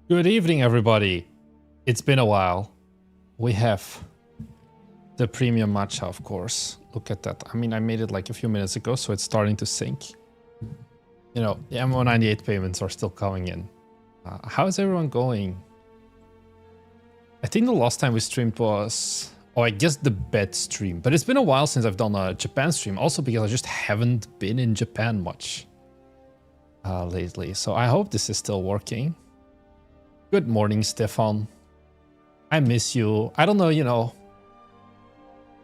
Good evening, everybody. It's been a while. We have the premium matcha, of course. Look at that. I mean, I made it like a few minutes ago, so it's starting to sync. You know, the MO98 payments are still coming in. How's everyone going? I think the last time we streamed was... Oh, I guess the bed stream. But it's been a while since I've done a Japan stream. Also because I just haven't been in Japan much lately. So I hope this is still working. Good morning, Stefan. I miss you. I don't know, you know.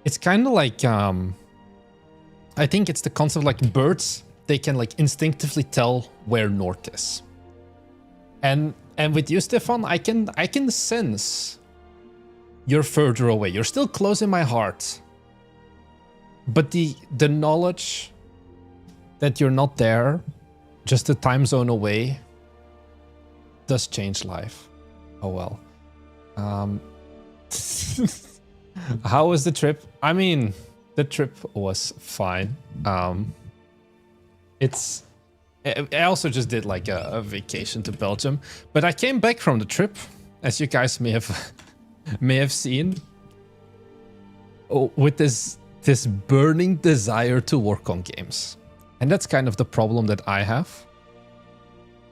It's kind of like... I think it's the concept like birds. They can like instinctively tell where north is. And with you, Stefan, I can sense you're further away. You're still close in my heart. But the knowledge that you're not there, just a time zone away, does change life. Oh well. How was the trip? I mean, the trip was fine. I also just did like a vacation to Belgium, but I came back from the trip, as you guys may have seen, with this burning desire to work on games. And that's kind of the problem that I have.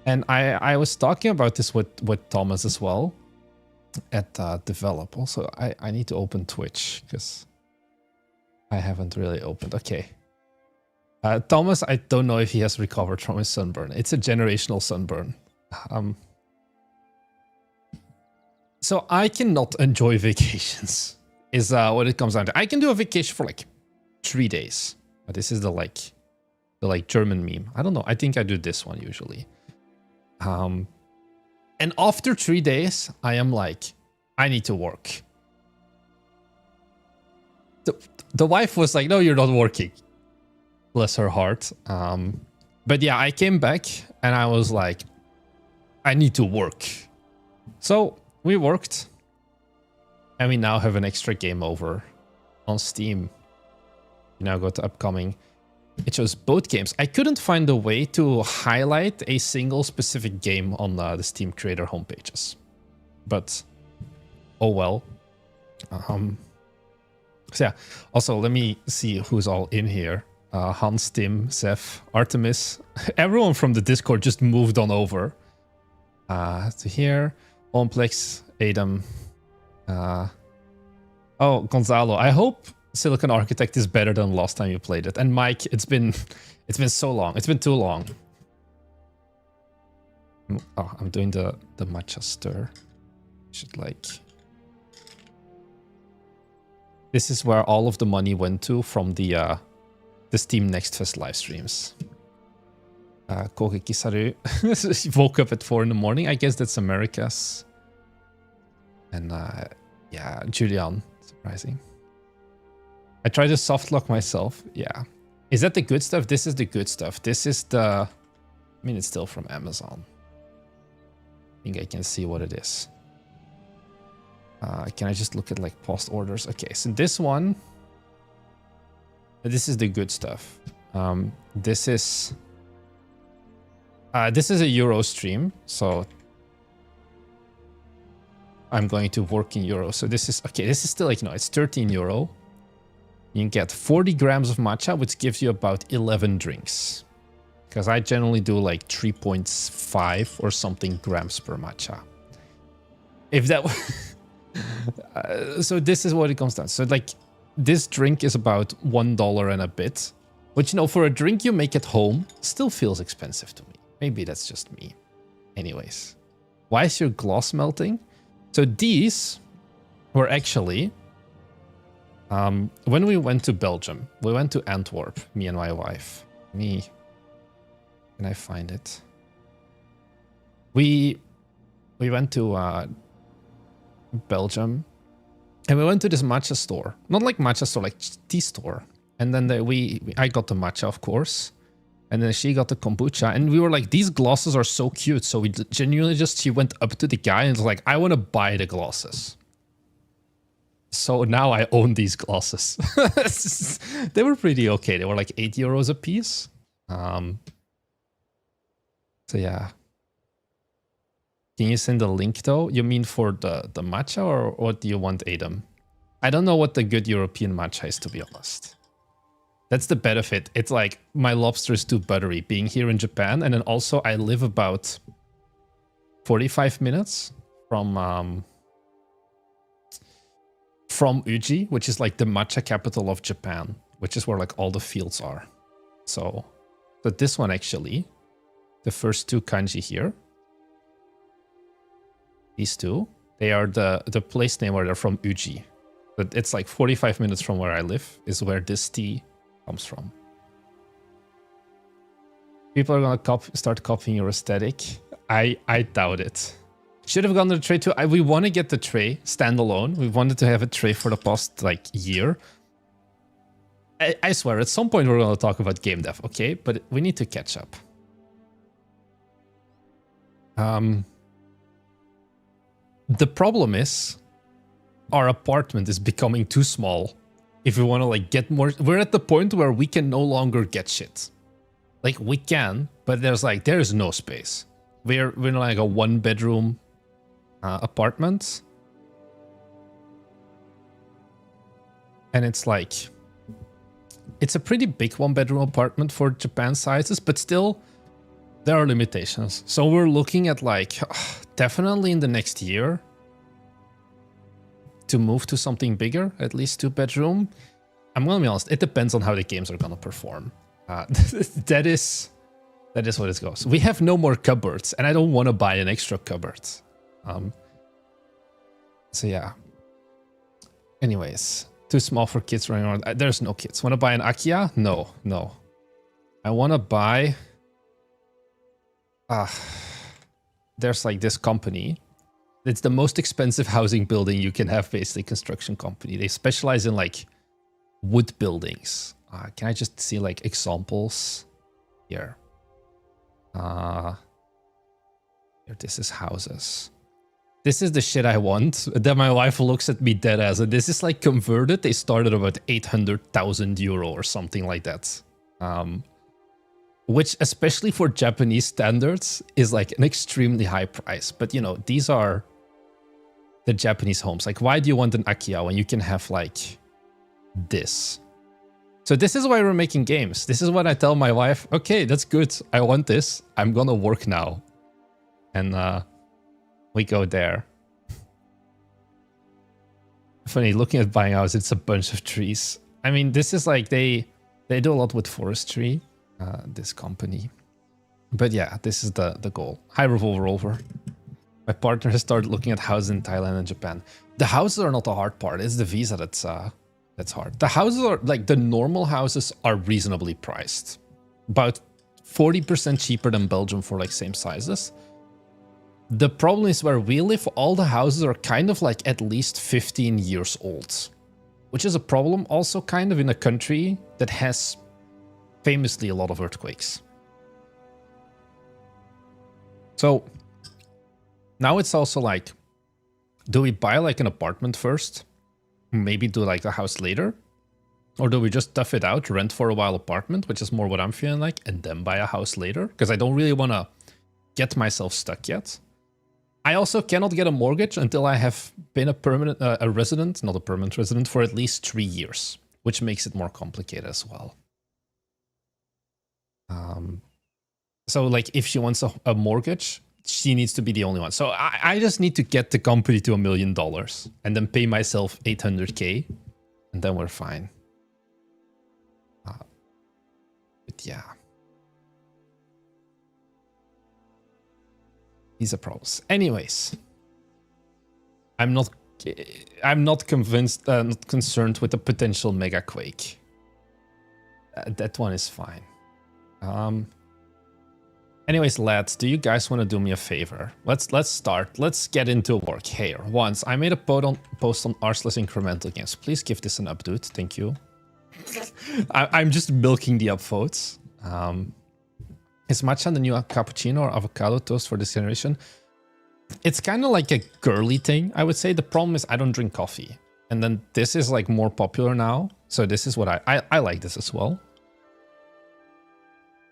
And I was talking about this with Thomas as well at Develop. Also, I need to open Twitch because I haven't really opened. Okay. Thomas, I don't know if he has recovered from his sunburn. It's a generational sunburn. So I cannot enjoy vacations, is what it comes down to. I can do a vacation for like 3 days. But this is the German meme. I don't know. I think I do this one usually. And after 3 days, I am like, I need to work. The wife was like, no, you're not working. Bless her heart. But yeah, I came back and I was like, I need to work. So we worked. And we now have an extra game over on Steam. You now go to upcoming. It shows both games. I couldn't find a way to highlight a single specific game on the Steam creator homepages. But, oh well. So yeah, also let me see who's all in here. Hans, Tim, Zeph, Artemis. Everyone from the Discord just moved on over. To here. Omplex, Adam. Oh, Gonzalo. I hope Silicon Architect is better than last time you played it. And Mike, it's been so long. It's been too long. Oh, I'm doing the matcha stir. Should like... This is where all of the money went to from the Steam Next Fest live streams. Koge Kisaru woke up at 4 in the morning. I guess that's America's. And yeah, Julian, surprising. I tried to soft lock myself. Yeah. Is that the good stuff? This is the good stuff. This is the... I mean, it's still from Amazon. I think I can see what it is. Can I just look at like past orders? Okay, so this one... This is the good stuff. This is a Euro stream, so... I'm going to work in Euro. So this is... Okay, this is still like, no, it's 13 Euro. You can get 40 grams of matcha, which gives you about 11 drinks. Because I generally do like 3.5 or something grams per matcha. If that... so this is what it comes down to. So like, this drink is about $1 and a bit. Which, you know, for a drink you make at home, still feels expensive to me. Maybe that's just me. Anyways. Why is your glass melting? So these were actually... when we went to Belgium, we went to Antwerp, me and my wife. Can I find it? We went to Belgium, and we went to this matcha store. Not like matcha store, like tea store. And then I got the matcha, of course. And then she got the kombucha. And we were like, these glasses are so cute. So we genuinely she went up to the guy and was like, I want to buy the glasses. So now I own these glasses. They were pretty okay. They were like 8 euros a piece. So yeah. Can you send a link though? You mean for the matcha, or what do you want, Adam? I don't know what the good European matcha is, to be honest. That's the benefit. It's like my lobster is too buttery being here in Japan. And then also I live about 45 minutes from Uji, which is like the matcha capital of Japan, which is where like all the fields are. So this one actually, the first two kanji here, these two, they are the place name where they're from, Uji. But it's like 45 minutes from where I live is where this tea comes from. People are gonna start copying your aesthetic. I doubt it. Should have gone to the tray too. We want to get the tray standalone. We wanted to have a tray for the past like year. I swear, at some point we're gonna talk about game dev, okay? But we need to catch up. The problem is our apartment is becoming too small. If we want to like get more, we're at the point where we can no longer get shit. Like we can, but there is no space. We're in like a 1-bedroom apartment, and it's like it's a pretty big 1-bedroom apartment for Japan sizes, but still there are limitations. So we're looking at like definitely in the next year to move to something bigger, at least 2-bedroom. I'm gonna be honest, it depends on how the games are gonna perform. That is what it goes. We have no more cupboards, and I don't want to buy an extra cupboard. So yeah. Anyways, too small for kids running around. There's no kids. Want to buy an Akia? No. I want to buy. There's like this company. It's the most expensive housing building you can have, basically, construction company. They specialize in like wood buildings. Can I just see like examples here? Here, this is houses. This is the shit I want. Then my wife looks at me dead ass, and this is like converted. They started about 800,000 euro or something like that. Which, especially for Japanese standards, is like an extremely high price. But you know, these are the Japanese homes. Like, why do you want an Akia when you can have like this? So this is why we're making games. This is what I tell my wife. Okay, that's good. I want this. I'm gonna work now. And we go there. Funny, looking at buying houses, it's a bunch of trees. I mean, this is like they do a lot with forestry, this company. But yeah, this is the goal. Hi, Revolver. My partner has started looking at houses in Thailand and Japan. The houses are not the hard part. It's the visa that's hard. The houses are like the normal houses are reasonably priced, about 40% cheaper than Belgium for like same sizes. The problem is where we live, all the houses are kind of like at least 15 years old, which is a problem also kind of in a country that has famously a lot of earthquakes. So now it's also like, do we buy like an apartment first? Maybe do like a house later? Or do we just tough it out, rent for a while apartment, which is more what I'm feeling like, and then buy a house later? Because I don't really want to get myself stuck yet. I also cannot get a mortgage until I have been a resident, not a permanent resident, for at least 3 years, which makes it more complicated as well. So like if she wants a mortgage, she needs to be the only one. So I just need to get the company to $1 million and then pay myself 800K, and then we're fine. But yeah. These are problems. Anyways, I'm not convinced, not concerned with the potential mega quake. That one is fine. Anyways, lads, do you guys want to do me a favor? Let's start. Let's get into work here. Once I made a post on Arseless Incremental Games. Please give this an upvote. Thank you. I'm just milking the upvotes. Is matcha the new cappuccino or avocado toast for this generation? It's kind of like a girly thing, I would say. The problem is I don't drink coffee. And then this is like more popular now. So this is what I like this as well.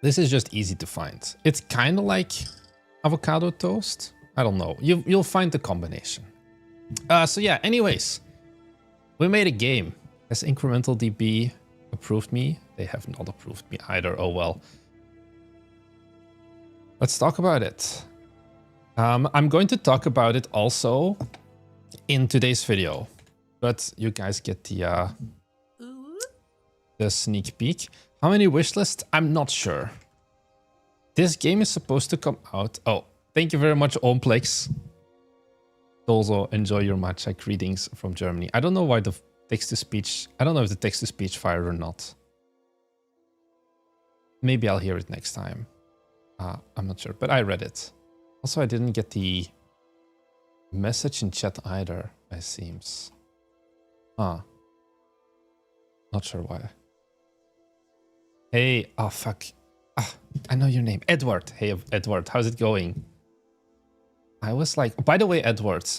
This is just easy to find. It's kind of like avocado toast. I don't know. You'll find the combination. So yeah, anyways, we made a game. Has Incremental DB approved me? They have not approved me either. Oh well. Let's talk about it. I'm going to talk about it also in today's video, but you guys get the sneak peek. How many wishlists? I'm not sure. This game is supposed to come out. Oh, thank you very much, Omplex. Also, enjoy your matcha. Greetings from Germany. I don't know why the text-to-speech... I don't know if the text-to-speech fired or not. Maybe I'll hear it next time. I'm not sure, but I read it. Also, I didn't get the message in chat either, it seems. Not sure why. Hey, oh fuck. I know your name. Edward. Hey, Edward, how's it going? I was like, by the way, Edward,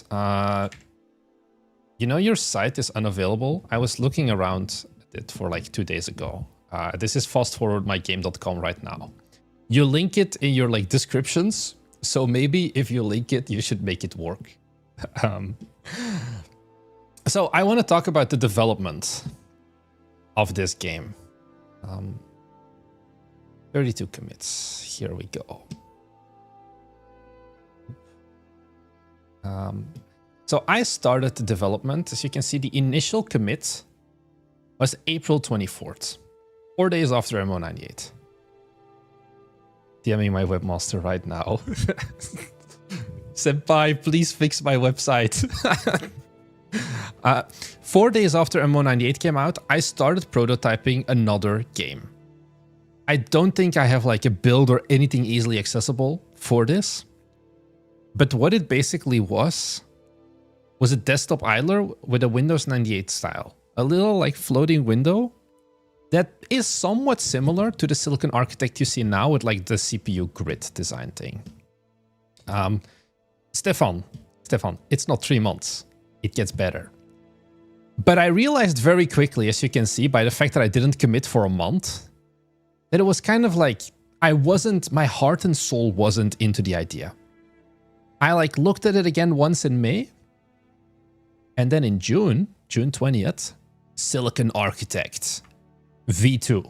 you know your site is unavailable? I was looking around at it for like 2 days ago. This is fastforwardmygame.com right now. You link it in your like descriptions, so maybe if you link it, you should make it work. So I want to talk about the development of this game. 32 commits. Here we go. So I started the development. As you can see, the initial commit was April 24th, 4 days after MO98. DMing my webmaster right now. Senpai, please fix my website. 4 days after MO98 came out, I started prototyping another game. I don't think I have like a build or anything easily accessible for this. But what it basically was a desktop idler with a Windows 98 style. A little like floating window that is somewhat similar to the Silicon Architect you see now with like the CPU grid design thing. Stefan, it's not 3 months. It gets better. But I realized very quickly, as you can see, by the fact that I didn't commit for a month, that it was kind of like my heart and soul wasn't into the idea. I like looked at it again once in May, and then in June 20th, Silicon Architect V2.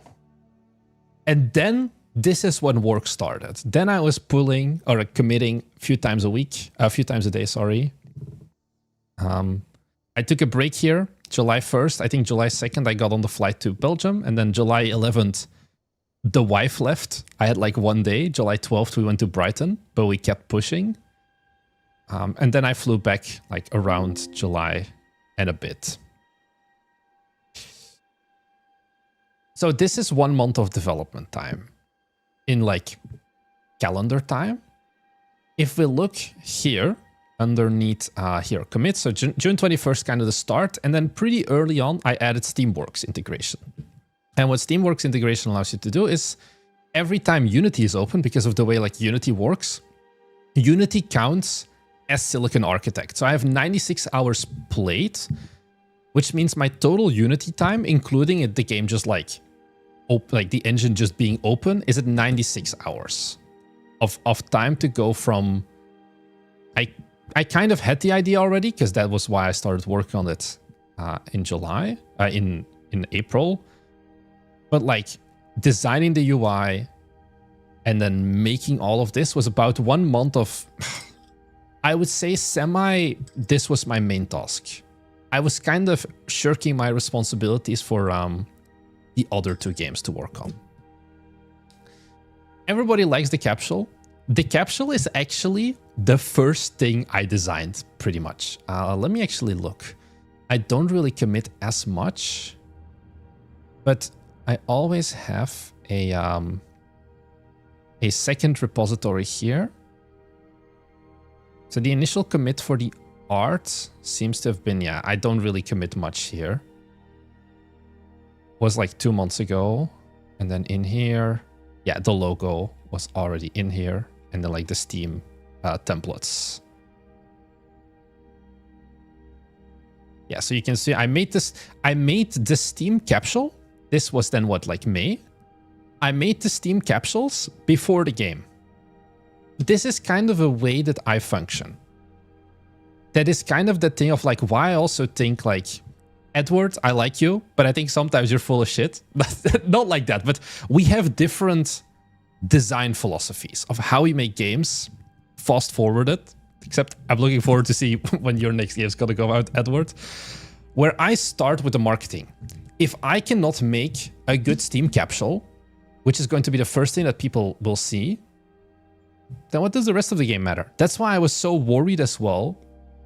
And then this is when work started. Then I was pulling or committing a few times a day, sorry. I took a break here, July 1st. I think July 2nd, I got on the flight to Belgium. And then July 11th, the wife left. I had like 1 day. July 12th, we went to Brighton, but we kept pushing. And then I flew back like around July and a bit. So this is 1 month of development time in like calendar time. If we look here underneath here, commit. So June 21st, kind of the start. And then pretty early on, I added Steamworks integration. And what Steamworks integration allows you to do is every time Unity is open, because of the way like Unity works, Unity counts as Silicon Architect. So I have 96 hours played, which means my total Unity time, including the game just like the engine just being open, is at 96 hours of time to go from... I kind of had the idea already, because that was why I started working on it in July, in April. But like designing the UI and then making all of this was about 1 month of... I would say this was my main task. I was kind of shirking my responsibilities for the other 2 games to work on. Everybody likes the capsule. The capsule is actually the first thing I designed, pretty much. Let me actually look. I don't really commit as much, but I always have a second repository here. So the initial commit for the art seems to have been, yeah, I don't really commit much here. Was like 2 months ago. And then in here, yeah, the logo was already in here. And then like the Steam templates. Yeah, so you can see I made the Steam capsule. This was then what, like May? I made the Steam capsules before the game. this is kind of a way that I function. That is kind of the thing of like why I also think like, Edward, I like you, but I think sometimes you're full of shit. But not like that, but we have different design philosophies of how we make games, fast forwarded, except I'm looking forward to see when your next game is gonna go out, Edward, where I start with the marketing. If I cannot make a good Steam capsule, which is going to be the first thing that people will see, then what does the rest of the game matter? That's why I was so worried as well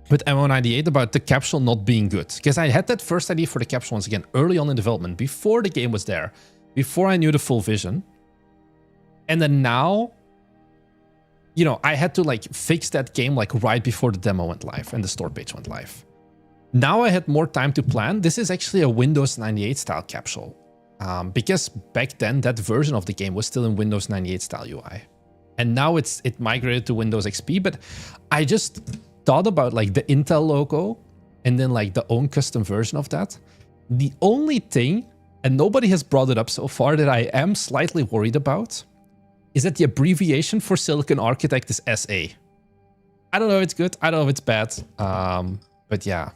with MO98 about the capsule not being good. Because I had that first idea for the capsule once again early on in development, before the game was there, before I knew the full vision. And then now, you know, I had to like fix that game like right before the demo went live and the store page went live. Now I had more time to plan. This is actually a Windows 98 style capsule. Because back then that version of the game was still in Windows 98 style UI. And now it migrated to Windows XP, but I just thought about like the Intel logo and then like the own custom version of that. The only thing, and nobody has brought it up so far, that I am slightly worried about is that the abbreviation for Silicon Architect is SA. I don't know if it's good, I don't know if it's bad, but yeah.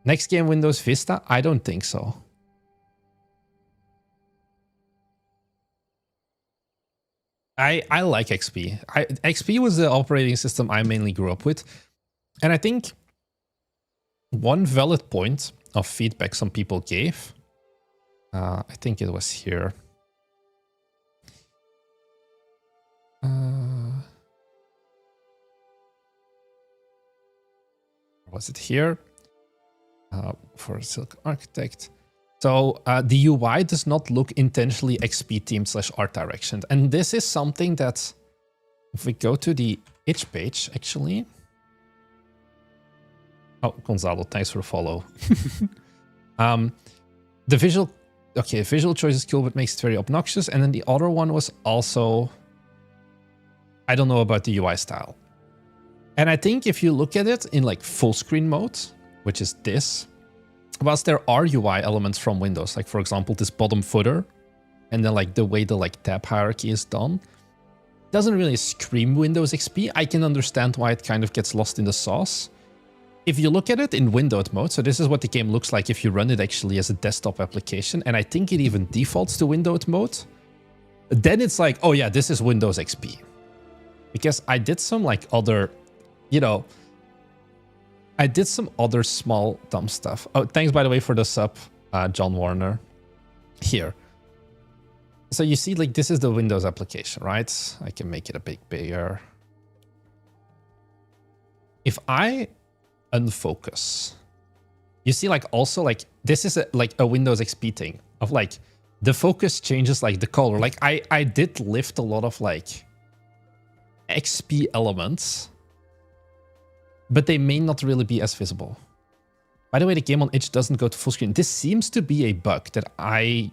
Next game, Windows Vista? I don't think so. I like XP. XP was the operating system I mainly grew up with. And I think one valid point of feedback some people gave, I think it was here. Was it here? For Silicon Architect. So the UI does not look intentionally XP themed / art direction. And this is something that, if we go to the itch page, actually. Oh, Gonzalo, thanks for the follow. The visual, okay, visual choice is cool, but makes it very obnoxious. And then the other one was also, I don't know about the UI style. And I think if you look at it in like full screen mode, which is this, whilst there are UI elements from Windows, like for example, this bottom footer, and then like the way the like tab hierarchy is done, doesn't really scream Windows XP. I can understand why it kind of gets lost in the sauce. If you look at it in windowed mode, so this is what the game looks like if you run it actually as a desktop application, and I think it even defaults to windowed mode, then it's like, oh yeah, this is Windows XP. Because I did some like other, you know, I did some other small dumb stuff. Oh, thanks by the way for the sub, John Warner. Here. So you see, like, this is the Windows application, right? I can make it a bit bigger. If I unfocus, you see, like, also, like, this is like a Windows XP thing of like the focus changes like the color. Like I did lift a lot of like XP elements, but they may not really be as visible. By the way, the game on itch doesn't go to full screen. This seems to be a bug that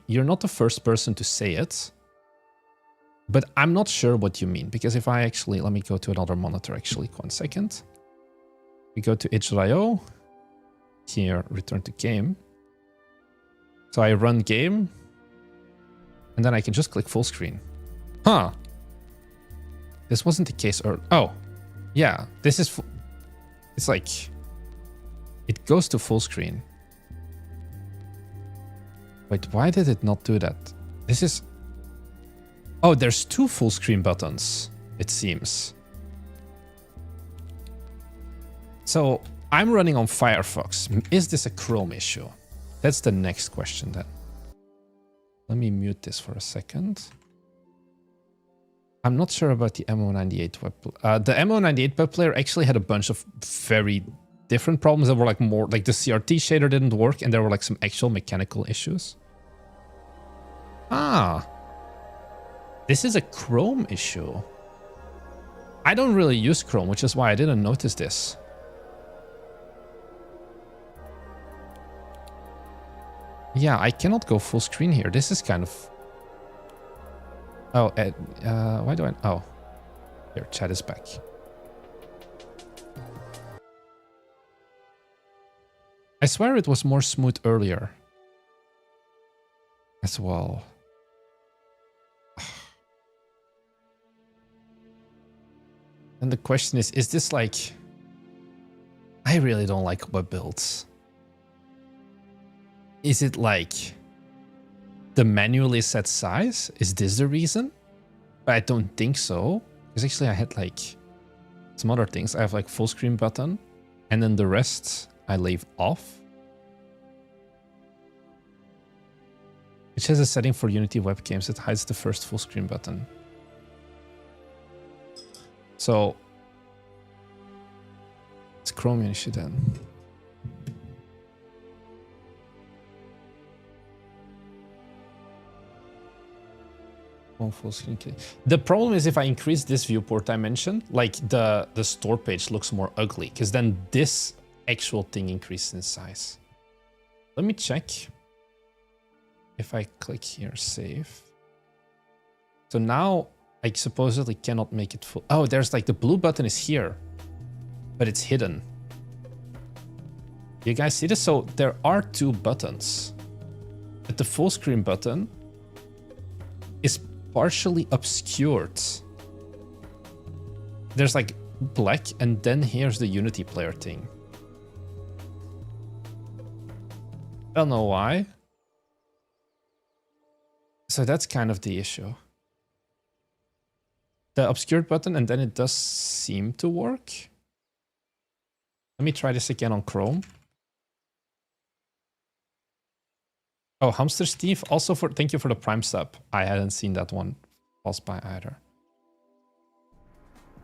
you're not the first person to say it, but I'm not sure what you mean, because if I actually, let me go to another monitor actually, 1 second. We go to itch.io, here, return to game. So I run game, and then I can just click full screen. Huh. This wasn't the case earlier. Oh, yeah, this is, it's like, it goes to full screen. Wait, why did it not do that? This is, oh, there's 2 full screen buttons, it seems. So I'm running on Firefox. Is this a Chrome issue? That's the next question then. Let me mute this for a second. I'm not sure about the MO98 web. The MO98 web player actually had a bunch of very different problems that were like more like the CRT shader didn't work, and there were like some actual mechanical issues. Ah, this is a Chrome issue. I don't really use Chrome, which is why I didn't notice this. Yeah, I cannot go full screen here. This is kind of... Oh, why do I... Oh, here, chat is back. I swear it was more smooth earlier as well. And the question is this like... I really don't like web builds. Is it like the manually set size? Is this the reason? But I don't think so. Because actually I had like some other things. I have like full screen button and then the rest I leave off. Which has a setting for Unity webcams that hides the first full screen button. So it's Chromium issue then. Full screen. The problem is if I increase this viewport dimension, like the store page looks more ugly, because then this actual thing increases in size. Let me check. If I click here, save. So now I supposedly cannot make it full. Oh, there's like the blue button is here, but it's hidden. You guys see this? So there are two buttons, but the full screen button is partially obscured. There's like black, and then here's the Unity player thing. I don't know why. So that's kind of the issue. The obscured button, and then it does seem to work. Let me try this again on Chrome. Oh, Hamster Steve, also thank you for the Prime sub. I hadn't seen that one pass by either.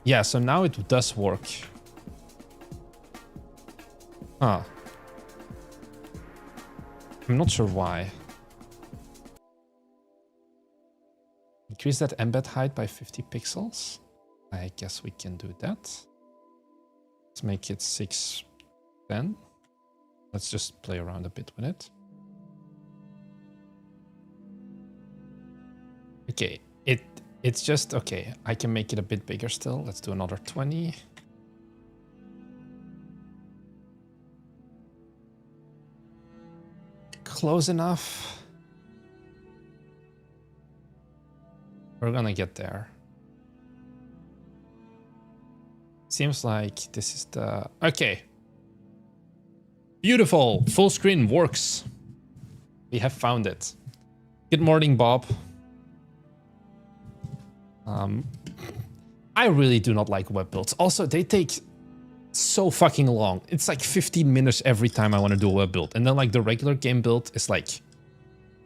Yeah, so now it does work. Huh. I'm not sure why. Increase that embed height by 50 pixels. I guess we can do that. Let's make it 610. Let's just play around a bit with it. Okay, it's just okay. I can make it a bit bigger still. Let's do another 20. Close enough. We're gonna get there. Seems like this is the... Okay. Beautiful. Full screen works. We have found it. Good morning, Bob. I really do not like web builds. Also, they take so fucking long. It's like 15 minutes every time I want to do a web build. And then like the regular game build is like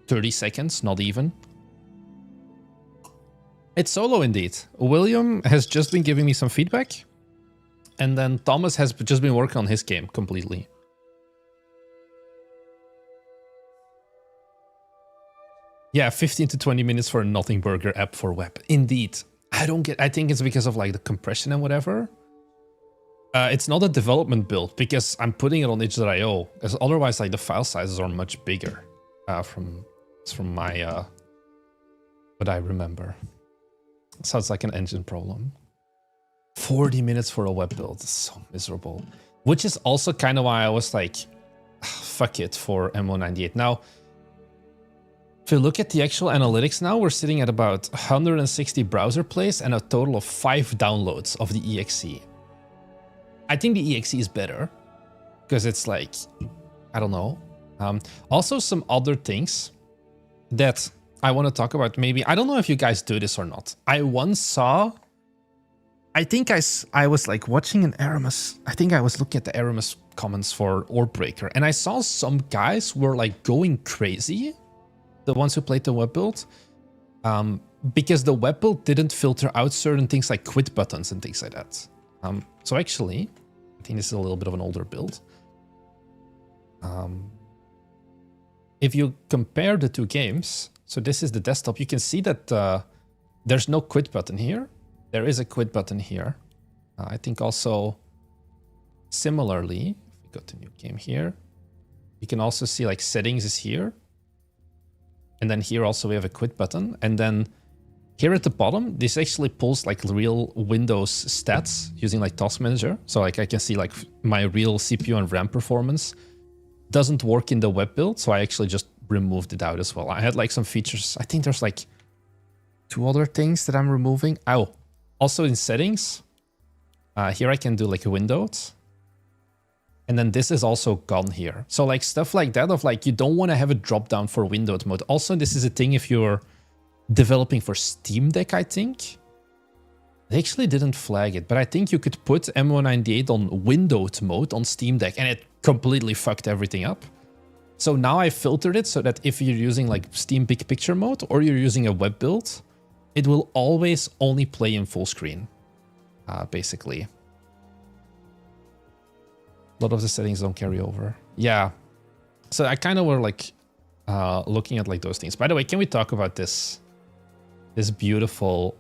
30 seconds, not even. It's solo indeed. William has just been giving me some feedback. And then Thomas has just been working on his game completely. Yeah, 15 to 20 minutes for a Nothing Burger app for web. Indeed. I think it's because of like the compression and whatever. It's not a development build because I'm putting it on itch.io. Because otherwise like the file sizes are much bigger from my what I remember. Sounds like an engine problem. 40 minutes for a web build. It's so miserable. Which is also kind of why I was like, fuck it for MO98. Now, if you look at the actual analytics now, we're sitting at about 160 browser plays and a total of 5 downloads of the EXE. I think the EXE is better because it's like, I don't know. Also some other things that I want to talk about. Maybe, I don't know if you guys do this or not. I once saw, I think I was like watching an Aramis. I think I was looking at the Aramis comments for Orbreaker, and I saw some guys were like going crazy. The ones who played the web build, because the web build didn't filter out certain things like quit buttons and things like that. So actually, I think this is a little bit of an older build. If you compare the two games, so this is the desktop, you can see that there's no quit button here. There is a quit button here. I think also similarly, if we go to new game here, you can also see like settings is here. And then here also we have a quit button. And then here at the bottom, this actually pulls like real Windows stats using like Task Manager. So like I can see like my real CPU and RAM performance doesn't work in the web build. So I actually just removed it out as well. I had like some features. I think there's like 2 other things that I'm removing. Oh, also in settings, Here I can do like a windowed. And then this is also gone here. So like stuff like that of like, you don't want to have a drop down for windowed mode. Also, this is a thing if you're developing for Steam Deck, I think. They actually didn't flag it, but I think you could put M198 on windowed mode on Steam Deck and it completely fucked everything up. So now I filtered it so that if you're using like Steam Big Picture mode or you're using a web build, it will always only play in full screen, basically. A lot of the settings don't carry over. Yeah. So I kind of were like looking at like those things. By the way, can we talk about this beautiful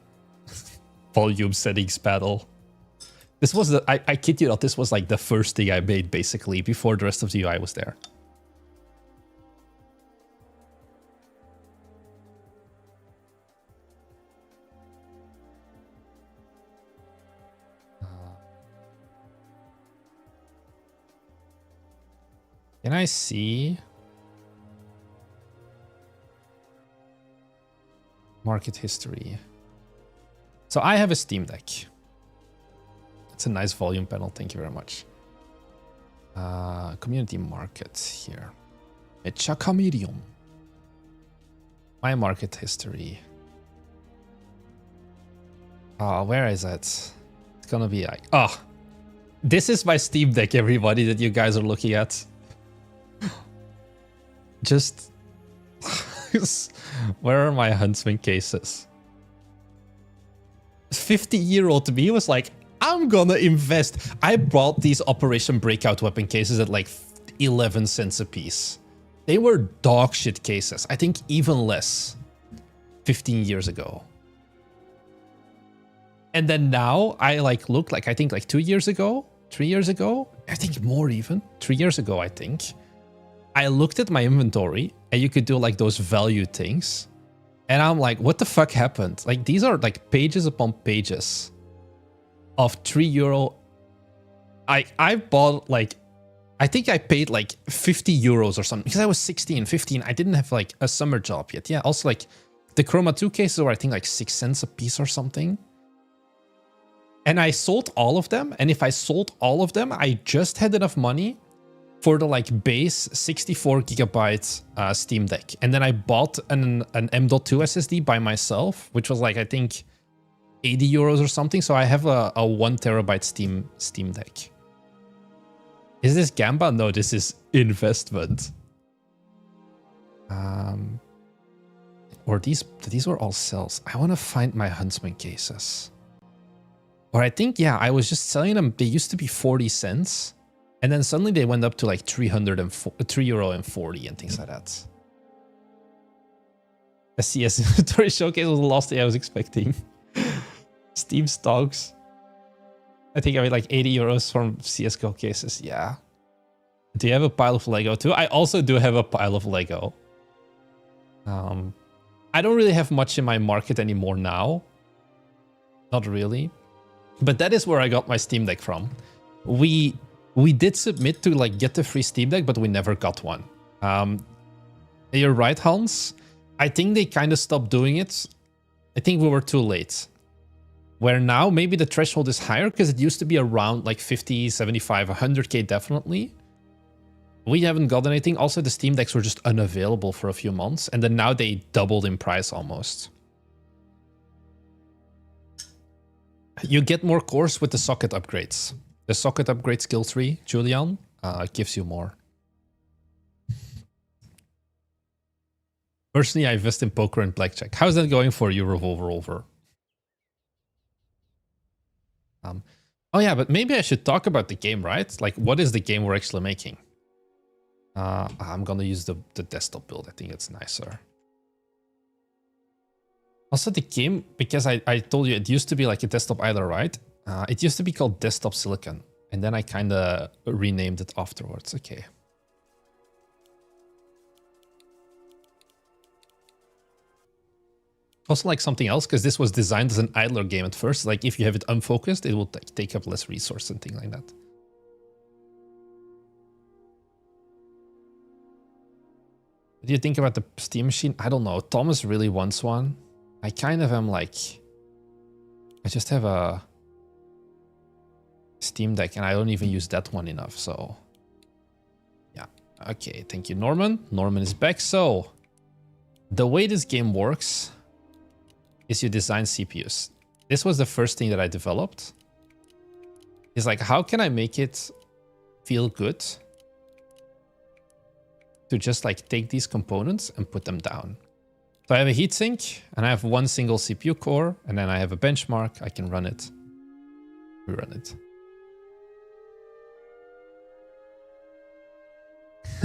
volume settings panel? This was the, I kid you not, this was like the first thing I made basically before the rest of the UI was there. Can I see market history? So I have a Steam Deck. It's a nice volume panel. Thank you very much. Community market here. Chaka medium. My market history. Where is it? It's gonna be like, this is my Steam Deck, everybody, that you guys are looking at. Just where are my Huntsman cases? 50-year-old me was like, I'm gonna invest. I bought these Operation Breakout weapon cases at like 11 cents a piece. They were dog shit cases. I think even less 15 years ago. And then now I like look like, I think like 2 years ago, 3 years ago, I think more even 3 years ago, I think. I looked at my inventory and you could do like those value things. And I'm like, what the fuck happened? Like these are like pages upon pages of €3. I bought like, I think I paid like 50 euros or something because I was 16, 15. I didn't have like a summer job yet. Yeah. Also like the Chroma 2 cases were I think like 6 cents a piece or something. And I sold all of them. And if I sold all of them, I just had enough money for the like base 64 gigabyte Steam Deck. And then I bought an M.2 SSD by myself, which was like, I think 80 euros or something. So I have a 1 terabyte Steam Deck. Is this Gamba? No, this is investment. Or these were all sales. I want to find my Huntsman cases. Or I think, yeah, I was just selling them. They used to be 40 cents. And then suddenly they went up to like €3.40 and things like that. A CS inventory showcase was the last thing I was expecting. Steam stocks. I think I made like 80 euros from CSGO cases. Yeah. Do you have a pile of Lego too? I also do have a pile of Lego. I don't really have much in my market anymore now. Not really. But that is where I got my Steam Deck from. We did submit to like get the free Steam Deck, but we never got one. You're right, Hans. I think they kind of stopped doing it. I think we were too late. Where now maybe the threshold is higher because it used to be around like 50, 75, 100k definitely. We haven't got anything. Also, the Steam Decks were just unavailable for a few months. And then now they doubled in price almost. You get more cores with the socket upgrades. The socket upgrade skill tree, Julian, gives you more. Personally, I invest in poker and blackjack. How's that going for you, Revolver? Oh yeah, but maybe I should talk about the game, right? Like, what is the game we're actually making? I'm gonna use the desktop build. I think it's nicer. Also, the game, because I told you it used to be like a desktop idler, right? It used to be called Desktop Silicon, and then I kind of renamed it afterwards. Okay. Also, like something else, because this was designed as an idler game at first. Like, if you have it unfocused, it will take up less resource and things like that. What do you think about the Steam Machine? I don't know. Thomas really wants one. I kind of am like... I just have a... Steam Deck, and I don't even use that one enough, so yeah. Okay, thank you, Norman. Norman is back. So the way this game works is you design CPUs. This was the first thing that I developed. It's like, how can I make it feel good to just like take these components and put them down? So I have a heatsink and I have one single CPU core, and then I have a benchmark. I can run it, rerun it.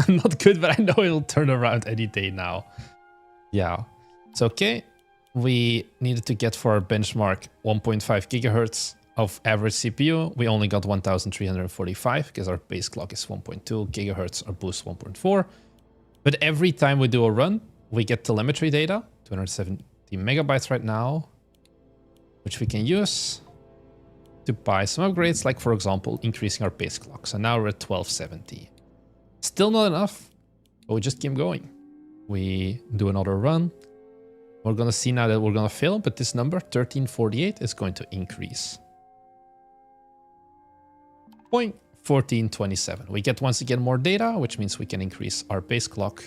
Not good, but I know it'll turn around any day now. Yeah. So, okay. We needed to get for our benchmark 1.5 gigahertz of average CPU. We only got 1345 because our base clock is 1.2 gigahertz, our boost 1.4. But every time we do a run, we get telemetry data, 270 megabytes right now, which we can use to buy some upgrades, like for example, increasing our base clock. So now we're at 1270. Still not enough, but we just keep going. We do another run. We're gonna see now that we're gonna fail, but this number, 1348, is going to increase. 1427. We get once again more data, which means we can increase our base clock.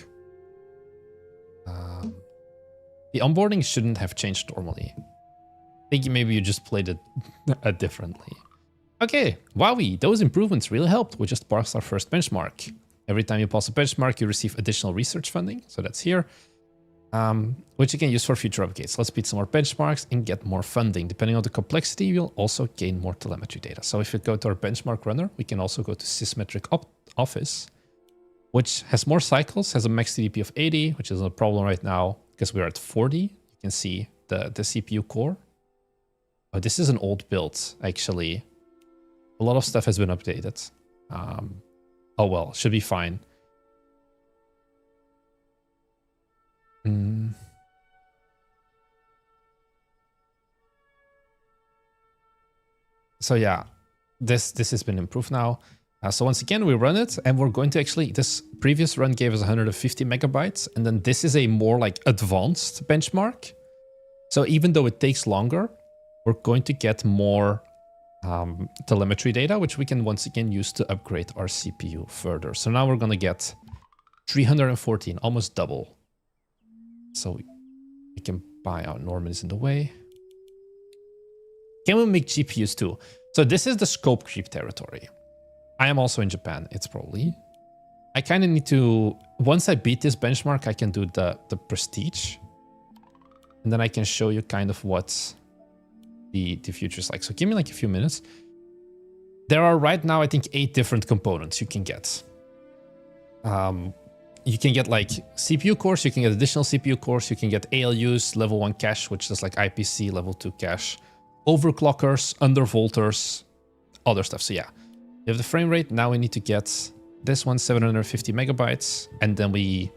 The onboarding shouldn't have changed normally. I think maybe you just played it differently. Okay, wowie, those improvements really helped. We just passed our first benchmark. Every time you pass a benchmark, you receive additional research funding. So that's here, which you can use for future upgrades. Let's beat some more benchmarks and get more funding. Depending on the complexity, you'll also gain more telemetry data. So if we go to our benchmark runner, we can also go to Sysmetric Office, which has more cycles, has a max TDP of 80, which is a problem right now because we're at 40. You can see the CPU core. Oh, this is an old build, actually. A lot of stuff has been updated. Oh well, should be fine. So yeah, this has been improved now. So once again, we run it, and we're going to actually, this previous run gave us 150 megabytes, and then this is a more like advanced benchmark. So even though it takes longer, we're going to get more telemetry data, which we can once again use to upgrade our CPU further. So now we're going to get 314, almost double. So we can buy out. Norman is in the way. Can we make GPUs too? So this is the scope creep territory. I am also in Japan. It's probably... I kind of need to... Once I beat this benchmark, I can do the prestige. And then I can show you kind of what the future is like. So give me like a few minutes. There are right now, I think, 8 different components you can get. You can get like CPU cores, you can get additional CPU cores, you can get ALUs, level 1 cache, which is like IPC, level 2 cache, overclockers, undervolters, other stuff. So yeah, you have the frame rate. Now we need to get this one, 750 megabytes, and then we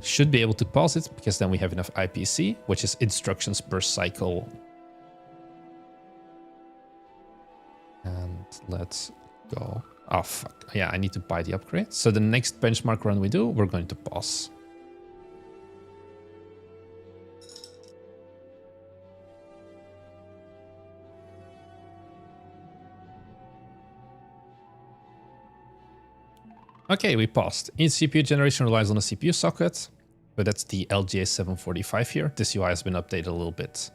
should be able to pause it because then we have enough IPC, which is instructions per cycle. And let's go. Oh, fuck. Yeah, I need to buy the upgrade. So the next benchmark run we do, we're going to pause. Okay, we paused. Each CPU generation relies on a CPU socket, but that's the LGA745 here. This UI has been updated a little bit.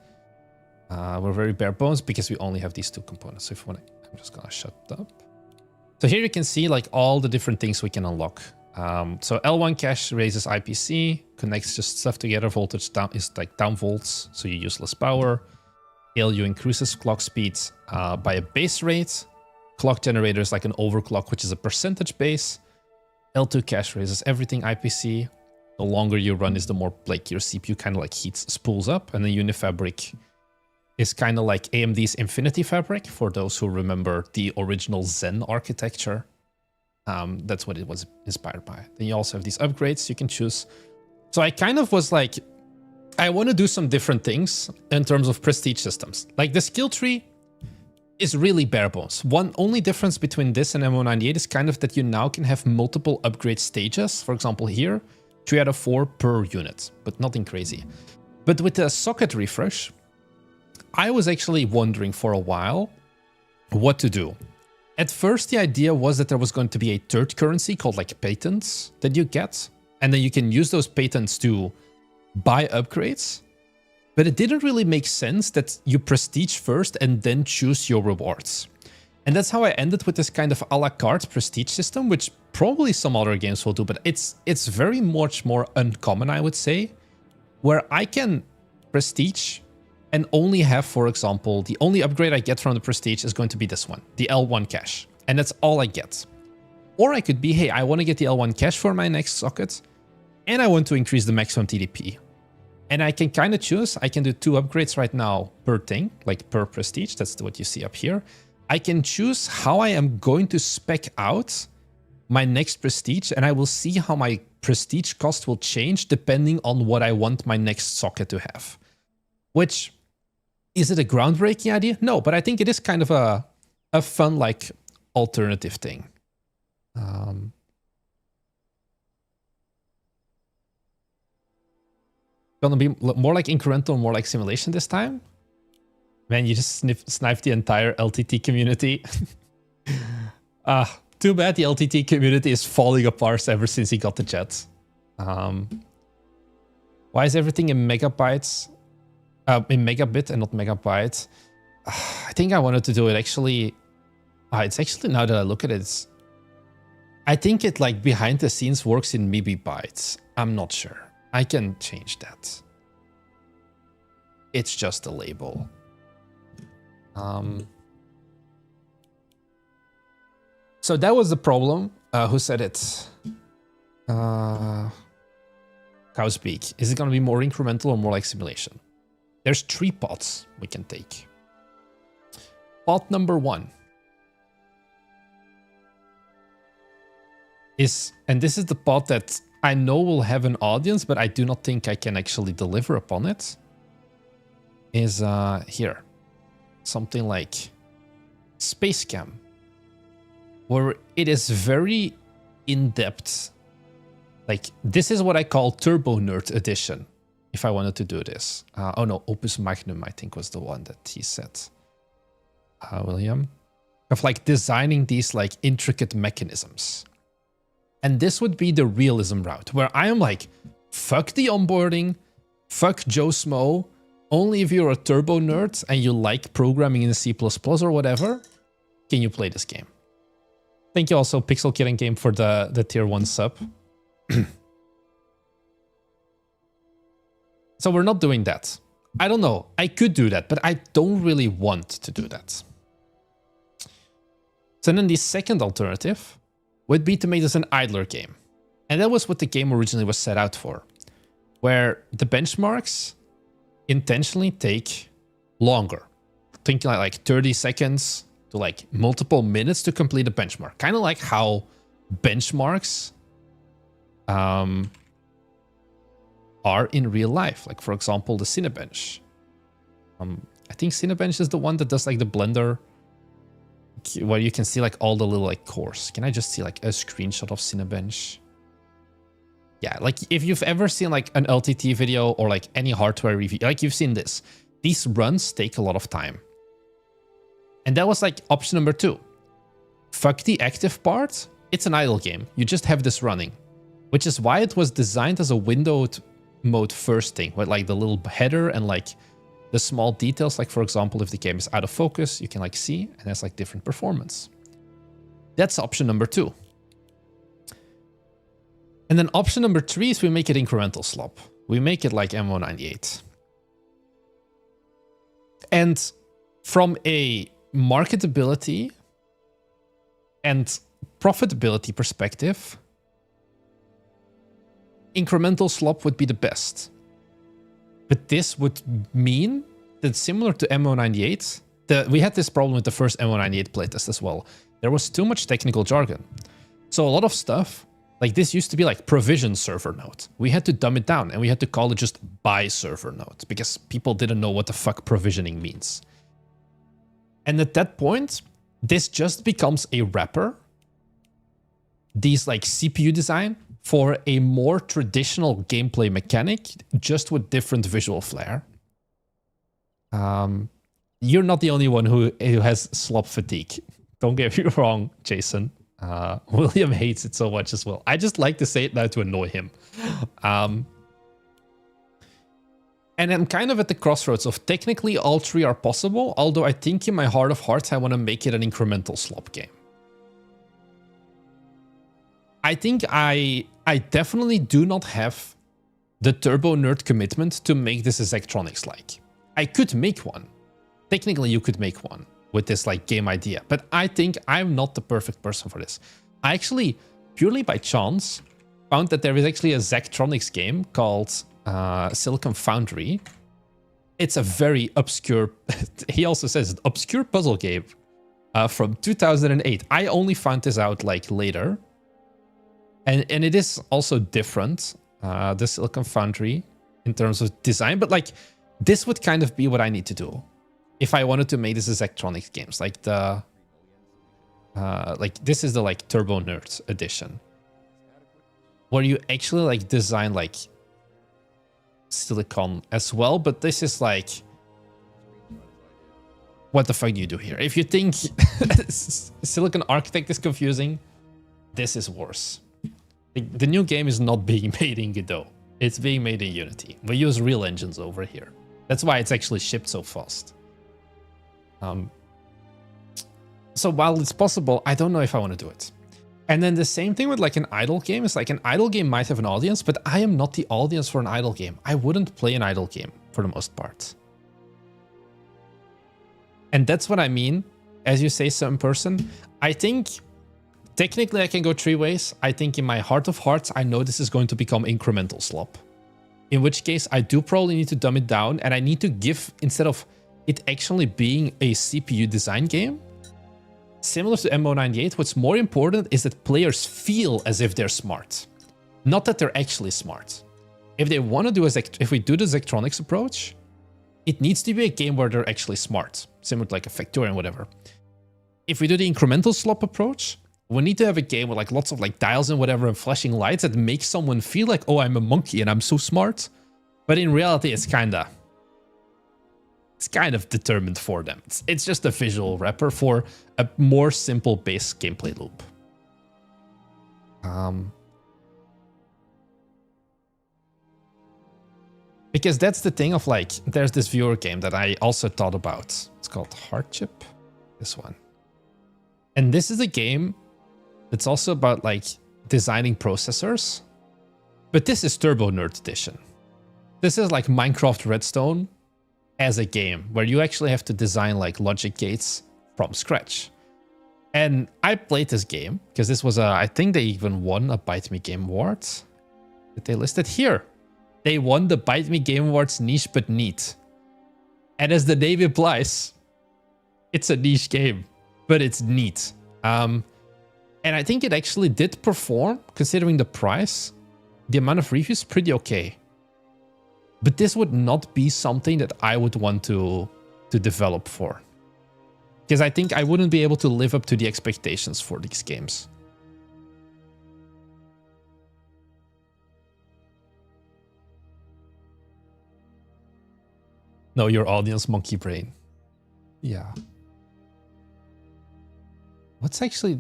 We're very bare bones because we only have these 2 components. So if we want to, I'm just gonna shut up. So here you can see like all the different things we can unlock. So L1 cache raises IPC, connects just stuff together. Voltage down is like down volts, so you use less power. ALU increases clock speed by a base rate. Clock generator is like an overclock, which is a percentage base. L2 cache raises everything IPC. The longer you run is the more like your CPU kind of like spools up. And then Unifabric is kind of like AMD's Infinity Fabric, for those who remember the original Zen architecture. That's what it was inspired by. Then you also have these upgrades you can choose. So I kind of was like, I want to do some different things in terms of prestige systems. Like the skill tree is really bare bones. One only difference between this and MO98 is kind of that you now can have multiple upgrade stages. For example, here, 3 out of 4 per unit, but nothing crazy. But with the socket refresh, I was actually wondering for a while what to do. At first, the idea was that there was going to be a third currency called like patents that you get. And then you can use those patents to buy upgrades. But it didn't really make sense that you prestige first and then choose your rewards. And that's how I ended with this kind of a la carte prestige system, which probably some other games will do, but it's very much more uncommon, I would say, where I can prestige and only have, for example, the only upgrade I get from the prestige is going to be this one, the L1 cash. And that's all I get. Or I could be, hey, I want to get the L1 cash for my next socket, and I want to increase the maximum TDP. And I can kind of choose, I can do 2 upgrades right now per thing, like per prestige, that's what you see up here. I can choose how I am going to spec out my next prestige, and I will see how my prestige cost will change depending on what I want my next socket to have. Which, is it a groundbreaking idea? No, but I think it is kind of a fun, like, alternative thing. Gonna be more like incremental, more like simulation this time. Man, you just sniped the entire LTT community. Too bad the LTT community is falling apart ever since he got the jet. Why is everything in megabytes? In megabit and not megabyte? I think I wanted to do it actually... it's actually, now that I look at it, I think it like behind the scenes works in megabytes. I'm not sure. I can change that. It's just a label. So that was the problem. Who said it? Cowspeak. Is it going to be more incremental or more like simulation? There's 3 pots we can take. Pot number 1 is, and this is the pot that I know will have an audience, but I do not think I can actually deliver upon it, is here. Something like Space Cam, where it is very in-depth. Like, this is what I call Turbo Nerd Edition, if I wanted to do this. Oh no, Opus Magnum, I think, was the one that he said. William. Of like designing these like intricate mechanisms. And this would be the realism route, where I am like, fuck the onboarding, fuck Joe Smo. Only if you're a turbo nerd and you like programming in C++ or whatever, can you play this game. Thank you also, Pixel Killing Game, for the tier 1 sub. So we're not doing that. I don't know. I could do that, but I don't really want to do that. So then the second alternative would be to make this an idler game. And that was what the game originally was set out for, where the benchmarks intentionally take longer. Thinking like 30 seconds to like multiple minutes to complete a benchmark. Kind of like how benchmarks are in real life. Like, for example, the Cinebench. I think Cinebench is the one that does like the Blender, where you can see like all the little like cores. Can I just see like a screenshot of Cinebench? Yeah, like if you've ever seen like an LTT video or like any hardware review, like you've seen this. These runs take a lot of time. And that was like option number 2. Fuck the active part. It's an idle game. You just have this running. Which is why it was designed as a windowed mode first thing, with like the little header and like the small details. Like, for example, if the game is out of focus, you can like see, and has like different performance. That's option number 2. And then option number 3 is we make it incremental slop. We make it like MO98. And from a marketability and profitability perspective, incremental slop would be the best. But this would mean that, similar to MO98, we had this problem with the first MO98 playtest as well. There was too much technical jargon. So a lot of stuff, like this used to be like provision server node. We had to dumb it down and we had to call it just buy server node because people didn't know what the fuck provisioning means. And at that point, this just becomes a wrapper. These like CPU design for a more traditional gameplay mechanic, just with different visual flair. You're not the only one who has slop fatigue. Don't get me wrong, Jason. William hates it so much as well. I just like to say it now to annoy him. And I'm kind of at the crossroads of technically all three are possible, although I think in my heart of hearts I want to make it an incremental slop game. I think I definitely do not have the turbo nerd commitment to make this as Zachtronics-like. I could make one. Technically, you could make one with this like game idea, but I think I'm not the perfect person for this. I actually, purely by chance, found that there is actually a Zachtronics game called Silicon Foundry. It's a very obscure, he also says, obscure puzzle game from 2008. I only found this out like later. And it is also different, the Silicon Foundry, in terms of design. But like, this would kind of be what I need to do if I wanted to make this as Zachtronics games. Like the, this is the like Turbo Nerds edition, where you actually like design like silicon as well. But this is like, what the fuck do you do here? If you think Silicon Architect is confusing, this is worse. The new game is not being made in Godot. It's being made in Unity. We use real engines over here. That's why it's actually shipped so fast. So while it's possible, I don't know if I want to do it. And then the same thing with like an idle game is like an idle game might have an audience, but I am not the audience for an idle game. I wouldn't play an idle game for the most part. And that's what I mean. As you say, some person, I think technically I can go three ways. I think in my heart of hearts, I know this is going to become incremental slop. In which case I do probably need to dumb it down, and I need to give, instead of it actually being a CPU design game, similar to MO98, what's more important is that players feel as if they're smart. Not that they're actually smart. If they want to do if we do the Zachtronics approach, it needs to be a game where they're actually smart. Similar to like a Factorian, whatever. If we do the incremental slop approach, we need to have a game with like lots of like dials and whatever and flashing lights that make someone feel like, oh, I'm a monkey and I'm so smart. But in reality, it's kind of determined for them. It's just a visual wrapper for a more simple base gameplay loop. Because that's the thing of like, there's this viewer game that I also thought about. It's called Hardchip, this one. And this is a game that's also about like designing processors. But this is Turbo Nerd Edition. This is like Minecraft Redstone as a game where you actually have to design like logic gates from scratch. And I played this game because this was I think they even won a Bite Me Game Award. Did they list it here? They won the Bite Me Game Awards niche but neat. And as the name implies, it's a niche game, but it's neat. And I think it actually did perform, considering the price, the amount of reviews, pretty okay. But this would not be something that I would want to develop for. Because I think I wouldn't be able to live up to the expectations for these games. No, your audience, monkey brain. Yeah. What's actually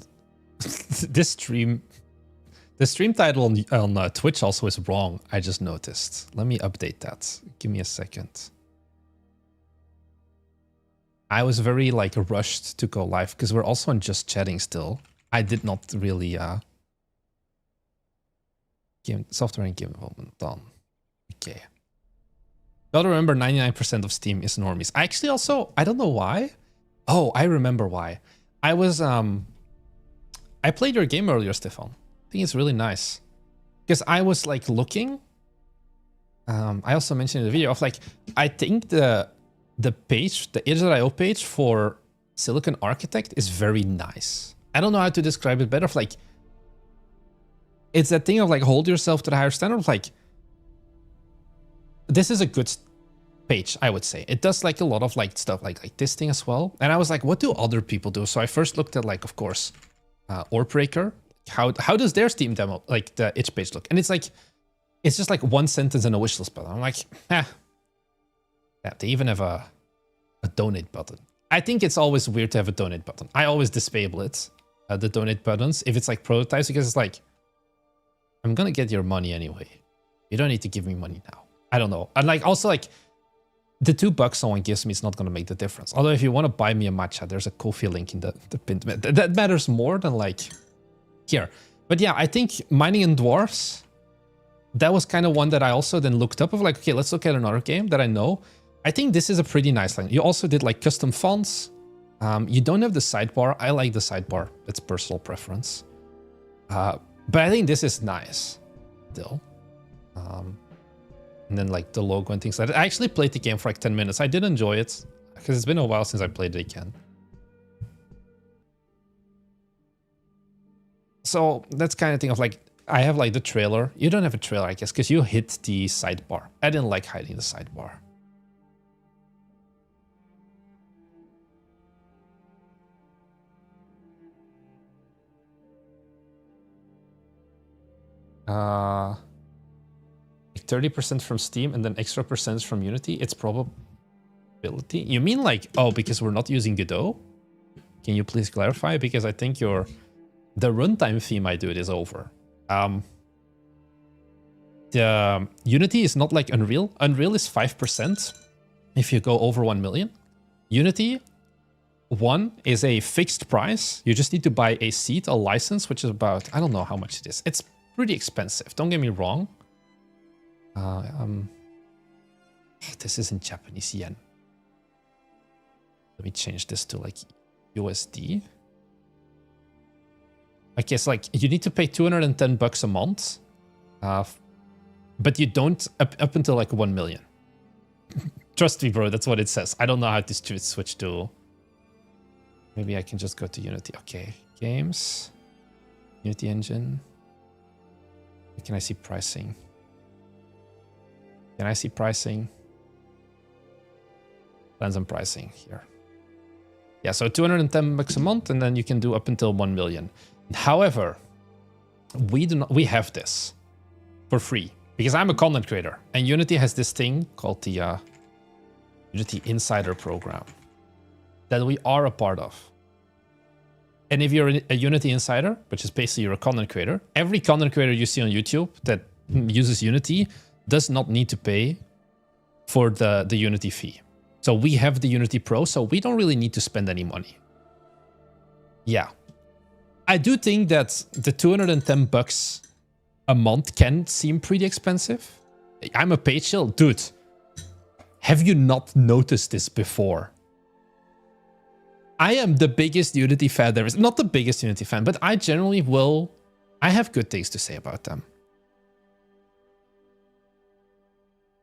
this stream? The stream title on Twitch also is wrong. I just noticed. Let me update that. Give me a second. I was very like rushed to go live because we're also on just chatting still. I did not really game software and game development done. Okay. Gotta remember 99% of Steam is normies. I actually also, I don't know why. Oh, I remember why. I was I played your game earlier, Stefan. I think it's really nice. Because I was like looking. I also mentioned in the video of like, I think the page, the itch.io page for Silicon Architect is very nice. I don't know how to describe it better. Of like, it's that thing of like, hold yourself to the higher standard of like, this is a good page, I would say. It does like a lot of like stuff like this thing as well. And I was like, what do other people do? So I first looked at like, of course, Orbreaker. How does their Steam demo, like the itch page look? And it's like, it's just like one sentence and a wishlist button. I'm like, yeah, they even have a donate button. I think it's always weird to have a donate button. I always disable it, the donate buttons, if it's like prototypes, because it's like, I'm gonna get your money anyway. You don't need to give me money now. I don't know. And like also like the $2 someone gives me is not gonna make the difference. Although if you want to buy me a matcha, there's a Ko-fi link in the pinned. That matters more than like here. But yeah, I think mining in dwarfs, that was kind of one that I also then looked up of like, okay, let's look at another game that I know. I think this is a pretty nice line. You also did like custom fonts. You don't have the sidebar. I like the sidebar. It's personal preference. But I think this is nice still. And then like the logo and things like that. I actually played the game for like 10 minutes. I did enjoy it because it's been a while since I played it again. So that's kind of thing of like, I have like the trailer. You don't have a trailer, I guess, because you hit the sidebar. I didn't like hiding the sidebar. Like 30% from Steam and then extra percentage from Unity. It's probability. You mean like, oh, because we're not using Godot? Can you please clarify? Because I think the runtime theme I do it is over. The Unity is not like Unreal. Unreal is 5% if you go over 1 million. Unity 1 is a fixed price. You just need to buy a seat, a license, which is about, I don't know how much it is. It's pretty expensive. Don't get me wrong. This is in Japanese yen. Let me change this to like USD. I guess like you need to pay $210 a month, but you don't up until like 1 million. Trust me, bro. That's what it says. I don't know how to switch to. Maybe I can just go to Unity. Okay, games, Unity engine. Can I see pricing? Can I see pricing? Plans and pricing here. Yeah, so $210 a month, and then you can do up until 1 million. However, we have this for free because I'm a content creator, and Unity has this thing called the Unity Insider program that we are a part of. And if you're a Unity Insider, which is basically you're a content creator, every content creator you see on YouTube that uses Unity does not need to pay for the Unity fee. So we have the Unity Pro, so we don't really need to spend any money. Yeah. I do think that the $210 a month can seem pretty expensive. I'm a paid shill. Dude, have you not noticed this before? I am the biggest Unity fan there is. Not the biggest Unity fan, but I generally will. I have good things to say about them.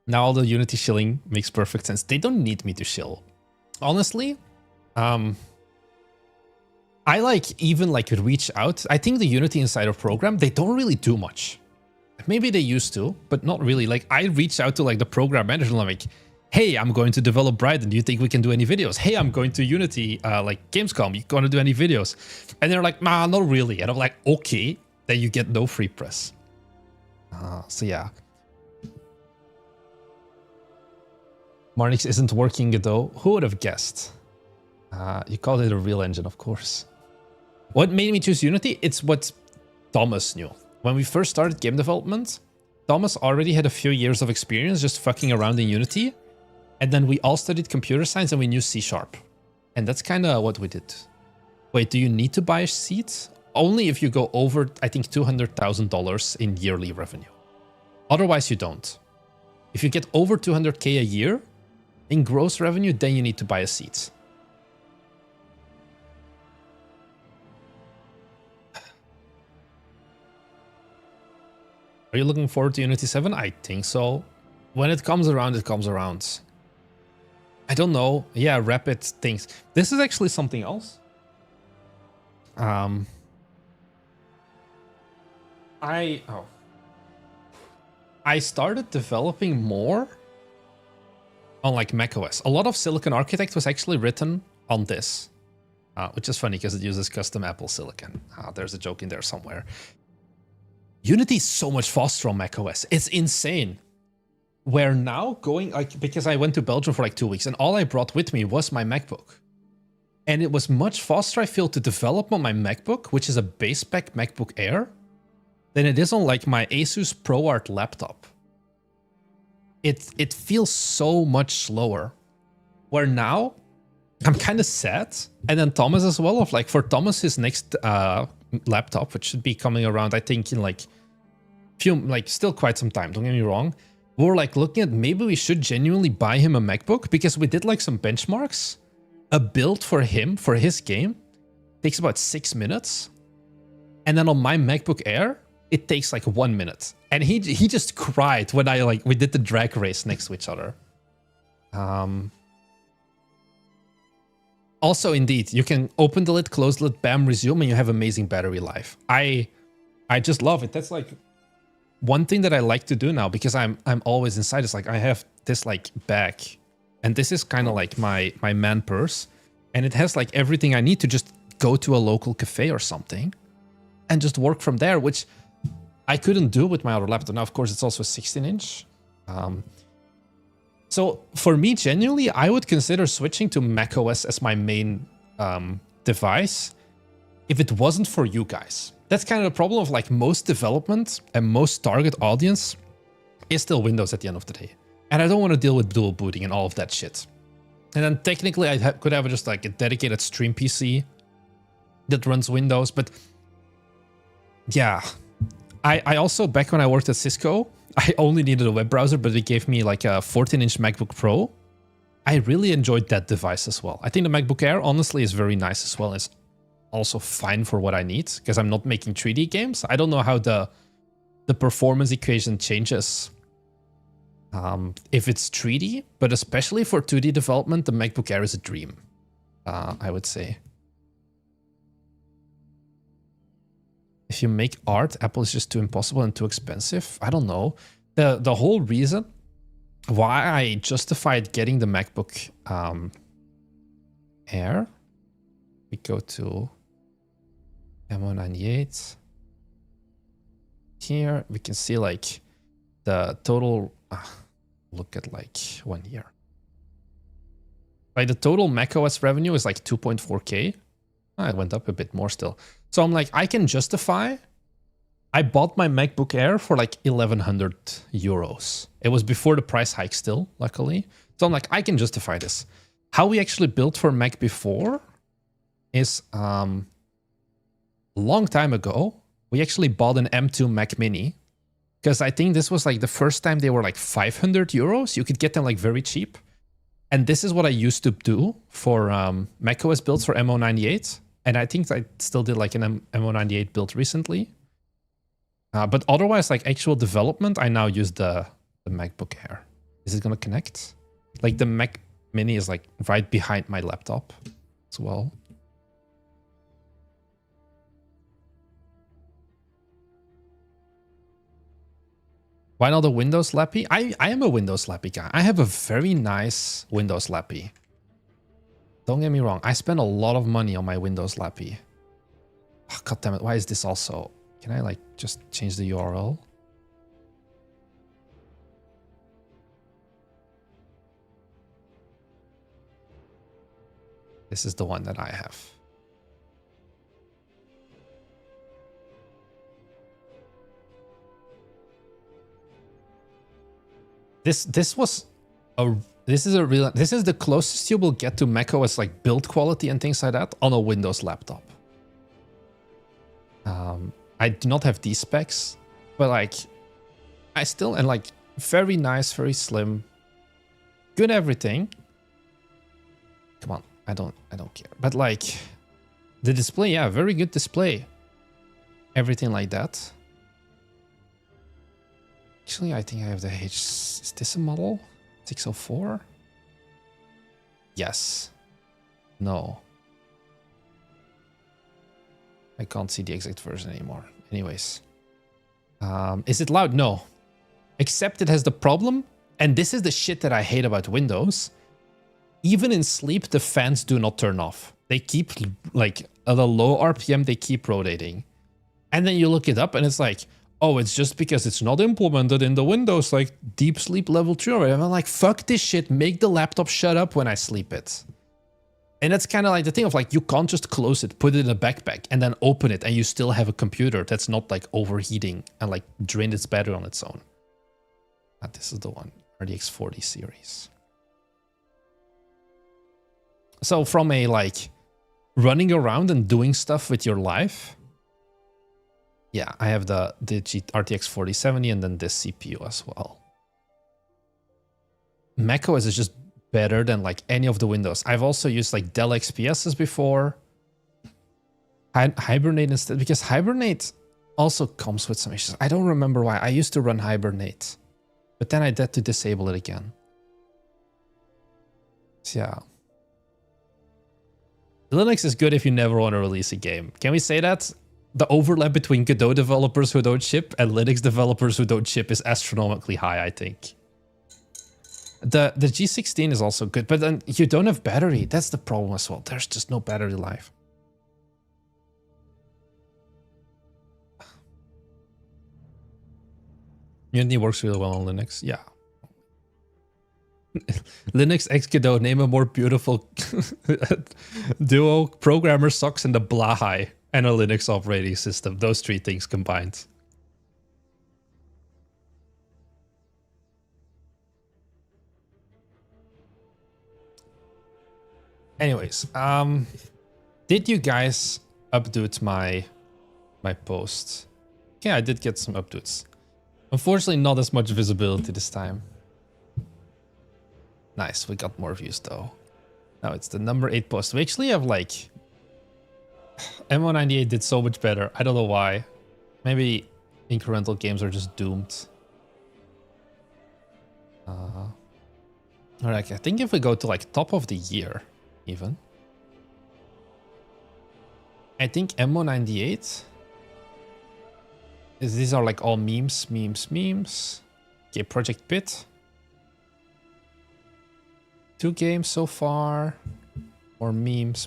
Now all the Unity shilling makes perfect sense. They don't need me to shill. Honestly, I like even like reach out. I think the Unity Insider program, they don't really do much. Maybe they used to, but not really. Like I reach out to like the program manager and I'm like, hey, I'm going to develop Bryden. Do you think we can do any videos? Hey, I'm going to Unity, like Gamescom. You going to do any videos? And they're like, nah, not really. And I'm like, okay, then you get no free press. So yeah. Marnix isn't working though. Who would have guessed? You called it a real engine, of course. What made me choose Unity? It's what Thomas knew. When we first started game development, Thomas already had a few years of experience just fucking around in Unity. And then we all studied computer science and we knew C#. And that's kind of what we did. Wait, do you need to buy a seat? Only if you go over, I think, $200,000 in yearly revenue. Otherwise, you don't. If you get over 200K a year in gross revenue, then you need to buy a seat. Are you looking forward to Unity 7? I think so. When it comes around, it comes around. I don't know. Yeah, rapid things. This is actually something else. I started developing more on like macOS. A lot of Silicon Architect was actually written on this, which is funny because it uses custom Apple Silicon. There's a joke in there somewhere. Unity is so much faster on macOS. It's insane. We're now going, like, because I went to Belgium for like 2 weeks and all I brought with me was my MacBook. And it was much faster, I feel, to develop on my MacBook, which is a base spec MacBook Air, than it is on like my Asus ProArt laptop. It feels so much slower. Where now, I'm kind of sad. And then Thomas as well, of like for Thomas, his next laptop, which should be coming around, I think in like still quite some time, don't get me wrong. We're like looking at maybe we should genuinely buy him a MacBook, because we did like some benchmarks. A build for him, for his game, takes about 6 minutes. And then on my MacBook Air, it takes like 1 minute. And he just cried when we did the drag race next to each other. Also, indeed, you can open the lid, close the lid, bam, resume, and you have amazing battery life. I just love it. That's like one thing that I like to do now, because I'm always inside. It's like I have this like bag, and this is kind of like my man purse, and it has like everything I need to just go to a local cafe or something and just work from there, which I couldn't do with my other laptop. Now, of course, it's also a 16-inch. So for me, genuinely, I would consider switching to macOS as my main device if it wasn't for you guys. That's kind of the problem of like most development and most target audience is still Windows at the end of the day. And I don't want to deal with dual booting and all of that shit. And then technically I could have just like a dedicated stream PC that runs Windows. But yeah, I also, back when I worked at Cisco, I only needed a web browser, but it gave me like a 14-inch MacBook Pro. I really enjoyed that device as well. I think the MacBook Air honestly is very nice as well. It's also fine for what I need, because I'm not making 3D games. I don't know how the performance equation changes if it's 3D, but especially for 2D development, the MacBook Air is a dream, I would say. If you make art, Apple is just too impossible and too expensive. I don't know. The whole reason why I justified getting the MacBook Air, we go to M198. Here we can see like the total, look at like 1 year. Like the total macOS revenue is like 2.4K. It went up a bit more still. So I'm like, I can justify. I bought my MacBook Air for like 1,100 euros. It was before the price hike still, luckily. So I'm like, I can justify this. How we actually built for Mac before is a long time ago, we actually bought an M2 Mac Mini, because I think this was like the first time they were like 500 euros. You could get them like very cheap. And this is what I used to do for macOS builds for M098. And I think I still did like an M098 build recently. But otherwise, like actual development, I now use the MacBook Air. Is it going to connect? Like the Mac Mini is like right behind my laptop as well. Why not a Windows Lappy? I am a Windows Lappy guy. I have a very nice Windows Lappy. Don't get me wrong. I spend a lot of money on my Windows Lappy. Oh, God damn it. Why is this also... Can I like just change the URL? This is the one that I have. This is the closest you will get to macOS like build quality and things like that on a Windows laptop. I do not have these specs, but like I still, and like very nice, very slim, good everything. Come on, I don't care. But like the display, yeah, very good display. Everything like that. Actually, I think I have the is this a model? 604? Yes. No. I can't see the exact version anymore. Anyways. Is it loud? No. Except it has the problem, and this is the shit that I hate about Windows. Even in sleep, the fans do not turn off. They keep, like, at a low RPM, they keep rotating. And then you look it up, and it's like, oh, it's just because it's not implemented in the Windows, like, Deep Sleep Level 3. And I'm like, fuck this shit. Make the laptop shut up when I sleep it. And that's kind of like the thing of like, you can't just close it, put it in a backpack, and then open it, and you still have a computer that's not like overheating and like drain its battery on its own. This is the one, RTX 40 series. So from a like running around and doing stuff with your life, yeah, I have the RTX 4070 and then this CPU as well. macOS is just better than like any of the Windows. I've also used like Dell XPSs before. Hibernate instead, because Hibernate also comes with some issues. I don't remember why. I used to run Hibernate, but then I had to disable it again. So yeah. Linux is good if you never want to release a game. Can we say that? The overlap between Godot developers who don't ship and Linux developers who don't ship is astronomically high, I think. The G16 is also good, but then you don't have battery. That's the problem as well. There's just no battery life. Unity works really well on Linux. Yeah. Linux X Godot, name a more beautiful duo. Programmer sucks and the Blahai and a Linux operating system. Those three things combined. Anyways, did you guys update my post? Yeah, I did get some updates. Unfortunately, not as much visibility this time. Nice, we got more views though. Now it's the number 8 post. We actually have like... MO98 did so much better. I don't know why. Maybe incremental games are just doomed. Alright, I think if we go to like top of the year, even. I think MO98... These are like all memes. Okay, Project Pit. 2 games so far. More memes.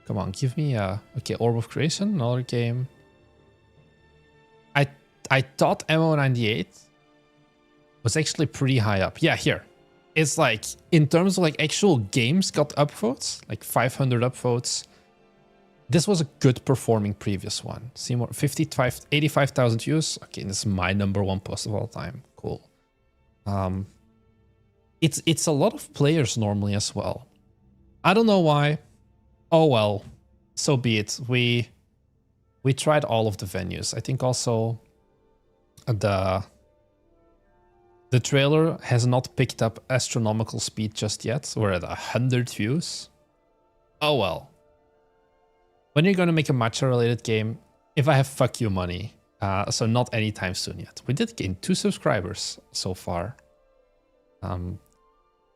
Come on, give me a... Okay, Orb of Creation, another game. I thought MO98 was actually pretty high up. Yeah, here. It's like, in terms of like actual games got upvotes, like 500 upvotes. This was a good performing previous one. See more, 85,000 views. Okay, this is my #1 post of all time. Cool. It's a lot of players normally as well. I don't know why. Oh well, so be it. We tried all of the venues. I think also the trailer has not picked up astronomical speed just yet. We're at 100 views. Oh well. When you're going to make a matcha-related game, if I have fuck you money, so not anytime soon yet. We did gain 2 subscribers so far.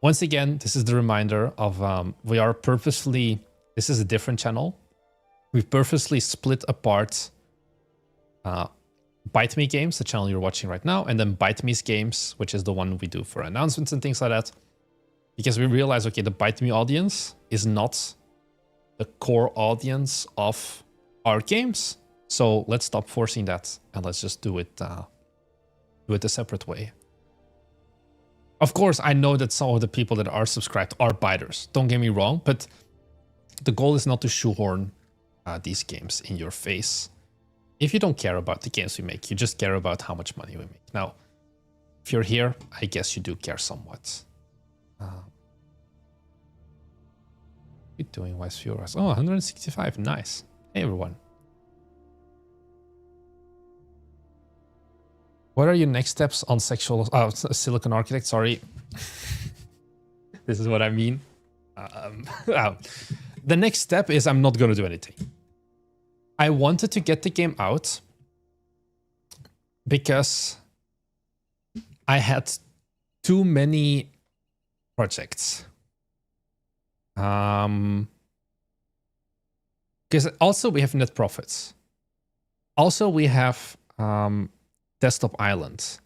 Once again, this is the reminder of we are purposely... This is a different channel. We've purposely split apart Bite Me Games, the channel you're watching right now, and then Bite Me's Games, which is the one we do for announcements and things like that. Because we realize, okay, the Bite Me audience is not the core audience of our games. So let's stop forcing that and let's just do it a separate way. Of course, I know that some of the people that are subscribed are biters. Don't get me wrong, but the goal is not to shoehorn these games in your face. If you don't care about the games we make, you just care about how much money we make. Now, if you're here, I guess you do care somewhat. You're doing West viewers. Oh, 165. Nice. Hey, everyone. What are your next steps on Silicon Architect? Sorry. This is what I mean. The next step is I'm not going to do anything. I wanted to get the game out because I had too many projects. Because also we have net profits. Also we have Desktop Island.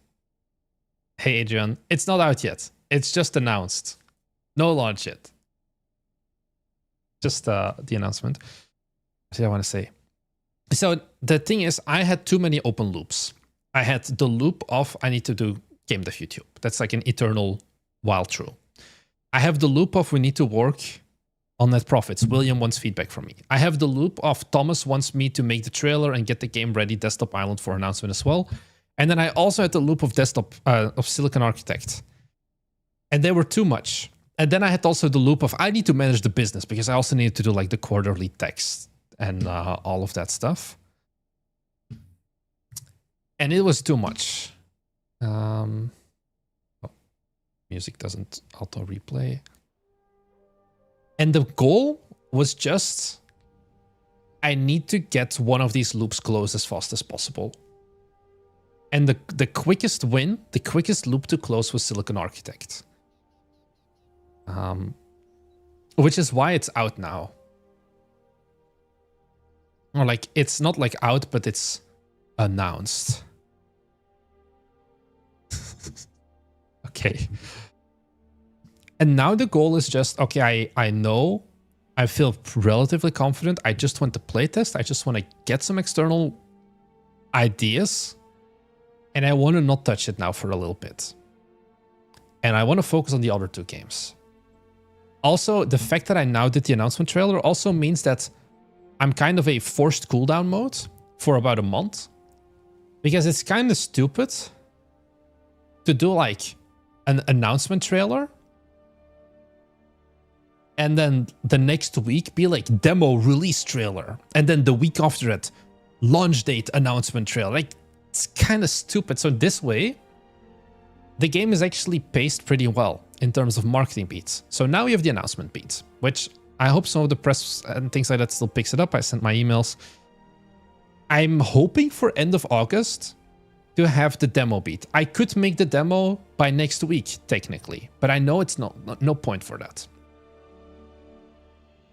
Hey Adrian, it's not out yet. It's just announced. No launch yet. Just the announcement. What did I want to say? So the thing is, I had too many open loops. I had the loop of I need to do Game Dev YouTube. That's like an eternal while true. I have the loop of we need to work on net profits. William wants feedback from me. I have the loop of Thomas wants me to make the trailer and get the game ready, Desktop Island for announcement as well. And then I also had the loop of of Silicon Architect. And they were too much. And then I had also the loop of I need to manage the business because I also needed to do like the quarterly text and all of that stuff. And it was too much. Oh, music doesn't auto replay. And the goal was just, I need to get one of these loops closed as fast as possible. And the quickest win, the quickest loop to close was Silicon Architect. Which is why it's out now. Or like, it's not like out, but it's announced. Okay. And now the goal is just, okay, I know, I feel relatively confident. I just want to playtest. I just want to get some external ideas. And I want to not touch it now for a little bit. And I want to focus on the other two games. Also, the fact that I now did the announcement trailer also means that I'm kind of a forced cooldown mode for about a month. Because it's kind of stupid to do like an announcement trailer and then the next week be like demo release trailer. And then the week after it, launch date announcement trailer. Like, it's kind of stupid. So this way, the game is actually paced pretty well in terms of marketing beats. So now you have the announcement beats, which I hope some of the press and things like that still picks it up. I sent my emails. I'm hoping for end of August to have the demo beat. I could make the demo by next week, technically, but I know it's no point for that.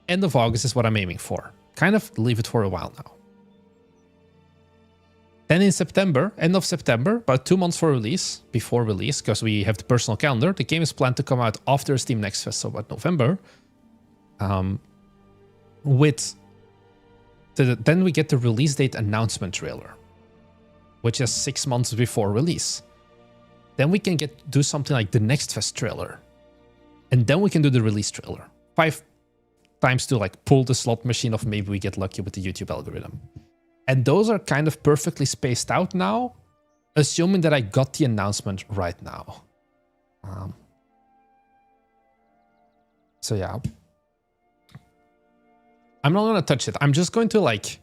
End of August is what I'm aiming for. Kind of leave it for a while now. Then in September, end of September, about 2 months before release, because we have the personal calendar, the game is planned to come out after Steam Next Fest, so about November. Then we get the release date announcement trailer, which is 6 months before release. Then we can do something like the Next Fest trailer. And then we can do the release trailer. 5 times to like pull the slot machine of maybe we get lucky with the YouTube algorithm. And those are kind of perfectly spaced out now, assuming that I got the announcement right now. So yeah. I'm not going to touch it. I'm just going to like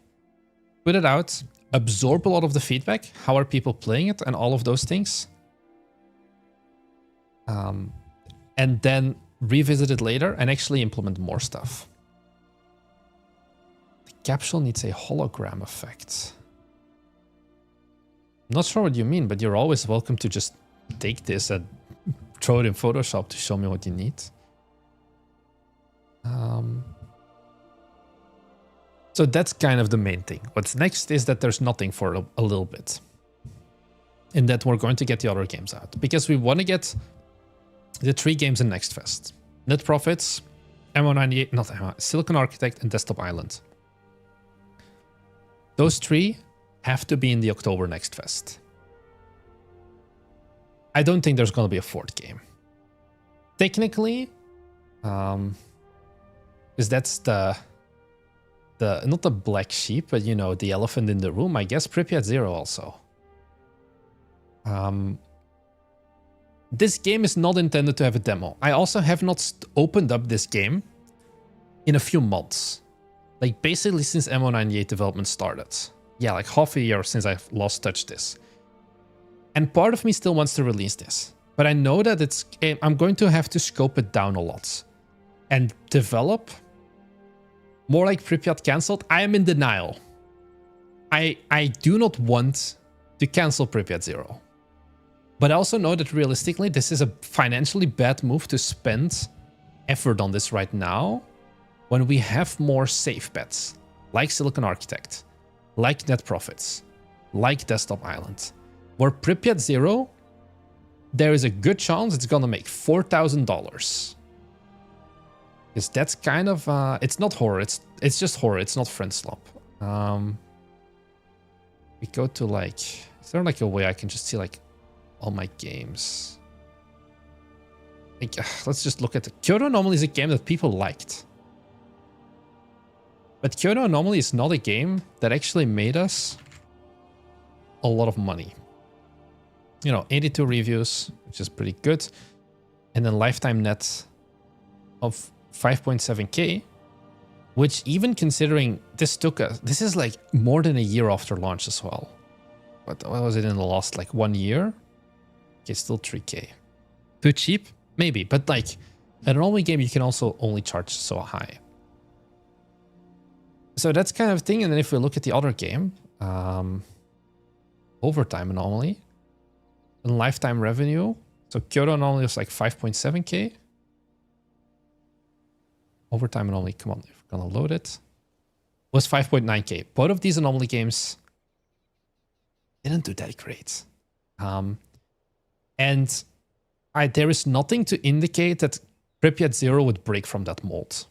put it out, absorb a lot of the feedback. How are people playing it and all of those things. And then revisit it later and actually implement more stuff. The capsule needs a hologram effect. I'm not sure what you mean, but you're always welcome to just take this and throw it in Photoshop to show me what you need. So that's kind of the main thing. What's next is that there's nothing for a little bit. And that we're going to get the other games out. Because we want to get the 3 games in Next Fest. Net Profits, MO98, not MO, Silicon Architect, and Desktop Island. Those 3 have to be in the October Next Fest. I don't think there's going to be a 4th game. Technically, because that's the not the black sheep, but you know, the elephant in the room, I guess Pripyat Zero also. This game is not intended to have a demo. I also have not opened up this game in a few months. Like basically since MO98 development started. Yeah, like half a year since I've last touched this. And part of me still wants to release this. But I know that I'm going to have to scope it down a lot. And develop more like Pripyat cancelled. I am in denial. I do not want to cancel Pripyat Zero. But I also know that realistically, this is a financially bad move to spend effort on this right now when we have more safe bets, like Silicon Architect, like Net Profits, like Desktop Island, where Pripyat Zero, there is a good chance it's gonna make $4,000. Because that's kind of, it's not horror, it's just horror, it's not friend slop. We go to like, is there like a way I can just see like all my games. Like, let's just look at it. Kyoto Anomaly is a game that people liked. But Kyoto Anomaly is not a game that actually made us a lot of money. You know, 82 reviews, which is pretty good. And then lifetime net of 5.7k, which even considering this is like more than a year after launch as well. What was it in the last like 1 year? Okay, still 3k. Too cheap? Maybe, but like an Anomaly game, you can also only charge so high. So that's kind of thing. And then if we look at the other game, Overtime Anomaly and lifetime revenue. So Kyoto Anomaly was like 5.7k. Overtime Anomaly, come on, if we're gonna load it, was 5.9k. Both of these Anomaly games didn't do that great. And there is nothing to indicate that Pripyat Zero would break from that mold.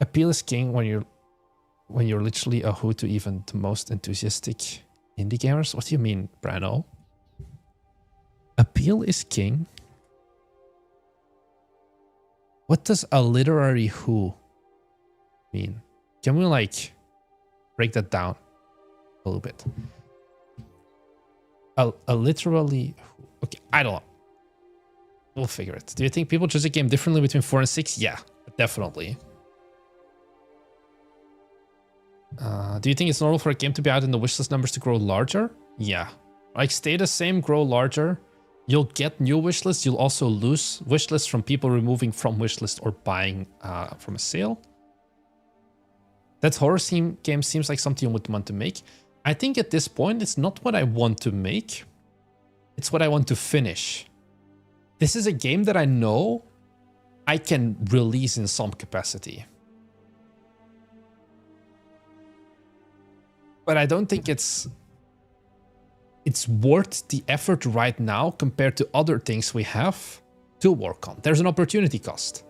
Appeal is king when you're literally a who to even the most enthusiastic indie gamers. What do you mean, Brano? Appeal is king? What does a literary who mean? Can we like break that down a little bit? A literally who? Okay, I don't know. We'll figure it. Do you think people judge a game differently between 4 and 6? Yeah, definitely. Do you think it's normal for a game to be out and the wishlist numbers to grow larger? Yeah. Like, stay the same, grow larger. You'll get new wishlists. You'll also lose wishlists from people removing from wishlist or buying from a sale. That horror game seems like something you would want to make. I think at this point, it's not what I want to make. It's what I want to finish. This is a game that I know I can release in some capacity. But I don't think it's worth the effort right now compared to other things we have to work on. There's an opportunity cost.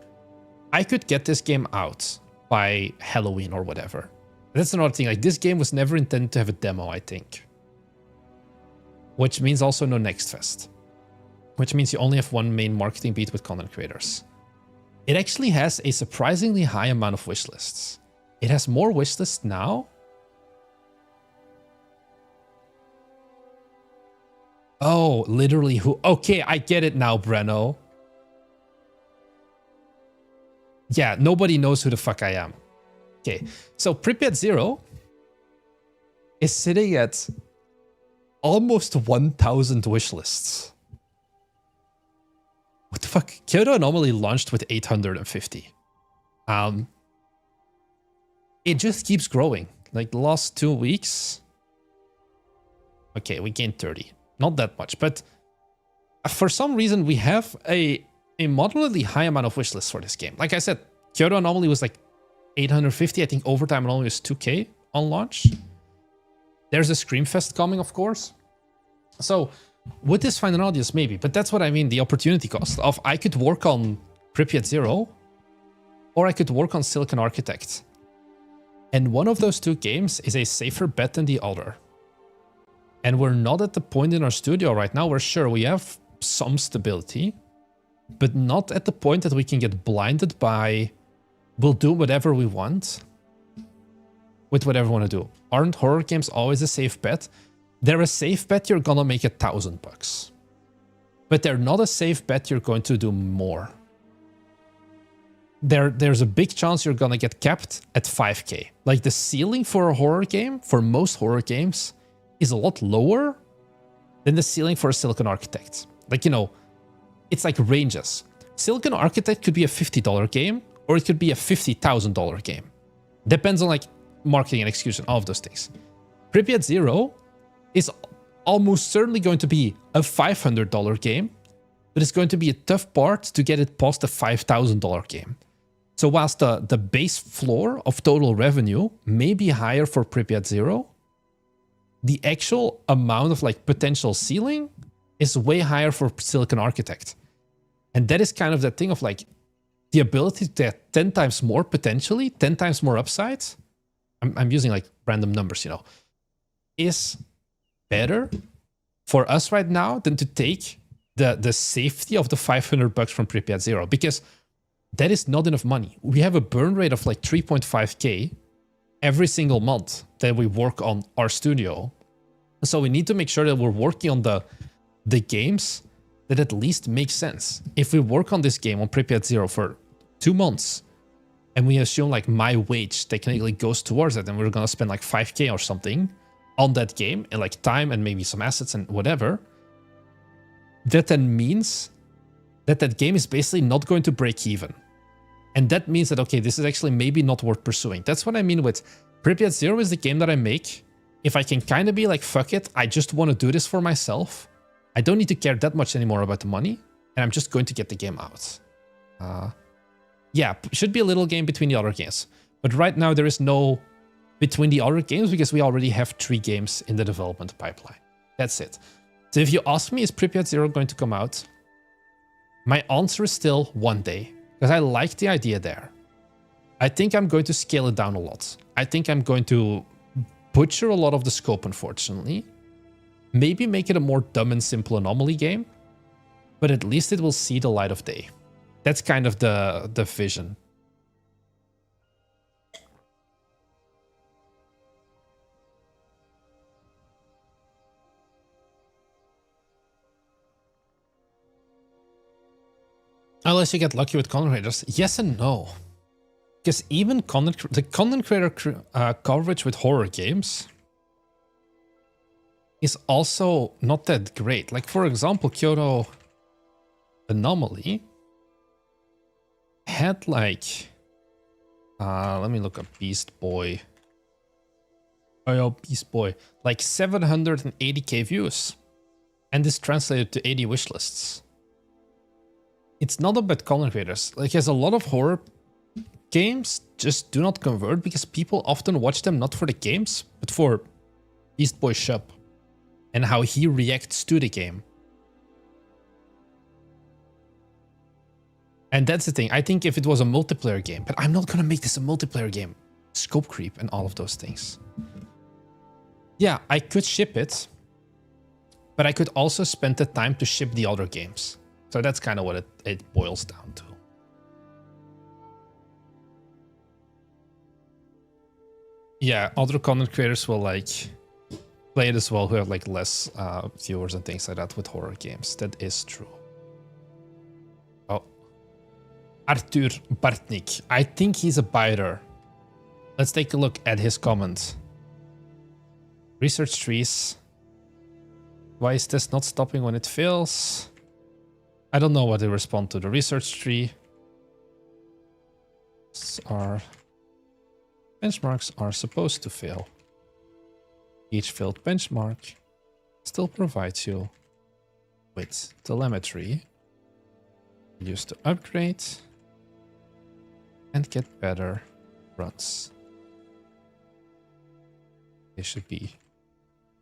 I could get this game out by Halloween or whatever. That's another thing. Like, this game was never intended to have a demo, I think. Which means also no Next Fest. Which means you only have one main marketing beat with content creators. It actually has a surprisingly high amount of wishlists. It has more wishlists now. Oh, literally who? Okay, I get it now, Breno. Yeah, nobody knows who the fuck I am. Okay, so Pripyat Zero is sitting at almost 1,000 wishlists. What the fuck? Kyoto Anomaly launched with 850. It just keeps growing. Like the last 2 weeks. Okay, we gained 30. Not that much, but for some reason we have a moderately high amount of wishlists for this game. Like I said, Kyoto Anomaly was like 850. I think Overtime Anomaly was 2k on launch. There's a Screamfest coming, of course. So would this find an audience? Maybe, but that's what I mean, the opportunity cost of I could work on Pripyat Zero or I could work on Silicon Architect. And one of those two games is a safer bet than the other. And we're not at the point in our studio right now where sure, we have some stability, but not at the point that we can get blinded by we'll do whatever we want with whatever we want to do. Aren't horror games always a safe bet? They're a safe bet you're gonna make $1,000. But they're not a safe bet you're going to do more. There's a big chance you're gonna get capped at 5k. Like the ceiling for a horror game, for most horror games, is a lot lower than the ceiling for a Silicon Architect. Like, you know, it's like ranges. Silicon Architect could be a $50 game, or it could be a $50,000 game. Depends on like marketing and execution, all of those things. Pripyat Zero is almost certainly going to be a $500 game, but it's going to be a tough part to get it past a $5,000 game. So whilst the base floor of total revenue may be higher for Pripyat Zero, the actual amount of like potential ceiling is way higher for Silicon Architect. And that is kind of that thing of like the ability to get 10 times more potentially, 10 times more upsides. I'm using like random numbers, you know, is better for us right now than to take the safety of the $500 from Pripyat Zero, because that is not enough money. We have a burn rate of like 3.5k every single month that we work on our studio. So we need to make sure that we're working on the games that at least make sense. If we work on this game on Pripyat Zero for 2 months and we assume like my wage technically goes towards it and we're gonna spend like 5k or something on that game and like time and maybe some assets and whatever, that then means that that game is basically not going to break even. And that means that, okay, this is actually maybe not worth pursuing. That's what I mean with Pripyat Zero is the game that I make if I can kind of be like, fuck it, I just want to do this for myself. I don't need to care that much anymore about the money, and I'm just going to get the game out. Yeah, should be a little game between the other games. But right now there is no between the other games because we already have 3 games in the development pipeline. That's it. So if you ask me, is Pripyat Zero going to come out? My answer is still one day, because I like the idea there. I think I'm going to scale it down a lot. I think I'm going to butcher a lot of the scope, unfortunately. Maybe make it a more dumb and simple anomaly game, but at least it will see the light of day. That's kind of the vision. Unless you get lucky with content creators. Yes and no. Because even the content creator coverage with horror games is also not that great. Like, for example, Kyoto Anomaly had like... let me look up Beast Boy. Oh, Beast Boy. Like 780k views. And this translated to 80 wishlists. It's not about content creators. Like, he has a lot of horror games just do not convert because people often watch them not for the games, but for Beast Boy Shub and how he reacts to the game. And that's the thing. I think if it was a multiplayer game, but I'm not gonna make this a multiplayer game. Scope creep and all of those things. Yeah, I could ship it, but I could also spend the time to ship the other games. So that's kind of what it boils down to. Yeah, other content creators will like play it as well who have like less viewers and things like that with horror games. That is true. Oh. Artur Bartnik. I think he's a biter. Let's take a look at his comment. Research trees. Why is this not stopping when it fails? I don't know what they respond to. The research tree. Benchmarks are supposed to fail. Each failed benchmark still provides you with telemetry used to upgrade and get better runs. They should be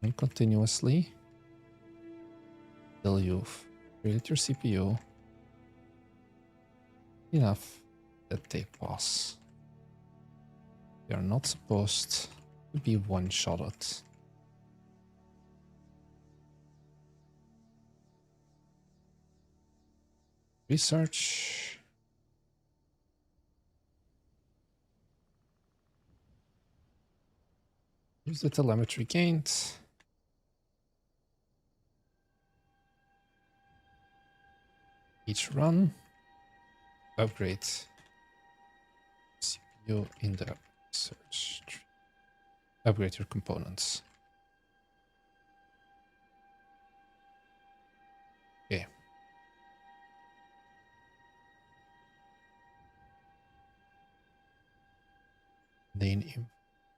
running continuously till you've created your CPU enough that they pause. They are not supposed to be one-shotted. Research. Use the telemetry gained. Each run. Upgrade CPU in the research tree. Upgrade your components. Okay.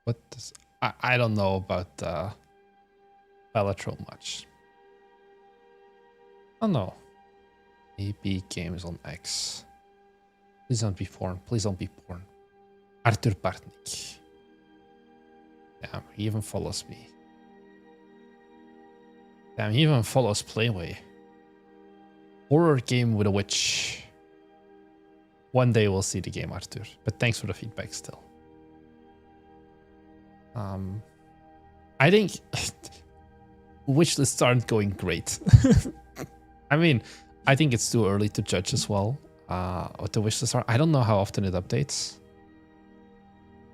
What does I don't know about Palatro much. Oh no. AP games on X. Please don't be porn. Please don't be porn. Artur Bartnik. Damn, he even follows me. Damn, he even follows Playway. Horror game with a witch. One day we'll see the game, Artur. But thanks for the feedback still. I think wish lists aren't going great. I mean, I think it's too early to judge as well what the wish lists are. I don't know how often it updates.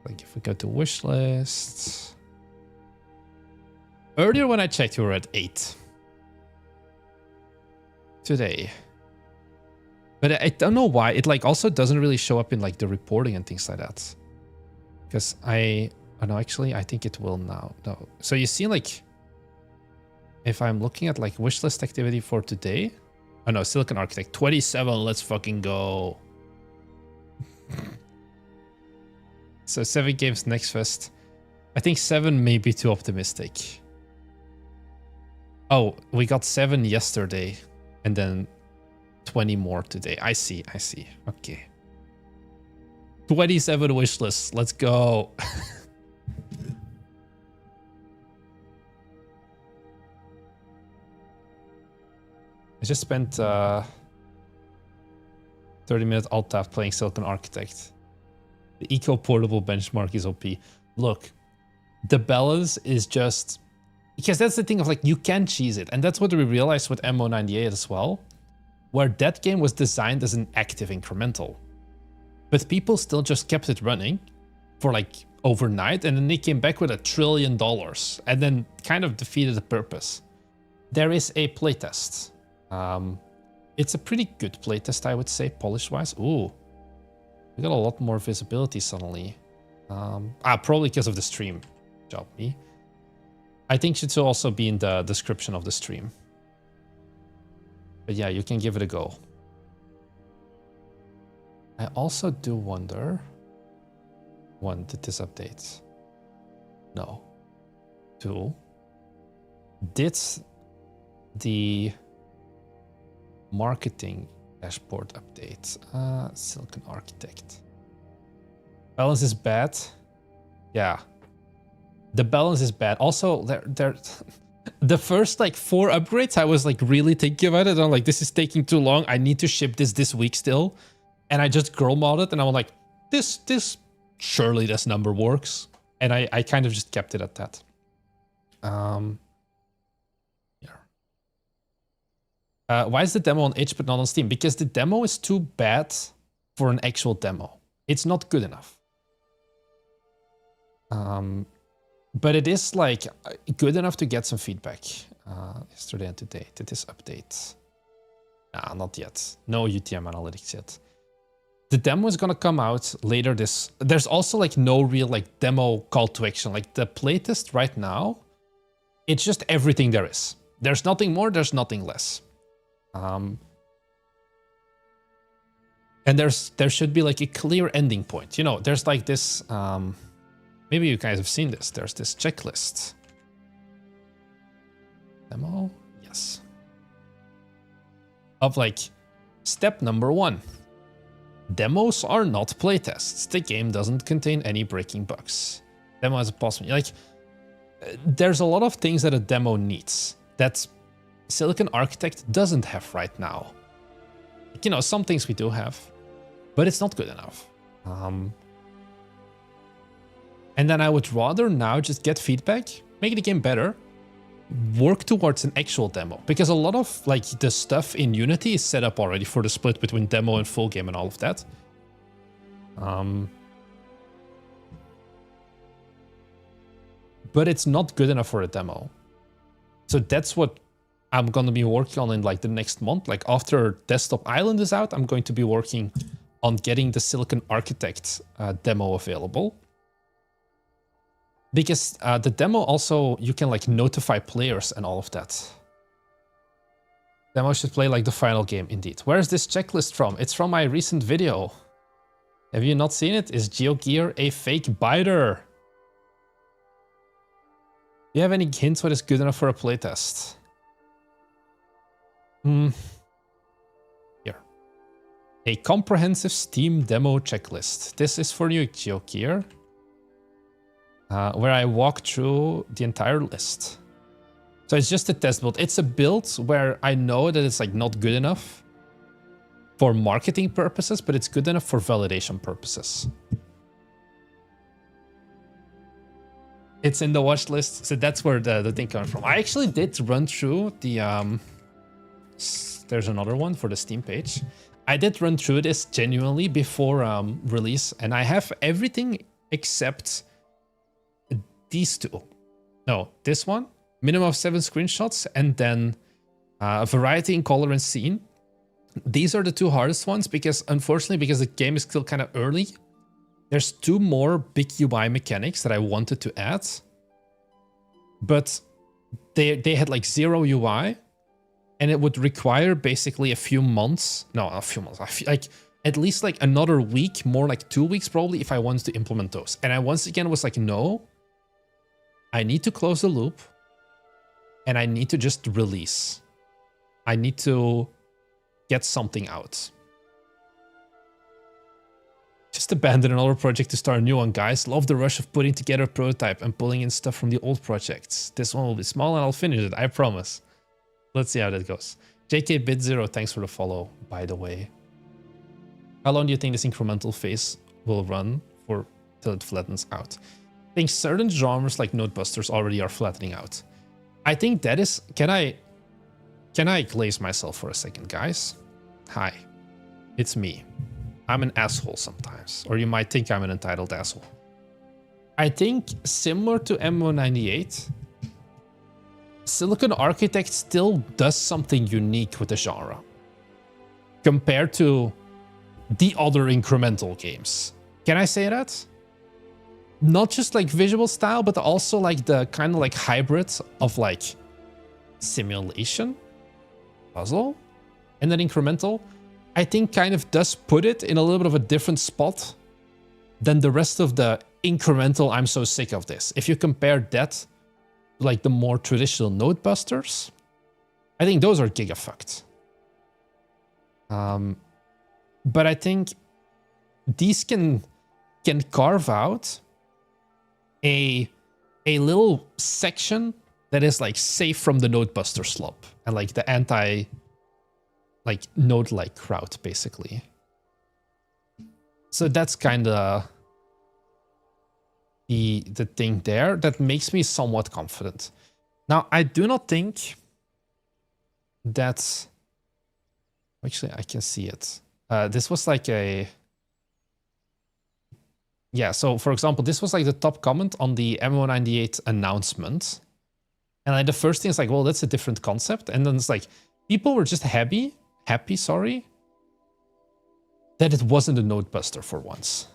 Like if we go to wish lists. Earlier when I checked, we were at 8. Today. But I don't know why. It like also doesn't really show up in like the reporting and things like that. Because oh no, actually, I think it will now. No. So you see like, if I'm looking at like wishlist activity for today. Oh no, Silicon Architect 27. Let's fucking go. So 7 games next fest. I think 7 may be too optimistic. Oh, we got 7 yesterday and then 20 more today. I see. Okay. 27 wish lists. Let's go. I just spent 30 minutes alt-tab playing Silicon Architect. The eco-portable benchmark is OP. Look, the balance is just... Because that's the thing of like, you can cheese it. And that's what we realized with MO98 as well. Where that game was designed as an active incremental. But people still just kept it running for like overnight. And then they came back with $1 trillion. And then kind of defeated the purpose. There is a playtest. It's a pretty good playtest, I would say, polish-wise. Ooh. We got a lot more visibility suddenly. Probably because of the stream. Job me. I think it should also be in the description of the stream. But yeah, you can give it a go. I also do wonder... 1, did this update? No. 2. Did the marketing dashboard update? Silicon Architect. Balance is bad. Yeah. The balance is bad. Also, the first like 4 upgrades, I was like really thinking about it. I'm like, this is taking too long. I need to ship this week still. And I just girl modded and I was like, surely this number works. And I kind of just kept it at that. Yeah. Why is the demo on itch but not on Steam? Because the demo is too bad for an actual demo. It's not good enough. But it is like good enough to get some feedback. Yesterday and today. Did this update? Nah, not yet. No UTM analytics yet. The demo is gonna come out later this... There's also like no real like demo call to action. Like the playtest right now, it's just everything there is. There's nothing more, there's nothing less. And there should be like a clear ending point. You know, there's like this... maybe you guys have seen this. There's this checklist. Demo? Yes. Of like, step number 1. Demos are not playtests. The game doesn't contain any breaking bugs. Demo has a possibility. Like, there's a lot of things that a demo needs that Silicon Architect doesn't have right now. Like, you know, some things we do have, but it's not good enough. And then I would rather now just get feedback, make the game better, work towards an actual demo. Because a lot of like the stuff in Unity is set up already for the split between demo and full game and all of that. But it's not good enough for a demo. So that's what I'm going to be working on in like the next month. Like after Desktop Island is out, I'm going to be working on getting the Silicon Architect demo available. Because the demo also, you can like notify players and all of that. Demo should play like the final game, indeed. Where is this checklist from? It's from my recent video. Have you not seen it? Is GeoGear a fake biter? Do you have any hints what is good enough for a playtest? Here. A comprehensive Steam demo checklist. This is for you, GeoGear. Where I walk through the entire list. So it's just a test build. It's a build where I know that it's like not good enough for marketing purposes, but it's good enough for validation purposes. It's in the watch list, so that's where the thing comes from. I actually did run through the there's another one for the Steam page. I did run through this genuinely before release, and I have everything except these two. No, this one, minimum of 7 screenshots, and then variety in color and scene. These are the two hardest ones because, unfortunately, because the game is still kind of early, there's 2 more big UI mechanics that I wanted to add, but they had like 0 UI, and it would require basically a few months. No, a few months. I feel like at least like another week, more like 2 weeks probably, if I wanted to implement those. And I once again was like, no, I need to close the loop, and I need to just release. I need to get something out. Just abandon another project to start a new one, guys. Love the rush of putting together a prototype and pulling in stuff from the old projects. This one will be small and I'll finish it, I promise. Let's see how that goes. JK Bit0, thanks for the follow, by the way. How long do you think this incremental phase will run for till it flattens out? I think certain genres like Nodebusters already are flattening out. I think that is... Can I glaze myself for a second, guys? Hi, it's me. I'm an asshole sometimes, or you might think I'm an entitled asshole. I think similar to MMO98, Silicon Architect still does something unique with the genre compared to the other incremental games. Can I say that? Not just like visual style, but also like the kind of like hybrid of like simulation, puzzle, and then incremental. I think kind of does put it in a little bit of a different spot than the rest of the incremental I'm so sick of this. If you compare that to like the more traditional Nodebusters, I think those are gigafucked. But I think these can carve out a little section that is like safe from the Nodebuster slump and like the anti like node-like crowd, basically. So that's kind of the thing there that makes me somewhat confident. Now, I do not think that... Actually, I can see it. This was like a... Yeah, so for example, this was like the top comment on the MMO98 announcement. And like the first thing is like, well, that's a different concept. And then it's like, people were just happy, that it wasn't a Nodebuster for once.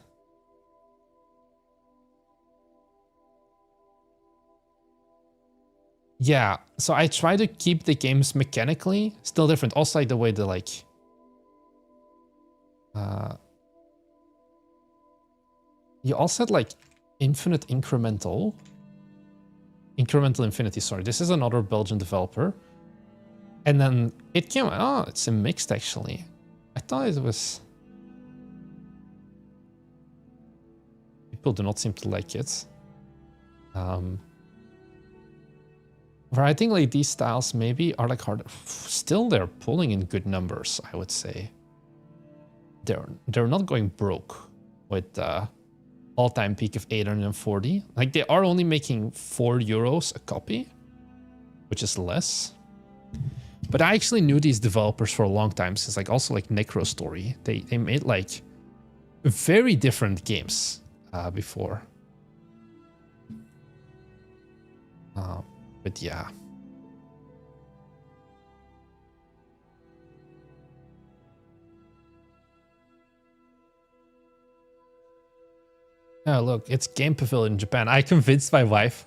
Yeah, so I try to keep the games mechanically still different. Also like the way they like... you also had like infinite incremental. Incremental Infinity, sorry. This is another Belgian developer. And then it came... Oh, it's a mixed actually. I thought it was... People do not seem to like it. Where I think like these styles maybe are like hard. Still, they're pulling in good numbers, I would say. They're not going broke with the all-time peak of 840. Like they are only making €4 a copy, which is less. But I actually knew these developers for a long time since like also like Necrostory. They made like very different games before. But yeah. Oh, look, it's Game Pavilion in Japan. I convinced my wife.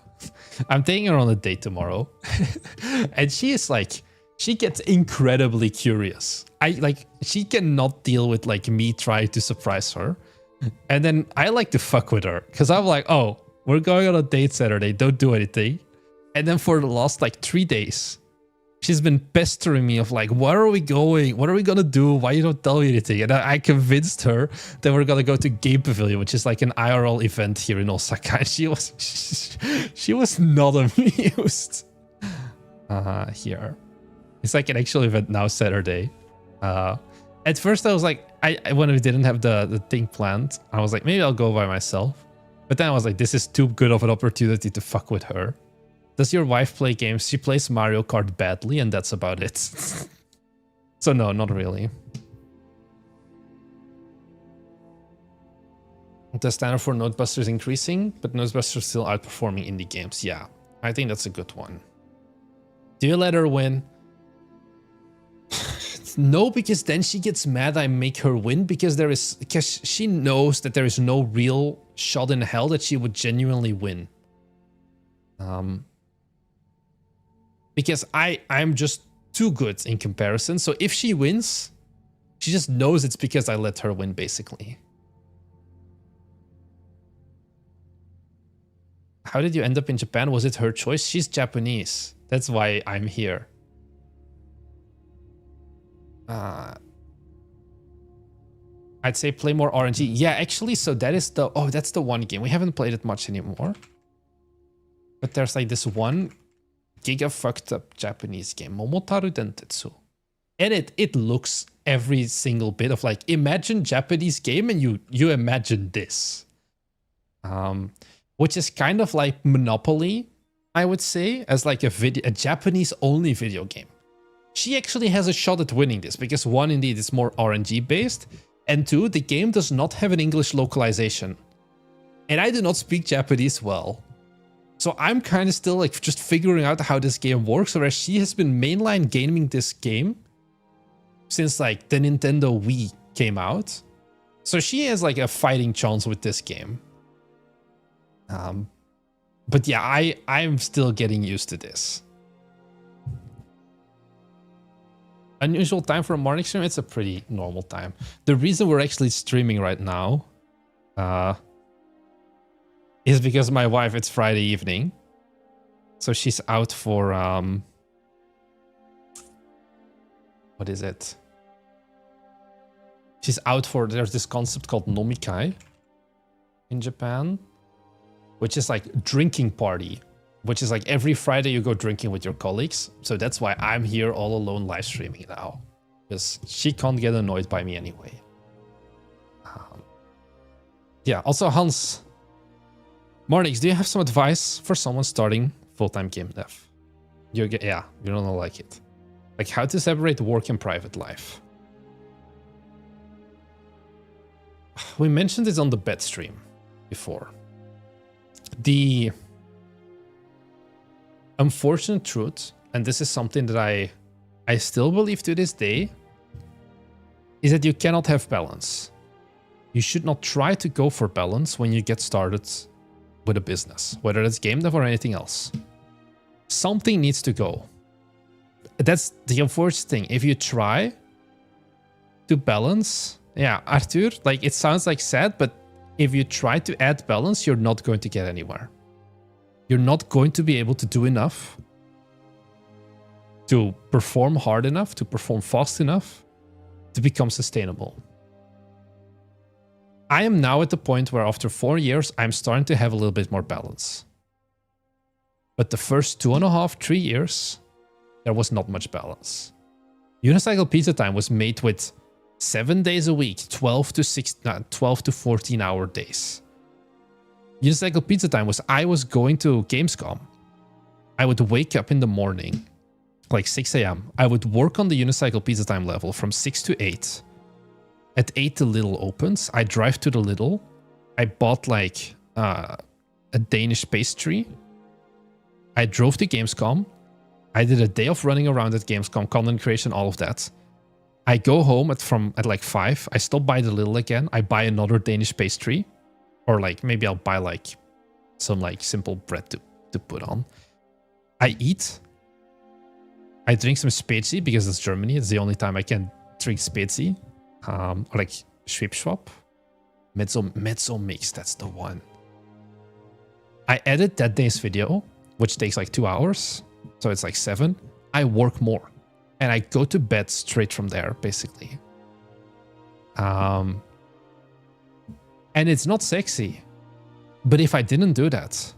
I'm taking her on a date tomorrow. And she is like, she gets incredibly curious. She cannot deal with like me trying to surprise her. And then I like to fuck with her because I'm like, oh, we're going on a date Saturday. Don't do anything. And then for the last like 3 days, she's been pestering me of like, where are we going? What are we going to do? Why you don't tell me anything? And I convinced her that we're going to go to Game Pavilion, which is like an IRL event here in Osaka. And she was not amused. Here. It's like an actual event now Saturday. At first I was like, when we didn't have the thing planned, I was like, maybe I'll go by myself. But then I was like, this is too good of an opportunity to fuck with her. Does your wife play games? She plays Mario Kart badly, and that's about it. So no, not really. The standard for Nodebusters is increasing, but Nodebusters is still outperforming indie games. Yeah, I think that's a good one. Do you let her win? No, because then she gets mad I make her win because she knows that there is no real shot in hell that she would genuinely win. Because I'm just too good in comparison. So if she wins, she just knows it's because I let her win, basically. How did you end up in Japan? Was it her choice? She's Japanese. That's why I'm here. I'd say play more RNG. Yeah, actually, so that is the... Oh, that's the one game. We haven't played it much anymore. But there's like this one giga fucked up Japanese game, Momotaru Dentetsu. And it looks every single bit of like, imagine Japanese game and you imagine this. Which is kind of like Monopoly, I would say, as like a Japanese only video game. She actually has a shot at winning this because one, indeed, it's more RNG based, and two, the game does not have an English localization. And I do not speak Japanese well. So I'm kind of still like just figuring out how this game works, whereas she has been mainline gaming this game since like the Nintendo Wii came out. So she has like a fighting chance with this game. But yeah, I'm still getting used to this. Unusual time for a morning stream? It's a pretty normal time. The reason we're actually streaming right now is because my wife, it's Friday evening. So she's out for... what is it? She's out for... There's this concept called nomikai in Japan, which is like drinking party. Which is like every Friday you go drinking with your colleagues. So that's why I'm here all alone live streaming now. Because she can't get annoyed by me anyway. Yeah, also Hans. Marnix, do you have some advice for someone starting full-time game dev? Yeah, you're not gonna like it. Like how to separate work and private life. We mentioned this on the bet stream before. The unfortunate truth, and this is something that I still believe to this day, is that you cannot have balance. You should not try to go for balance when you get started with a business, whether it's game dev or anything else. Something needs to go. That's the unfortunate thing. If you try to balance, yeah, Arthur, like it sounds like sad, but if you try to add balance, you're not going to get anywhere. You're not going to be able to do enough to perform hard enough, to perform fast enough to become sustainable. I am now at the point where after 4 years, I'm starting to have a little bit more balance. But the first 2.5, 3 years, there was not much balance. Unicycle Pizza Time was made with 7 days a week, 12 to 14 hour days. Unicycle Pizza Time was I was going to Gamescom. I would wake up in the morning, like 6 a.m. I would work on the Unicycle Pizza Time level from 6 to 8. At 8, the Lidl opens. I drive to the Lidl. I bought like a Danish pastry. I drove to Gamescom. I did a day of running around at Gamescom, content creation, all of that. I go home at like 5. I stop by the Lidl again. I buy another Danish pastry. Or like maybe I'll buy like some like simple bread to put on. I eat. I drink some Spezi because it's Germany. It's the only time I can drink Spezi. Or like Schwipschwap. Mezzo Mix, that's the one. I edit that day's video, which takes like 2 hours. So it's like 7. I work more. And I go to bed straight from there, basically. And it's not sexy. But if I didn't do that,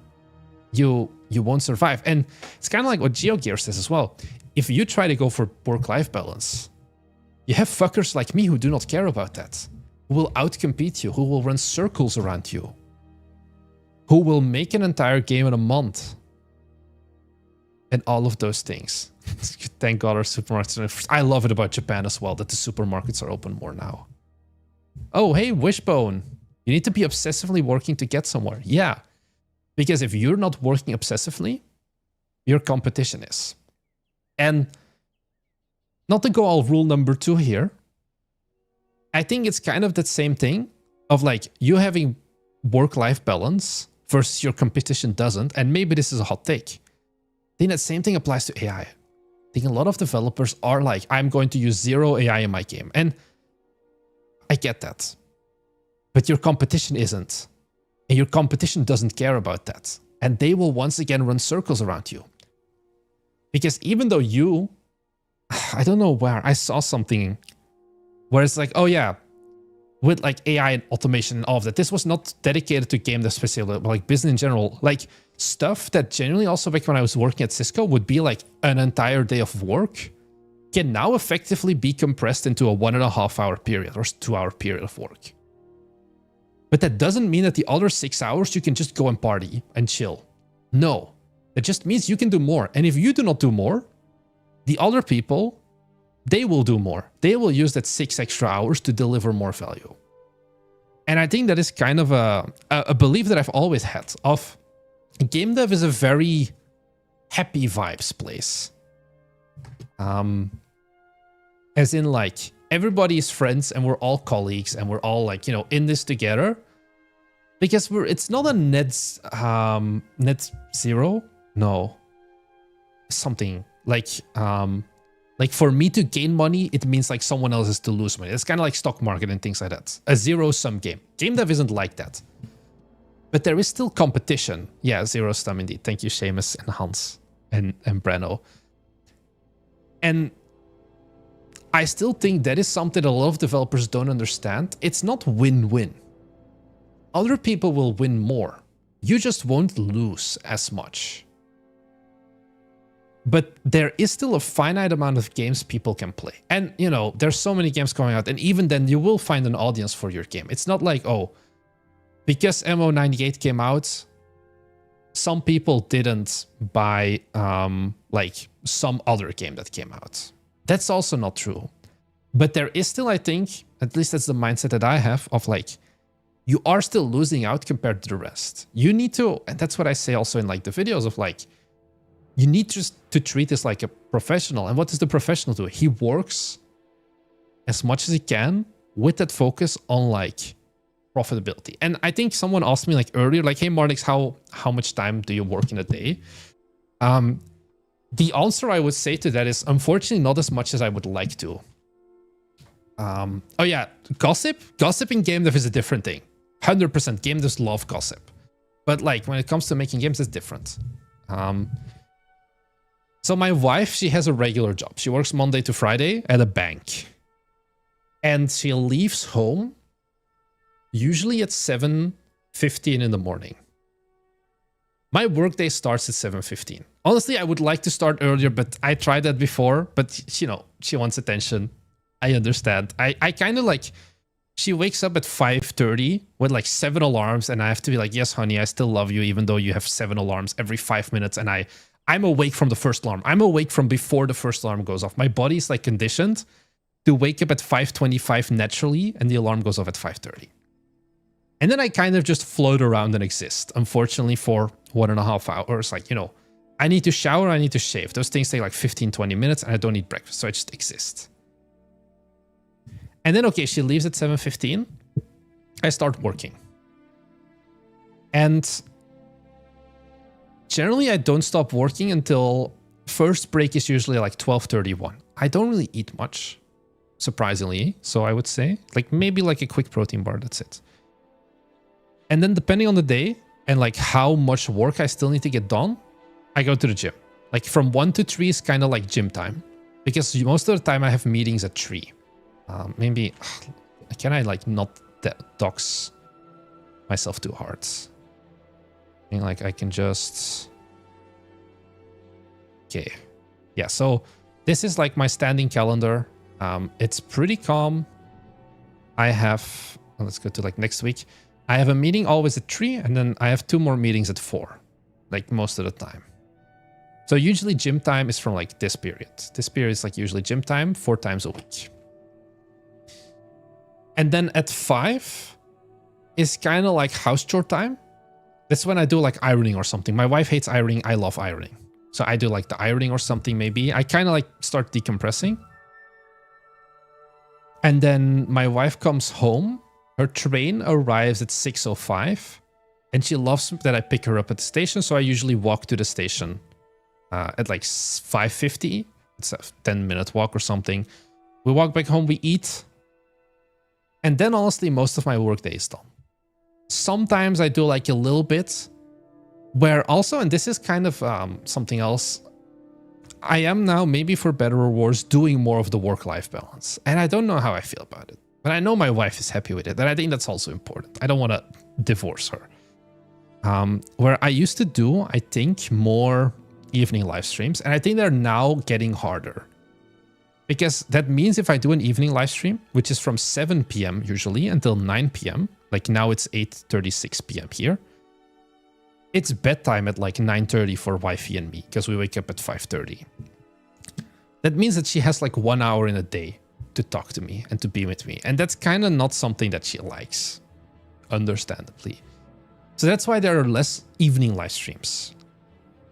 you won't survive. And it's kind of like what GeoGear says as well. If you try to go for work-life balance, you have fuckers like me who do not care about that. Who will outcompete you, who will run circles around you. who will make an entire game in a month. And all of those things. Thank God our supermarkets. I love it about Japan as well, that the supermarkets are open more now. Oh, hey, Wishbone. You need to be obsessively working to get somewhere. Yeah. Because if you're not working obsessively, your competition is. And not to go all rule number 2 here, I think it's kind of that same thing of like you having work-life balance versus your competition doesn't. And maybe this is a hot take. I think that same thing applies to AI. I think a lot of developers are like, I'm going to use 0 AI in my game. And I get that. But your competition isn't. And your competition doesn't care about that. And they will once again run circles around you. Because even though you, I don't know where, I saw something where it's like, oh yeah, with like AI and automation and all of that, this was not dedicated to game dev specifically, but like business in general, like stuff that generally also back when I was working at Cisco would be like an entire day of work can now effectively be compressed into a 1.5 hour period or 2 hour period of work. But that doesn't mean that the other 6 hours you can just go and party and chill. No, it just means you can do more. And if you do not do more, the other people, they will do more. They will use that 6 extra hours to deliver more value. And I think that is kind of a belief that I've always had of game dev is a very happy vibes place. As in like everybody is friends and we're all colleagues and we're all like, you know, in this together. Because it's not a net zero. No. Something like for me to gain money, it means like someone else is to lose money. It's kind of like stock market and things like that. A zero-sum game. Game dev isn't like that. But there is still competition. Yeah, zero-sum indeed. Thank you, Seamus and Hans and Breno. And I still think that is something that a lot of developers don't understand. It's not win-win. Other people will win more. You just won't lose as much. But there is still a finite amount of games people can play. And, you know, there's so many games coming out. And even then, you will find an audience for your game. It's not like, oh, because MO98 came out, some people didn't buy, like, some other game that came out. That's also not true. But there is still, I think, at least that's the mindset that I have, of like, you are still losing out compared to the rest. You need to, and that's what I say also in like the videos of like, you need just to treat this like a professional. And what does the professional do? He works as much as he can with that focus on like profitability. And I think someone asked me like earlier, like, hey, Marnix, how much time do you work in a day? The answer I would say to that is unfortunately not as much as I would like to. Oh yeah, gossip in game dev is a different thing. 100% game devs love gossip. But like when it comes to making games, it's different. So my wife, she has a regular job. She works Monday to Friday at a bank. And she leaves home usually at 7:15 in the morning. My workday starts at 7:15. Honestly, I would like to start earlier, but I tried that before. But, you know, she wants attention. I understand. I kind of like, she wakes up at 5:30 with like 7 alarms. And I have to be like, yes, honey, I still love you, even though you have 7 alarms every 5 minutes. And I'm awake from the first alarm. I'm awake from before the first alarm goes off. My body is like conditioned to wake up at 5:25 naturally, and the alarm goes off at 5:30. And then I kind of just float around and exist, unfortunately, for 1.5 hours. Like, you know, I need to shower, I need to shave. Those things take like 15, 20 minutes, and I don't eat breakfast, so I just exist. And then, okay, she leaves at 7:15. I start working. And generally, I don't stop working until first break is usually like 12:31. I don't really eat much, surprisingly. So I would say like maybe like a quick protein bar. That's it. And then depending on the day and like how much work I still need to get done, I go to the gym. Like from 1 to 3 is kind of like gym time because most of the time I have meetings at 3. Maybe can I like not dox myself too hard? I mean, like I can just, okay. Yeah, so this is like my standing calendar. It's pretty calm. I have, let's go to like next week. I have a meeting always at 3, and then I have 2 more meetings at 4, like most of the time. So usually gym time is from like this period. This period is like usually gym time 4 times a week. And then at 5 is kind of like house chore time. That's when I do like ironing or something. My wife hates ironing. I love ironing. So I do like the ironing or something maybe. I kind of like start decompressing. And then my wife comes home. Her train arrives at 6:05. And she loves that I pick her up at the station. So I usually walk to the station at like 5:50. It's a 10-minute walk or something. We walk back home, we eat. And then honestly, most of my workday is done. Sometimes I do like a little bit where also, and this is kind of something else, I am now, maybe for better or worse, doing more of the work-life balance. And I don't know how I feel about it. But I know my wife is happy with it. And I think that's also important. I don't want to divorce her. Where I used to do, I think, more evening live streams. And I think they're now getting harder. Because that means if I do an evening live stream, which is from 7 p.m. usually until 9 p.m., like now it's 8:36 p.m. here, it's bedtime at like 9:30 for wifey and me, because we wake up at 5:30. That means that she has like 1 hour in a day to talk to me and to be with me. And that's kind of not something that she likes, understandably. So that's why there are less evening live streams.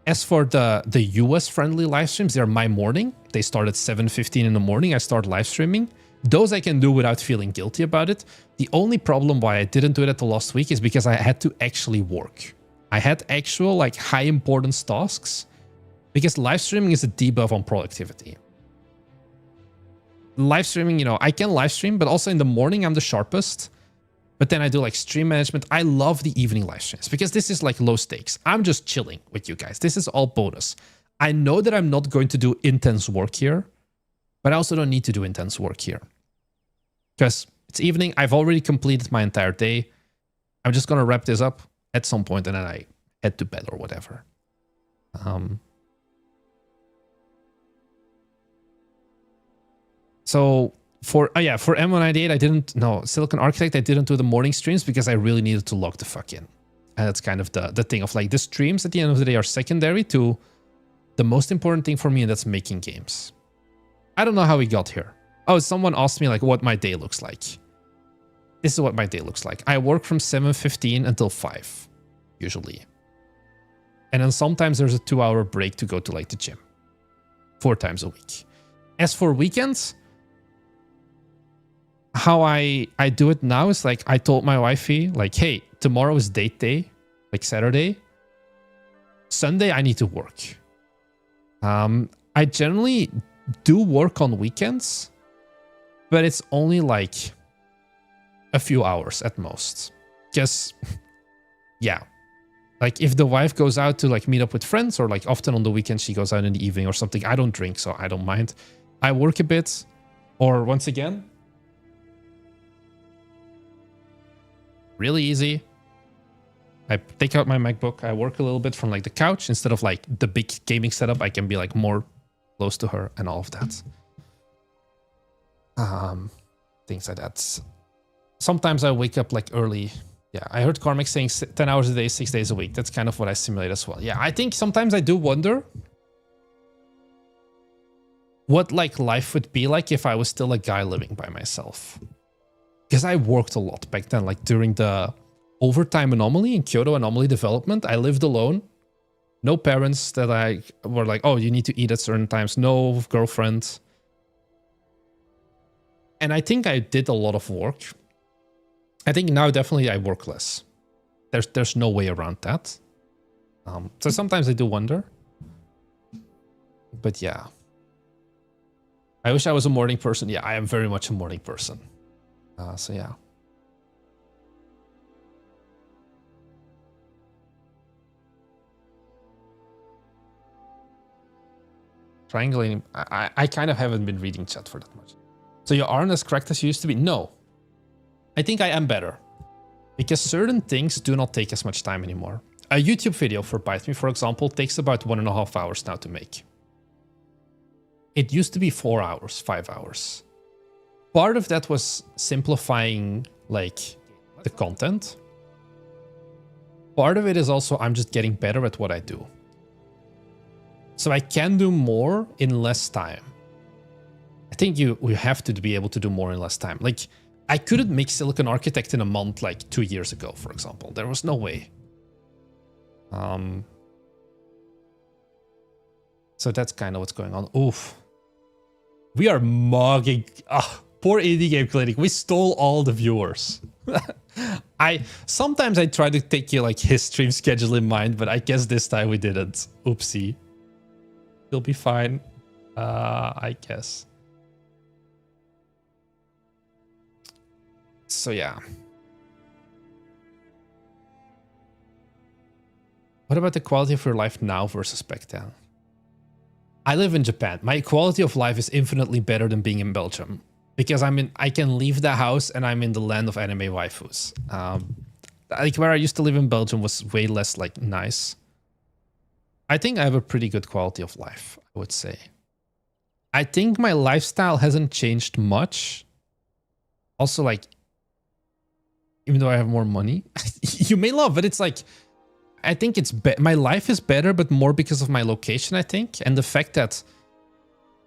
As for the US-friendly live streams, they're my morning. They start at 7:15 in the morning. I start live streaming. Those I can do without feeling guilty about it. The only problem why I didn't do it the last week is because I had to actually work. I had actual like high importance tasks because live streaming is a debuff on productivity. Live streaming, you know, I can live stream, but also in the morning I'm the sharpest. But then I do like stream management. I love the evening live streams because this is like low stakes. I'm just chilling with you guys. This is all bonus. I know that I'm not going to do intense work here, but I also don't need to do intense work here. Because it's evening. I've already completed my entire day. I'm just going to wrap this up at some point and then I head to bed or whatever. So for M198, I didn't, no, Silicon Architect, I didn't do the morning streams because I really needed to log the fuck in. And that's kind of the thing of like the streams at the end of the day are secondary to the most important thing for me, and that's making games. I don't know how we got here. Oh, someone asked me like what my day looks like. This is what my day looks like. I work from 7:15 until 5, usually. And then sometimes there's a 2-hour break to go to like the gym. 4 times a week. As for weekends, how I do it now is like I told my wifey like, hey, tomorrow is date day, like Saturday. Sunday, I need to work. I generally do work on weekends, but it's only like a few hours at most. Because, yeah, like if the wife goes out to like meet up with friends, or like often on the weekend she goes out in the evening or something, I don't drink, so I don't mind. I work a bit, or once again, really easy. I take out my MacBook, I work a little bit from like the couch instead of like the big gaming setup. I can be like more close to her and all of that. Things like that. Sometimes I wake up like early. Yeah, I heard Carmack saying 10 hours a day, 6 days a week. That's kind of what I simulate as well. Yeah, I think sometimes I do wonder what like life would be like if I was still a guy living by myself. Because I worked a lot back then, like during the overtime anomaly in Kyoto anomaly development. I lived alone. No parents that I were like, oh, you need to eat at certain times. No girlfriend. And I think I did a lot of work. I think now definitely I work less. There's no way around that. So sometimes I do wonder. But yeah. I wish I was a morning person. Yeah, I am very much a morning person. So yeah. Triangulating. I kind of haven't been reading chat for that much. So you aren't as correct as you used to be? No. I think I am better. Because certain things do not take as much time anymore. A YouTube video for Bite Me, for example, takes about 1.5 hours now to make. It used to be 4 hours, 5 hours. Part of that was simplifying like the content. part of it is also I'm just getting better at what I do. So I can do more in less time. I think you have to be able to do more in less time. Like, I couldn't make Silicon Architect in a month like 2 years ago, for example. There was no way. So that's kind of what's going on. Oof. We are mugging. Poor Indie Game Clinic. We stole all the viewers. Sometimes I try to take you like his stream schedule in mind, but I guess this time we didn't. Oopsie. He'll be fine. I guess. So yeah. What about the quality of your life now versus back then? I live in Japan. My quality of life is infinitely better than being in Belgium because I can leave the house and I'm in the land of anime waifus. Like where I used to live in Belgium was way less like nice. I think I have a pretty good quality of life, I would say. I think my lifestyle hasn't changed much. Also, like, even though I have more money, you may love, but it's like, I think it's my life is better, but more because of my location, I think. And the fact that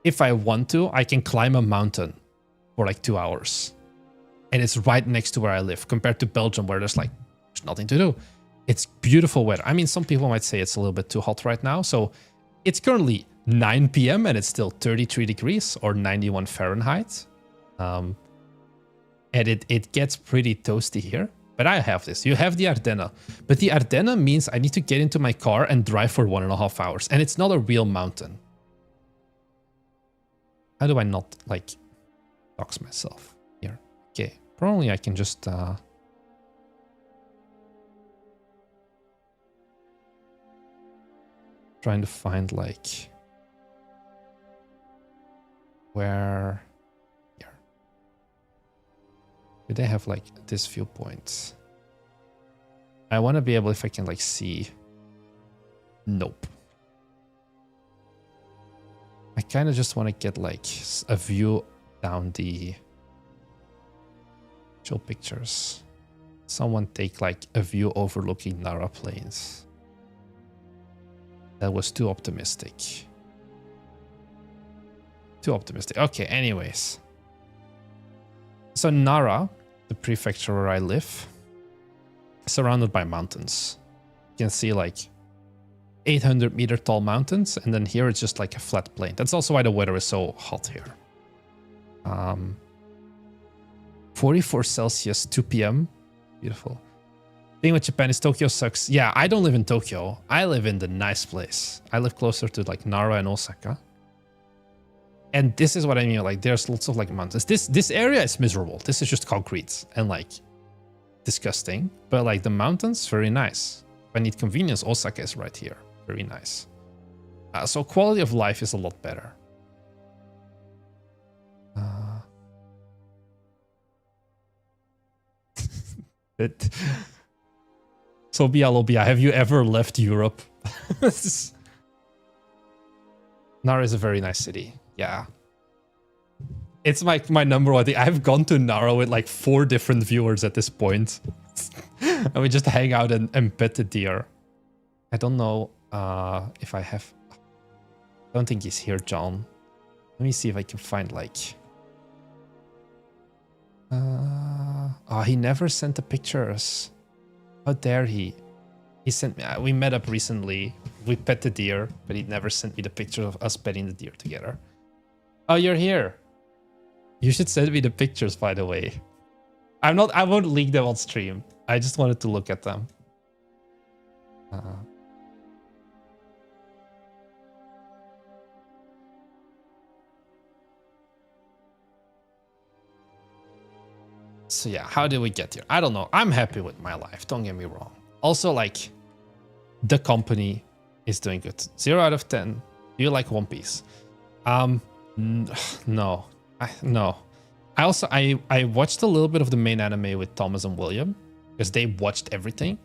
if I want to, I can climb a mountain for like 2 hours. And it's right next to where I live compared to Belgium, where there's nothing to do. It's beautiful weather. I mean, some people might say it's a little bit too hot right now. So it's currently 9 p.m. and it's still 33 degrees or 91 Fahrenheit. And it gets pretty toasty here. But I have this. You have the Ardennes. But the Ardennes means I need to get into my car and drive for 1.5 hours. And it's not a real mountain. How do I not, like, dox myself here? Okay. Probably I can just... trying to find, like... where... Do they have like this viewpoint? I want to be able, if I can like see. Nope. I kind of just want to get like a view down the... Show pictures. Someone take like a view overlooking Nara Plains. That was too optimistic. Too optimistic. Okay, anyways. So Nara, the prefecture where I live, surrounded by mountains. You can see like 800-meter tall mountains, and then here it's just like a flat plain. That's also why the weather is so hot here. 44 Celsius, 2 p.m. Beautiful. Thing with Japan is Tokyo sucks. Yeah, I don't live in Tokyo. I live in the nice place. I live closer to like Nara and Osaka. And this is what I mean, like there's lots of like mountains. This area is miserable. This is just concrete and like disgusting. But like the mountains, very nice. If I need convenience, Osaka is right here. Very nice. So quality of life is a lot better. Sobia Lobia, have you ever left Europe? Nara is a very nice city. Yeah. It's like my number one thing. I've gone to Nara with like 4 different viewers at this point. And we just hang out and pet the deer. I don't know if I have... I don't think he's here, John. Let me see if I can find like... he never sent the pictures. How dare he? He sent me... we met up recently. We pet the deer, but he never sent me the picture of us petting the deer together. Oh, you're here. You should send me the pictures, by the way. I won't leak them on stream. I just wanted to look at them. So yeah, how did we get here? I don't know. I'm happy with my life. Don't get me wrong. Also, like, the company is doing good. 0 out of 10. Do you like One Piece? No. No. I watched a little bit of the main anime with Thomas and William because they watched everything.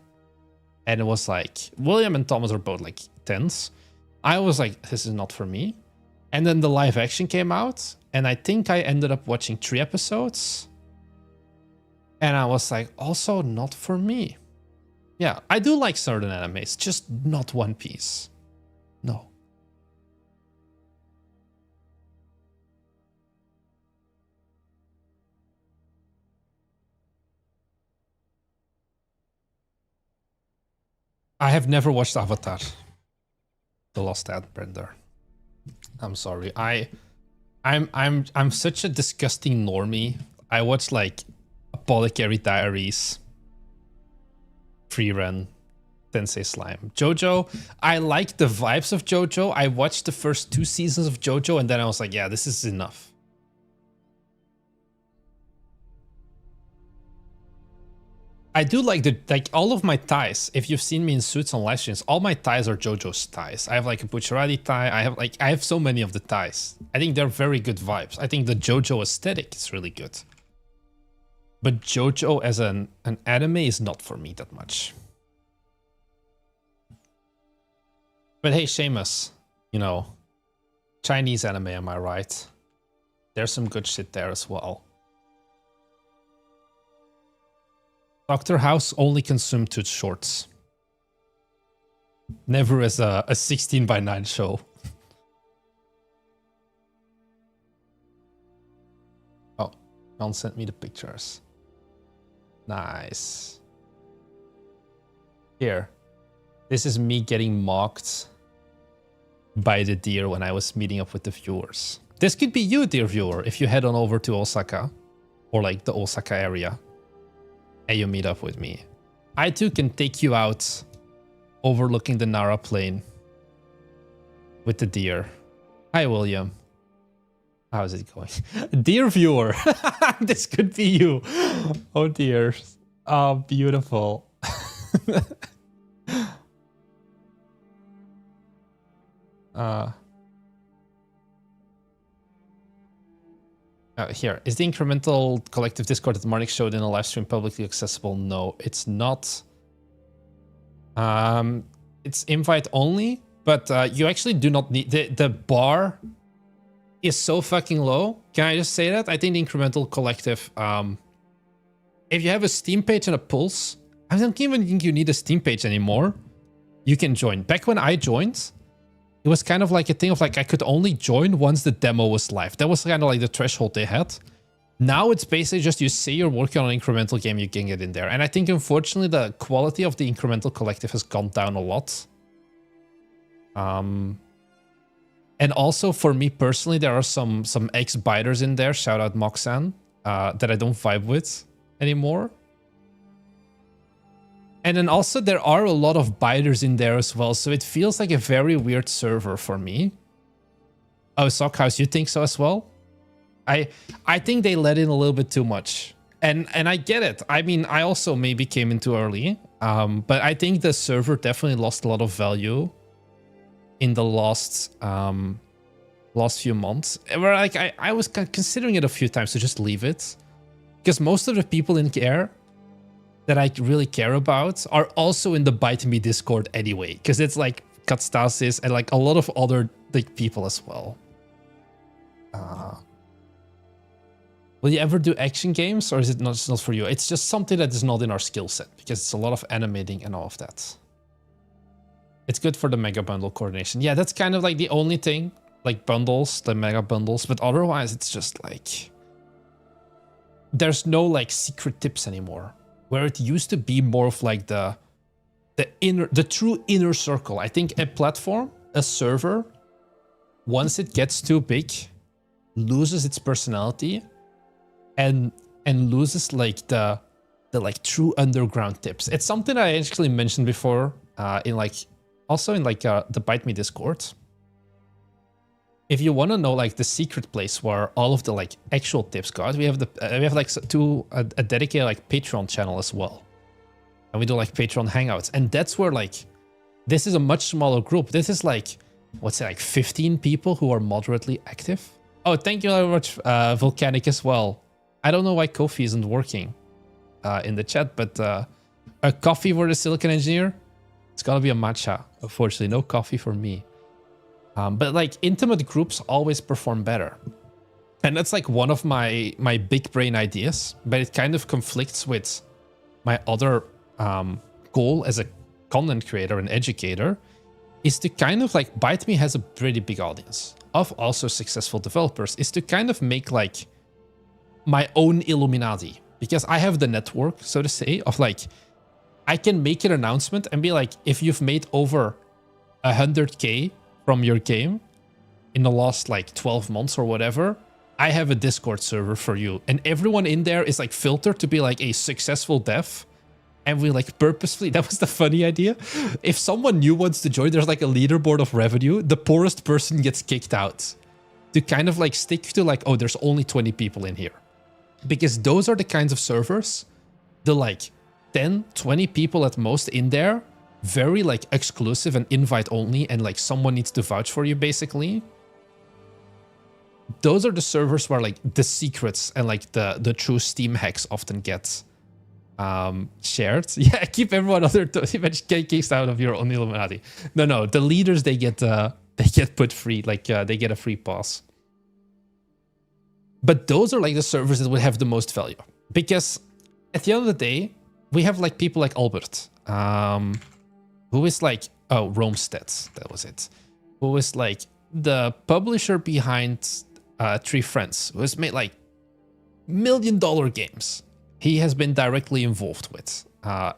And it was like, William and Thomas are both like 10s. I was like, this is not for me. And then the live action came out. And I think I ended up watching 3 episodes. And I was like, also not for me. Yeah, I do like certain animes, just not One Piece. No. I have never watched Avatar, The Lost Airbender. I'm sorry. I'm such a disgusting normie. I watch like Apothecary Diaries, Frieren, Tensei Slime. JoJo, I like the vibes of JoJo. I watched the first 2 seasons of JoJo and then I was like, yeah, this is enough. I do like all of my ties. If you've seen me in suits on live streams, all my ties are JoJo's ties. I have like a Bucciarati tie. I have so many of the ties. I think they're very good vibes. I think the JoJo aesthetic is really good. But JoJo as an anime is not for me that much. But hey, Seamus, you know, Chinese anime, am I right? There's some good shit there as well. Dr. House only consumed 2 shorts. Never as a 16:9 show. Oh, Jon sent me the pictures. Nice. Here. This is me getting mocked by the deer when I was meeting up with the viewers. This could be you, dear viewer, if you head on over to Osaka. Or like the Osaka area. And you meet up with me. I too can take you out overlooking the Nara Plain with the deer. Hi, William. How's it going? Dear viewer, this could be you. Oh dear. Oh, beautiful. Here, is the incremental collective Discord that Marnik showed in a live stream publicly accessible? No, it's not. It's invite only, but you actually do not need the bar is so fucking low. Can I just say that? I think the incremental collective, if you have a Steam page and a Pulse, I don't even think you need a Steam page anymore. You can join. Back when I joined, it was kind of like a thing of like I could only join once the demo was live. That was kind of like the threshold they had. Now it's basically just you say you're working on an incremental game, you can get in there. And I think unfortunately the quality of the incremental collective has gone down a lot. And also for me personally, there are some ex-biters in there, shout out Moxan, that I don't vibe with anymore. And then also there are a lot of biters in there as well, so it feels like a very weird server for me. Oh, Sockhouse, you think so as well? I think they let in a little bit too much. And I get it. I mean, I also maybe came in too early. But I think the server definitely lost a lot of value in the last few months. Where like I was considering it a few times to just leave it. Because most of the people in care that I really care about are also in the Bite Me Discord anyway. Because it's like Katstasis and like a lot of other like people as well. Will you ever do action games, or is it not for you? It's just something that is not in our skill set, because it's a lot of animating and all of that. It's good for the mega bundle coordination. Yeah, that's kind of like the only thing, like bundles, the mega bundles, but otherwise it's just like there's no like secret tips anymore. Where it used to be more of like the true inner circle. I think a platform, a server, once it gets too big, loses its personality and loses like the like true underground tips. It's something I actually mentioned before in like also in like the Bite Me Discord. If you want to know like the secret place where all of the like actual tips go out, we have like a dedicated like Patreon channel as well, and we do like Patreon hangouts, and that's where like this is a much smaller group. This is like what's it, like 15 people who are moderately active. Oh, thank you very much, Volcanic as well. I don't know why Kofi isn't working in the chat, but a coffee for the Silicon Engineer. It's gotta be a matcha. Unfortunately, no coffee for me. But like intimate groups always perform better. And that's like one of my big brain ideas, but it kind of conflicts with my other goal as a content creator and educator is to kind of like, ByteMe has a pretty big audience of also successful developers, is to kind of make like my own Illuminati, because I have the network, so to say, of like, I can make an announcement and be like, if you've made over 100K from your game in the last like 12 months or whatever, I have a Discord server for you. And everyone in there is like filtered to be like a successful dev. And we like purposefully, that was the funny idea. If someone new wants to join, there's like a leaderboard of revenue. The poorest person gets kicked out to kind of like stick to like, oh, there's only 20 people in here. Because those are the kinds of servers, the like 10, 20 people at most in there, very like exclusive and invite only, and like someone needs to vouch for you basically. Those are the servers where like the secrets and like the true Steam hacks often get shared. Yeah, keep everyone other kicked out of your own Illuminati. No, the leaders, they get put free, like they get a free pass. But those are like the servers that would have the most value, because at the end of the day, we have like people like Albert, who is like, oh, Romestead, that was it, who is like the publisher behind Three Friends, who has made like $1 million games. He has been directly involved with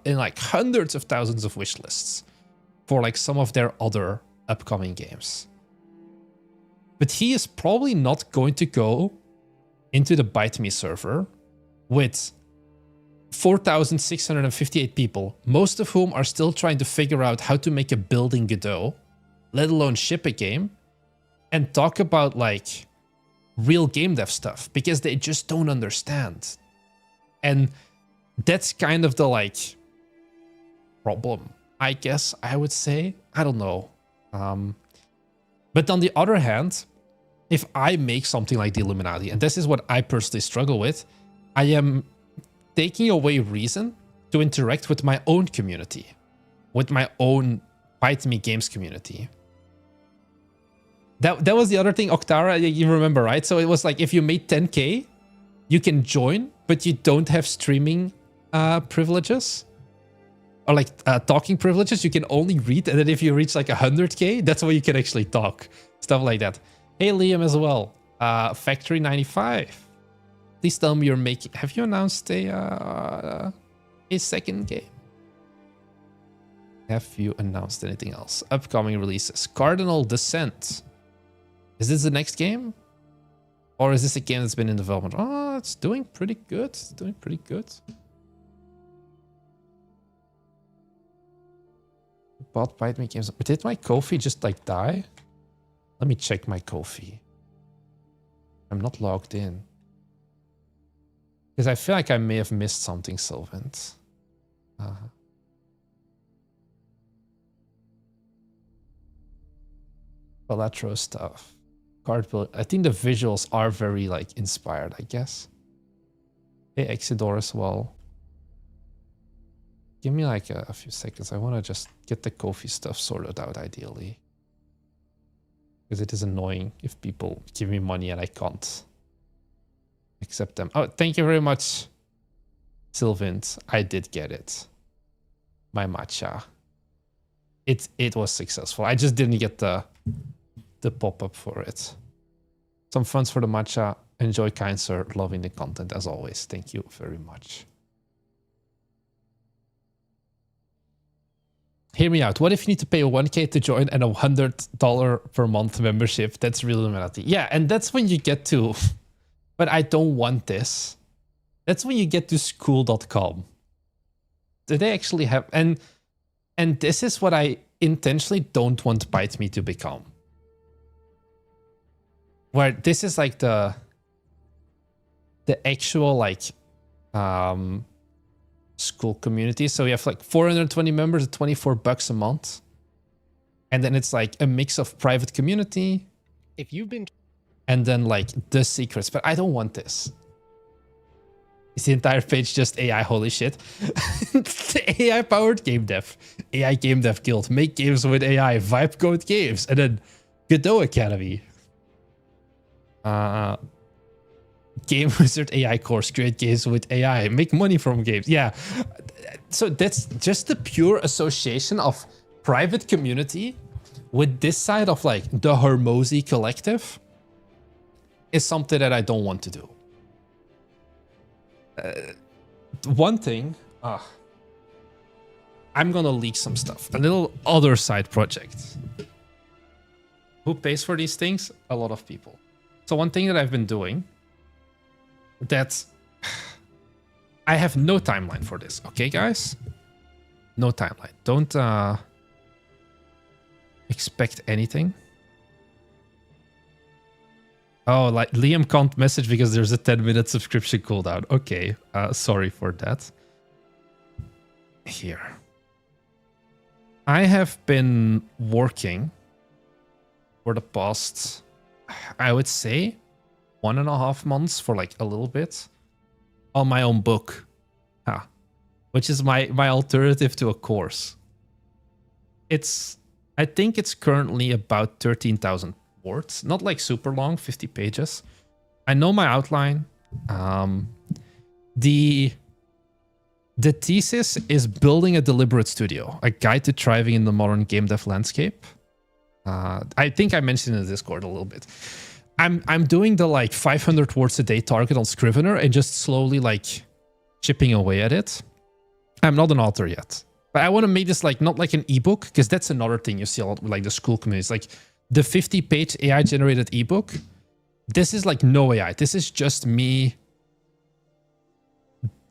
in like hundreds of thousands of wish lists for like some of their other upcoming games. But he is probably not going to go into the ByteMe server with 4,658 people, most of whom are still trying to figure out how to make a build in Godot, let alone ship a game, and talk about like real game dev stuff, because they just don't understand. And that's kind of the like problem, I guess I would say. I don't know. But on the other hand, if I make something like the Illuminati, and this is what I personally struggle with, I am taking away reason to interact with my own community, with my own ByteMe games community. That was the other thing, Octara, you remember, right? So it was like, if you made 10K, you can join, but you don't have streaming privileges. Or like talking privileges, you can only read, and then if you reach like 100K, that's when you can actually talk. Stuff like that. Hey, Liam as well. Factory 95. Please tell me you're making... Have you announced a second game? Have you announced anything else? Upcoming releases. Cardinal Descent. Is this the next game? Or is this a game that's been in development? Oh, it's doing pretty good. It's doing pretty good. Bought ByteMe games. Did my Ko-fi just like die? Let me check my Ko-fi. I'm not logged in. Because I feel like I may have missed something, Sylvant. Balatro stuff. Card build. I think the visuals are very like inspired, I guess. Hey, Exidor as well. Give me like a few seconds. I want to just get the Ko-fi stuff sorted out ideally. Because it is annoying if people give me money and I can't accept them. Oh, thank you very much, Sylvant. I did get it. My matcha. It was successful. I just didn't get the pop-up for it. Some funds for the matcha. Enjoy, kind sir. Loving the content as always. Thank you very much. Hear me out. What if you need to pay a 1K to join and a $100 per month membership? That's real Illuminati. Yeah, and that's when you get to... But I don't want this. That's when you get to school.com. Do they actually have... And this is what I intentionally don't want ByteMe to become. Where this is like the actual like... school community. So we have like 420 members at $24 a month. And then it's like a mix of private community. If you've been... And then like the secrets. But I don't want this. Is the entire page just AI? Holy shit. AI powered game dev. AI game dev guild. Make games with AI. Vibe Code Games. And then Godot Academy. Game Wizard AI course, create games with AI, make money from games. Yeah, so that's just the pure association of private community with this side of like the Hormozy collective is something that I don't want to do. One thing, I'm gonna leak some stuff. A little other side project. Who pays for these things? A lot of people. So one thing that I've been doing that I have no timeline for this, okay, guys? No timeline. Don't expect anything. Oh, like Liam can't message because there's a 10-minute subscription cooldown. Okay, sorry for that. Here. I have been working for the past, I would say, 1.5 months for like a little bit on my own book, which is my alternative to a course. I think it's currently about 13,000 words, not like super long, 50 pages. I know my outline. The thesis is building a deliberate studio, a guide to thriving in the modern game dev landscape. I think I mentioned in the Discord a little bit. I'm doing the like 500 words a day target on Scrivener and just slowly like chipping away at it. I'm not an author yet, but I want to make this like not like an ebook, because that's another thing you see a lot with like the school communities, like the 50-page AI generated ebook. This is like no AI. This is just me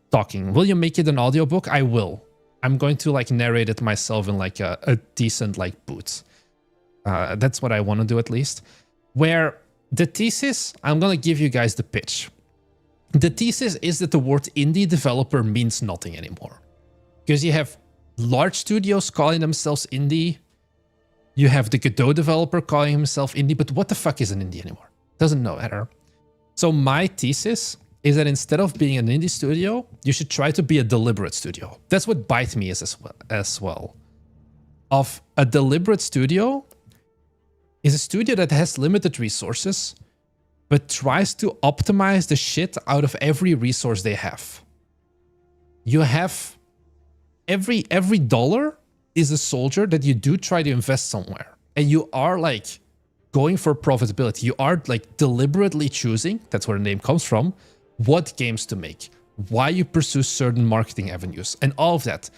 talking. Will you make it an audiobook? I will. I'm going to like narrate it myself in like a decent like boot. That's what I want to do at least. Where the thesis, I'm going to give you guys the pitch. The thesis is that the word indie developer means nothing anymore. Because you have large studios calling themselves indie. You have the Godot developer calling himself indie. But what the fuck is an indie anymore? Doesn't matter. So my thesis is that instead of being an indie studio, you should try to be a deliberate studio. That's what Byte Me is as well. Of a deliberate studio is a studio that has limited resources, but tries to optimize the shit out of every resource they have. You have every dollar is a soldier that you do try to invest somewhere. And you are like going for profitability. You are like deliberately choosing, that's where the name comes from, what games to make, why you pursue certain marketing avenues, and all of that.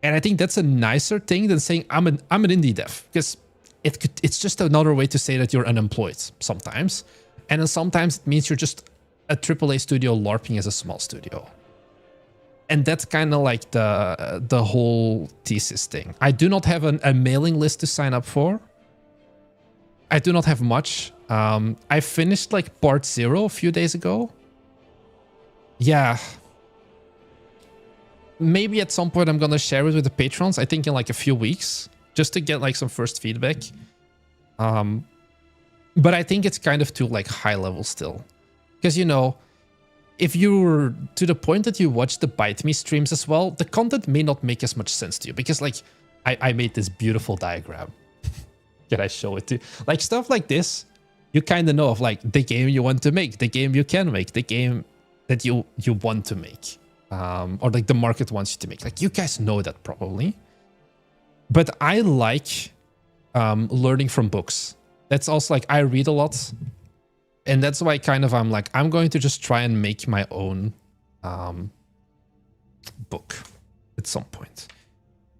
And I think that's a nicer thing than saying I'm an indie dev, because it's just another way to say that you're unemployed sometimes. And then sometimes it means you're just a AAA studio LARPing as a small studio. And that's kind of like the whole thesis thing. I do not have a mailing list to sign up for. I do not have much. I finished like part 0 a few days ago. Yeah. Maybe at some point I'm going to share it with the patrons. I think in like a few weeks, just to get like some first feedback. But I think it's kind of too like high level still. Because, you know, if you're to the point that you watch the Byte Me streams as well, the content may not make as much sense to you. Because like I made this beautiful diagram. Can I show it to you? Like stuff like this, you kind of know of like the game you want to make, the game you can make, the game that you want to make. Or like the market wants you to make. Like you guys know that probably. But I like learning from books. That's also like I read a lot. And that's why kind of I'm like, I'm going to just try and make my own book at some point.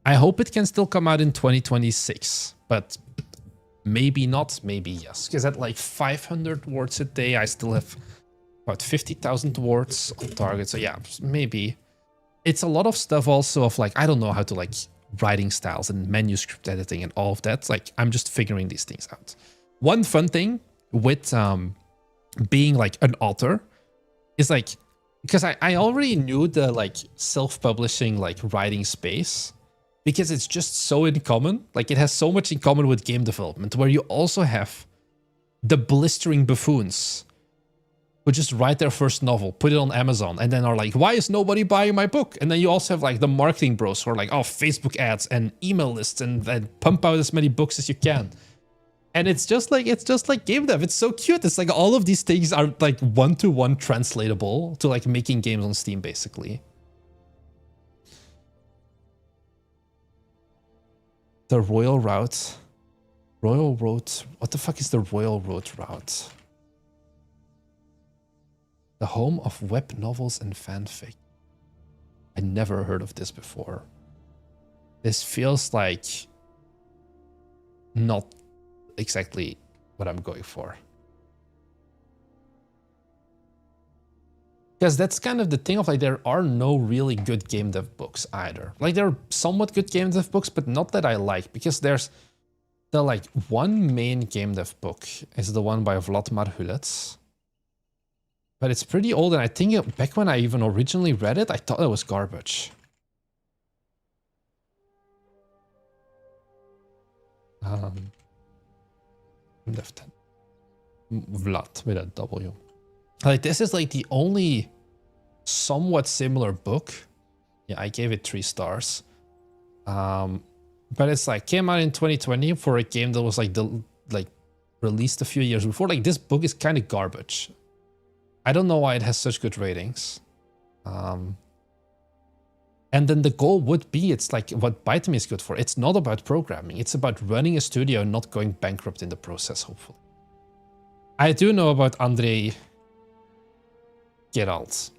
I hope it can still come out in 2026, but maybe not, maybe yes. Because at like 500 words a day, I still have about 50,000 words on target. So yeah, maybe. It's a lot of stuff also of like, I don't know how to like writing styles and manuscript editing and all of that. Like I'm just figuring these things out. One fun thing with being like an author is like, because I already knew the like self-publishing like writing space, because it's just so in common. Like it has so much in common with game development, where you also have the blistering buffoons who just write their first novel, put it on Amazon, and then are like, why is nobody buying my book? And then you also have like the marketing bros who are like, oh, Facebook ads and email lists and then pump out as many books as you can. And it's just like game dev. It's so cute. It's like all of these things are like one-to-one translatable to like making games on Steam, basically. The Royal Route. Royal Road. What the fuck is the Royal Road route? The home of web novels and fanfic. I never heard of this before. This feels like not exactly what I'm going for. Because that's kind of the thing of like, there are no really good game dev books either. Like, there are somewhat good game dev books, but not that I like, because there's the like one main game dev book is the one by Vladimir Hulets. But it's pretty old, and I think back when I even originally read it, I thought it was garbage. Dev 10. Vlad with a W. Like, this is like the only somewhat similar book. Yeah, I gave it 3 stars. But it's like came out in 2020 for a game that was like released a few years before. Like, this book is kind of garbage. I don't know why it has such good ratings. And then the goal would be, it's like what Byte Me is good for. It's not about programming. It's about running a studio and not going bankrupt in the process, hopefully. I do know about Andrei Geralt.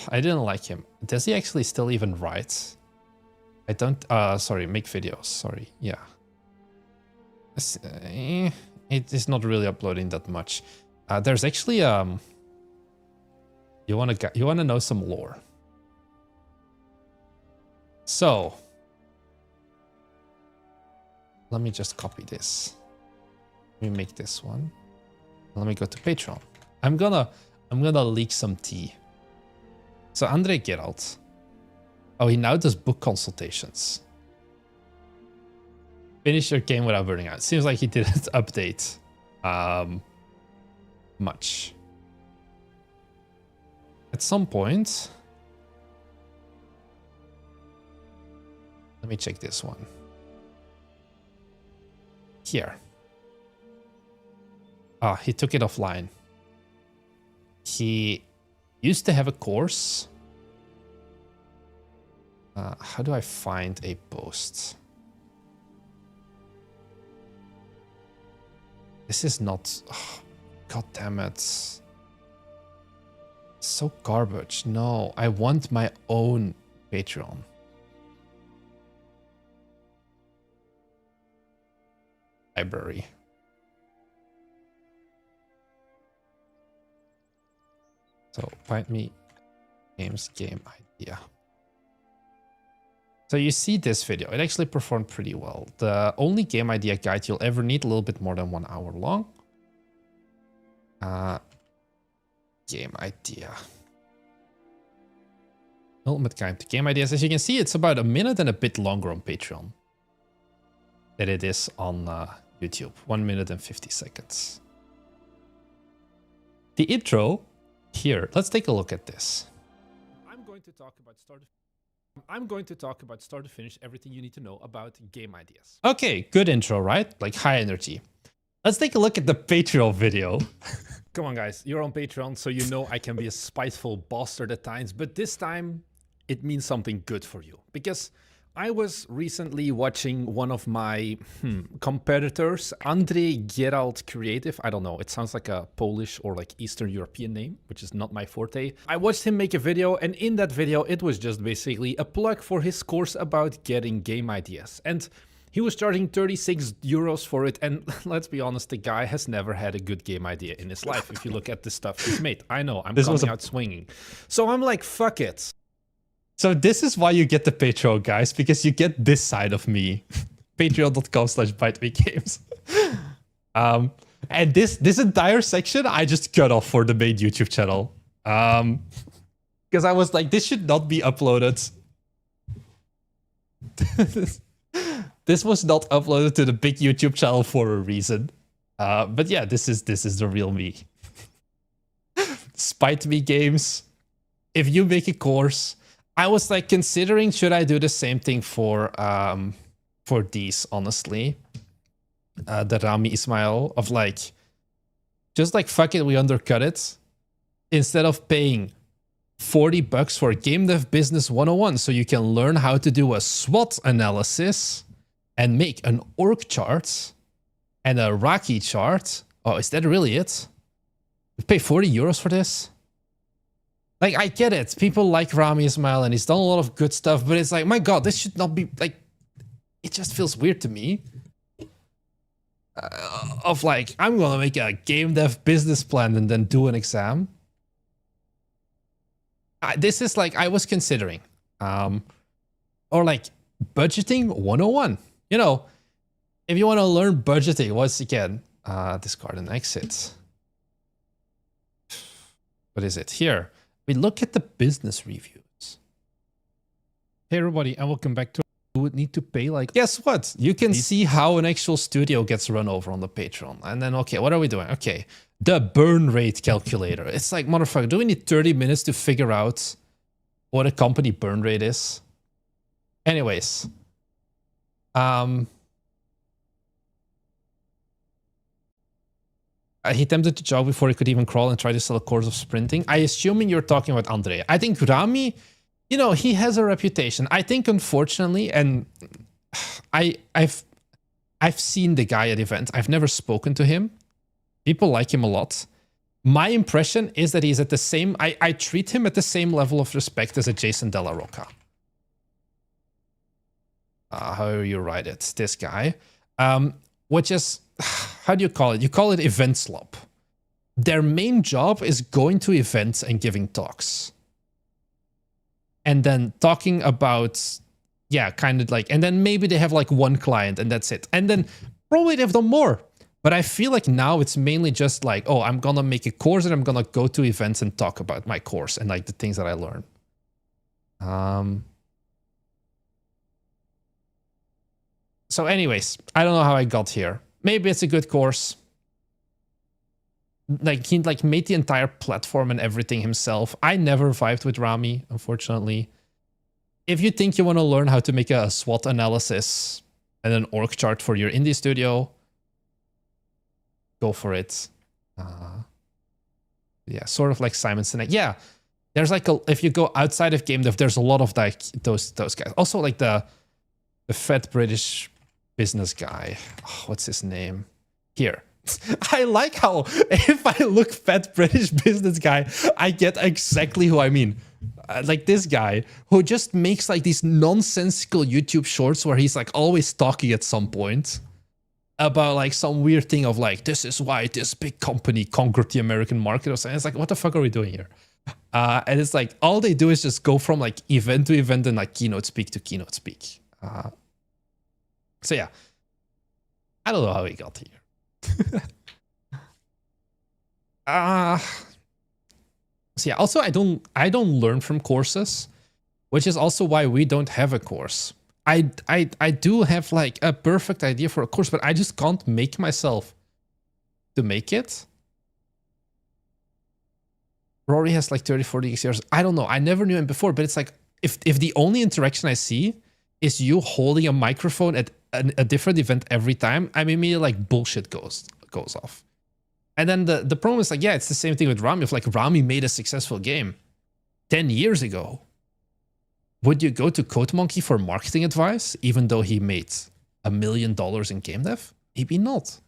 I didn't like him. Does he actually still even write? I don't... sorry, make videos. Sorry, yeah. It is not really uploading that much. There's actually... You wanna know some lore? So... Let me just copy this. Let me make this one. Let me go to Patreon. I'm gonna leak some tea. So Andrei Geralt. Oh, he now does book consultations. Finish your game without burning out. Seems like he didn't update much. At some point... Let me check this one. Here. Ah, he took it offline. He used to have a course. How do I find a post? This is not... Oh, God damn it. So garbage. No, I want my own Patreon. Library. So, Byte Me Games game idea. So you see this video. It actually performed pretty well. The only game idea guide you'll ever need, a little bit more than 1 hour long. Game idea. Ultimate guide to game ideas. As you can see, it's about a minute and a bit longer on Patreon than it is on YouTube. 1 minute and 50 seconds. The intro here. Let's take a look at this. I'm going to talk about start to finish everything you need to know about game ideas. Okay, good intro, right? Like high energy. Let's take a look at the Patreon video. Come on, guys. You're on Patreon, so you know I can be a spiteful bastard at times, but this time it means something good for you. Because I was recently watching one of my competitors, Andrei Geralt Creative. I don't know, it sounds like a Polish or like Eastern European name, which is not my forte. I watched him make a video, and in that video, it was just basically a plug for his course about getting game ideas. And he was charging 36 euros for it, and let's be honest, the guy has never had a good game idea in his life. If you look at the stuff he's made, I know, I'm coming out swinging. So I'm like, fuck it. So this is why you get the Patreon, guys, because you get this side of me. Patreon.com/ByteMeGames. And this entire section, I just cut off for the main YouTube channel. Because I was like, this should not be uploaded. This was not uploaded to the big YouTube channel for a reason. But yeah, this is the real me. Byte Me Games. If you make a course... I was like considering, should I do the same thing for these, honestly. The Rami Ismail of like, just like, fuck it, we undercut it. Instead of paying $40 for Game Dev Business 101 so you can learn how to do a SWOT analysis, and make an org chart and a Raki chart. Oh, is that really it? You pay 40 euros for this? Like, I get it. People like Rami Ismail and he's done a lot of good stuff, but it's like, my God, this should not be like, it just feels weird to me. Of like, I'm gonna make a game dev business plan and then do an exam. This is like, I was considering, or like budgeting 101. You know, if you want to learn budgeting, once again, discard and exit. What is it? Here, we look at the business reviews. Hey everybody, and welcome back to You Would Need to Pay. Like, guess what? You can see how an actual studio gets run over on the Patreon. And then, okay, what are we doing? Okay, the burn rate calculator. It's like, motherfucker, do we need 30 minutes to figure out what a company burn rate is? Anyways, he attempted to jog before he could even crawl and try to sell a course of sprinting. I assuming you're talking about Andre. I think Rami, you know, he has a reputation. I think, unfortunately, and I've seen the guy at events. I've never spoken to him. People like him a lot. My impression is that he's at the same... I treat him at the same level of respect as a Jason Della Rocca. However you write it. This guy. Which is... How do you call it? You call it event slop. Their main job is going to events and giving talks. And then talking about, yeah, kind of like, and then maybe they have like one client and that's it. And then probably they've done more. But I feel like now it's mainly just like, oh, I'm gonna make a course and I'm gonna go to events and talk about my course and like the things that I learn. So anyways, I don't know how I got here. Maybe it's a good course. Like, he like made the entire platform and everything himself. I never vibed with Rami, unfortunately. If you think you want to learn how to make a SWOT analysis and an org chart for your indie studio, go for it. Yeah, sort of like Simon Sinek. Yeah, there's like if you go outside of game dev, there's a lot of like those guys. Also like the fat British business guy. Oh, what's his name? Here. I like how if I look fat British business guy, I get exactly who I mean. Like this guy who just makes like these nonsensical YouTube shorts where he's like always talking at some point about like some weird thing of like, this is why this big company conquered the American market or something. It's like, what the fuck are we doing here? And it's like, all they do is just go from like event to event and like keynote speak to keynote speak. So yeah, I don't know how he got here. So yeah, also I don't learn from courses, which is also why we don't have a course. I do have like a perfect idea for a course, but I just can't make myself to make it. Rory has like 30, 40 years. I don't know. I never knew him before, but it's like if the only interaction I see is you holding a microphone at a different event every time, I mean, immediately like bullshit goes off. And then the problem is like, yeah, it's the same thing with Rami. If like Rami made a successful game 10 years ago, would you go to CodeMonkey for marketing advice, even though he made $1 million in game dev? Maybe not.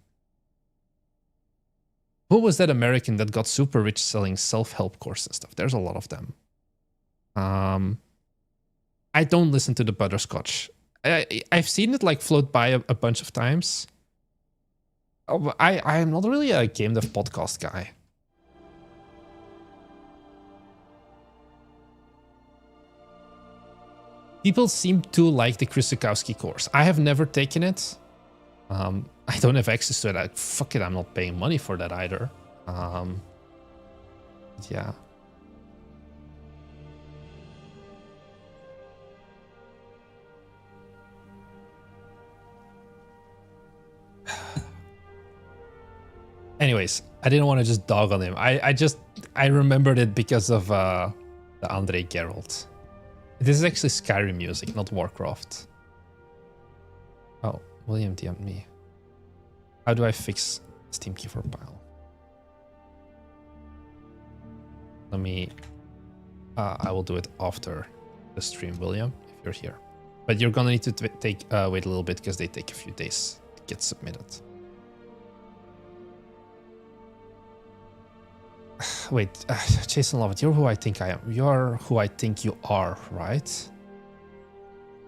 Who was that American that got super rich selling self-help courses and stuff? There's a lot of them. I don't listen to the Butterscotch. I've seen it like float by a bunch of times. Oh, I am not really a game dev podcast guy. People seem to like the Chris Zukowski course. I have never taken it. I don't have access to it. Fuck it, I'm not paying money for that either. Yeah. Anyways, I didn't want to just dog on him. I remembered it because of the Andre Geralt. This is actually Skyrim music, not Warcraft. Oh, William DM'd me. How do I fix Steam keyboard pile? Let me... I will do it after the stream, William, if you're here. But you're gonna need to wait a little bit because they take a few days to get submitted. Wait, Jason Lovett, you're who I think I am. You're who I think you are, right?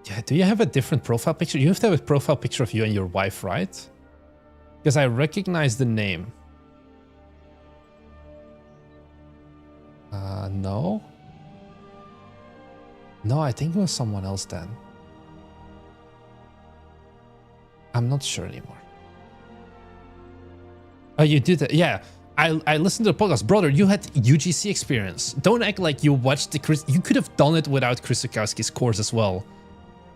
Yeah, do you have a different profile picture? You have to have a profile picture of you and your wife, right? Because I recognize the name. No. No, I think it was someone else then. I'm not sure anymore. Oh, you did that? Yeah. I listened to the podcast. Brother, you had UGC experience. Don't act like you watched the Chris. You could have done it without Chris Zukowski's course as well.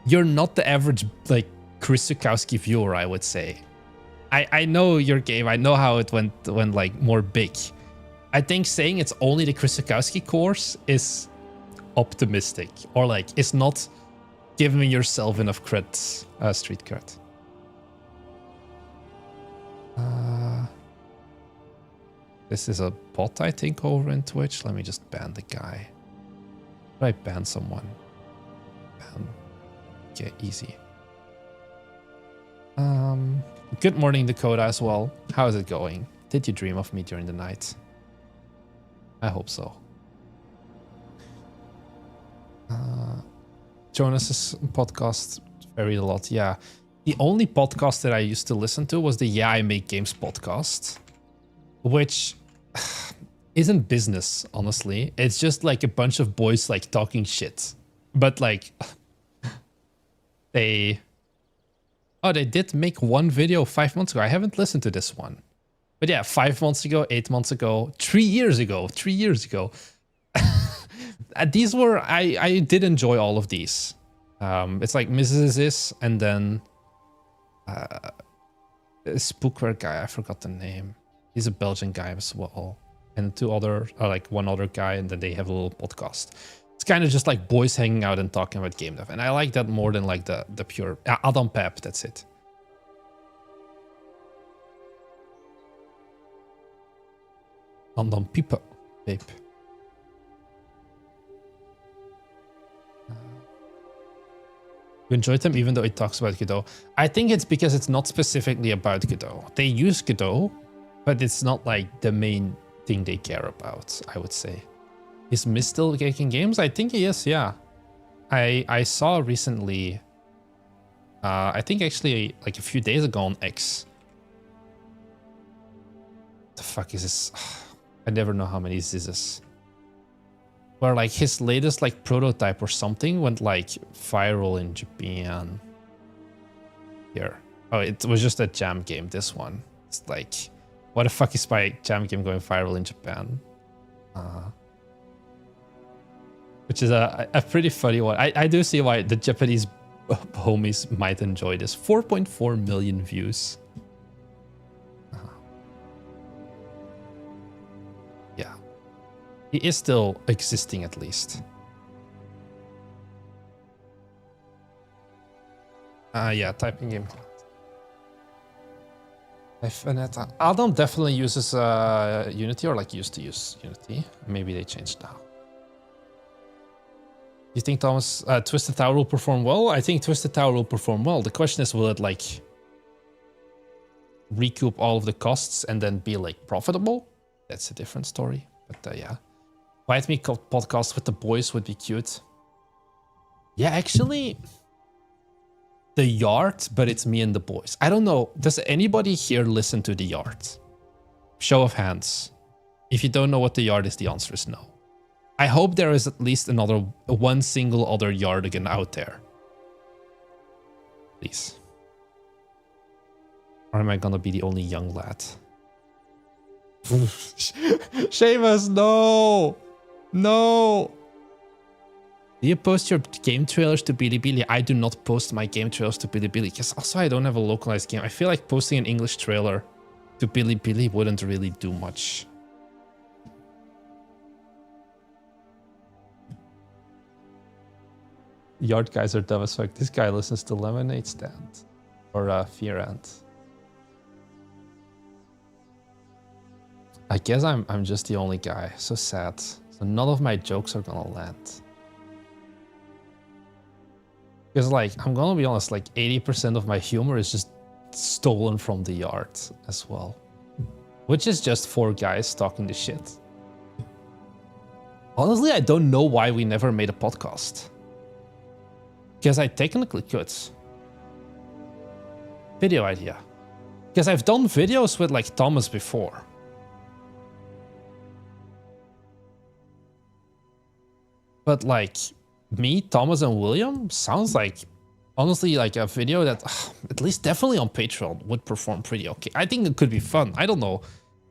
You're not the average, like, Chris Zukowski viewer, I would say. I know your game. I know how it went like more big. I think saying it's only the Chris Zukowski course is optimistic, or like it's not giving yourself enough credit, street cred. This is a bot, I think, over in Twitch. Let me just ban the guy. Did I ban someone? Ban. Okay, easy. Good morning, Dakota, as well. How is it going? Did you dream of me during the night? I hope so. Jonas's podcast varied a lot. Yeah, the only podcast that I used to listen to was the Yeah I Make Games podcast, which isn't business, honestly. It's just like a bunch of boys like talking shit, but like they did make one video 5 months ago. I haven't listened to this one, but yeah, 5 months ago, 8 months ago, 3 years ago. These were, I did enjoy all of these. It's like Mrs. Is, and then a Spookware guy, I forgot the name. He's a Belgian guy as well. And two other, like one other guy, and then they have a little podcast. It's kind of just like boys hanging out and talking about game dev. And I like that more than like the pure Adam Pep, that's it. Adam Pipe. You enjoyed them even though it talks about Godot. I think it's because it's not specifically about Godot. They use Godot, but it's not like the main thing they care about, I would say. Is Miss still making games? I think he is, yeah. I saw recently, I think actually like a few days ago on X. What the fuck is this? I never know how many this is. Where like his latest like prototype or something went like viral in Japan. Here. Oh, it was just a jam game, this one. It's like, what the fuck is my jam game going viral in Japan? Which is a pretty funny one. I do see why the Japanese homies might enjoy this. 4.4 million views. Yeah. He is still existing at least. Yeah, typing game. Adam definitely uses Unity, or like used to use Unity. Maybe they changed now. You think Thomas Twisted Tower will perform well? I think Twisted Tower will perform well. The question is, will it like recoup all of the costs and then be like profitable? That's a different story. But yeah, White Me podcast with the boys would be cute. Yeah, actually, The Yard, but it's me and the boys. I don't know. Does anybody here listen to The Yard? Show of hands. If you don't know what The Yard is, the answer is no. I hope there is at least one single other Yardigan out there. Please. Or am I gonna be the only young lad? Seamus, no! No! Do you post your game trailers to Bilibili? I do not post my game trailers to Bilibili, because also I don't have a localized game. I feel like posting an English trailer to Bilibili wouldn't really do much. Yard guys are dumb as fuck. This guy listens to Lemonade Stand. Or Fear Ant. I guess I'm just the only guy. So sad. So none of my jokes are gonna land. Because like, I'm gonna be honest, like 80% of my humor is just stolen from the yard as well. Which is just 4 guys talking the shit. Honestly, I don't know why we never made a podcast. Because I technically could. Video idea. Because I've done videos with like Thomas before. But like me, Thomas, and William sounds like honestly like a video that at least definitely on Patreon would perform pretty okay. I think it could be fun. I don't know.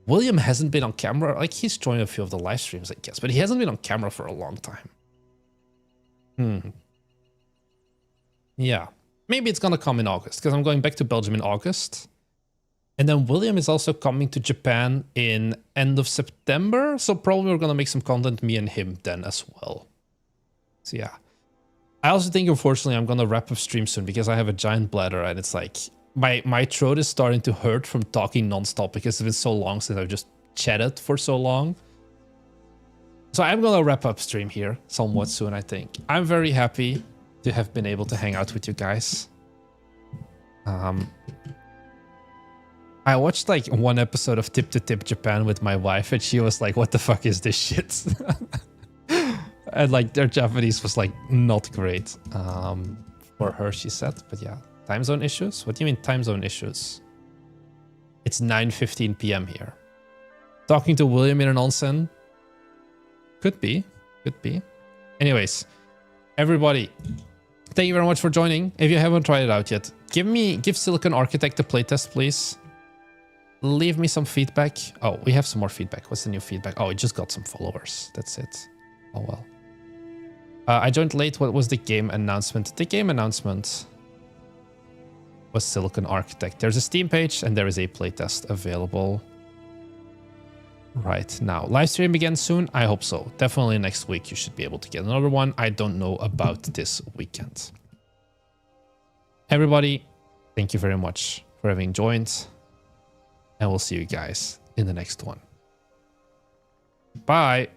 William hasn't been on camera. Like he's joined a few of the live streams, I guess, but he hasn't been on camera for a long time. Yeah. Maybe it's gonna come in August because I'm going back to Belgium in August. And then William is also coming to Japan in end of September. So probably we're gonna make some content, me and him then as well. So yeah. I also think, unfortunately, I'm gonna wrap up stream soon because I have a giant bladder and it's like my throat is starting to hurt from talking nonstop because it's been so long since I've just chatted for so long. So I'm gonna wrap up stream here somewhat soon, I think. I'm very happy to have been able to hang out with you guys. I watched like one episode of Tip to Tip Japan with my wife and she was like, what the fuck is this shit? And like their Japanese was like not great for her, she said. But yeah, time zone issues? What do you mean time zone issues? It's 9:15 p.m. here. Talking to William in an onsen? Could be, could be. Anyways, everybody, thank you very much for joining. If you haven't tried it out yet, give Silicon Architect a playtest, please. Leave me some feedback. Oh, we have some more feedback. What's the new feedback? Oh, it just got some followers. That's it. Oh well. I joined late. What was the game announcement? The game announcement was Silicon Architect. There's a Steam page and there is a playtest available right now. Live stream again soon? I hope so. Definitely next week you should be able to get another one. I don't know about this weekend. Everybody, thank you very much for having joined. And we'll see you guys in the next one. Bye.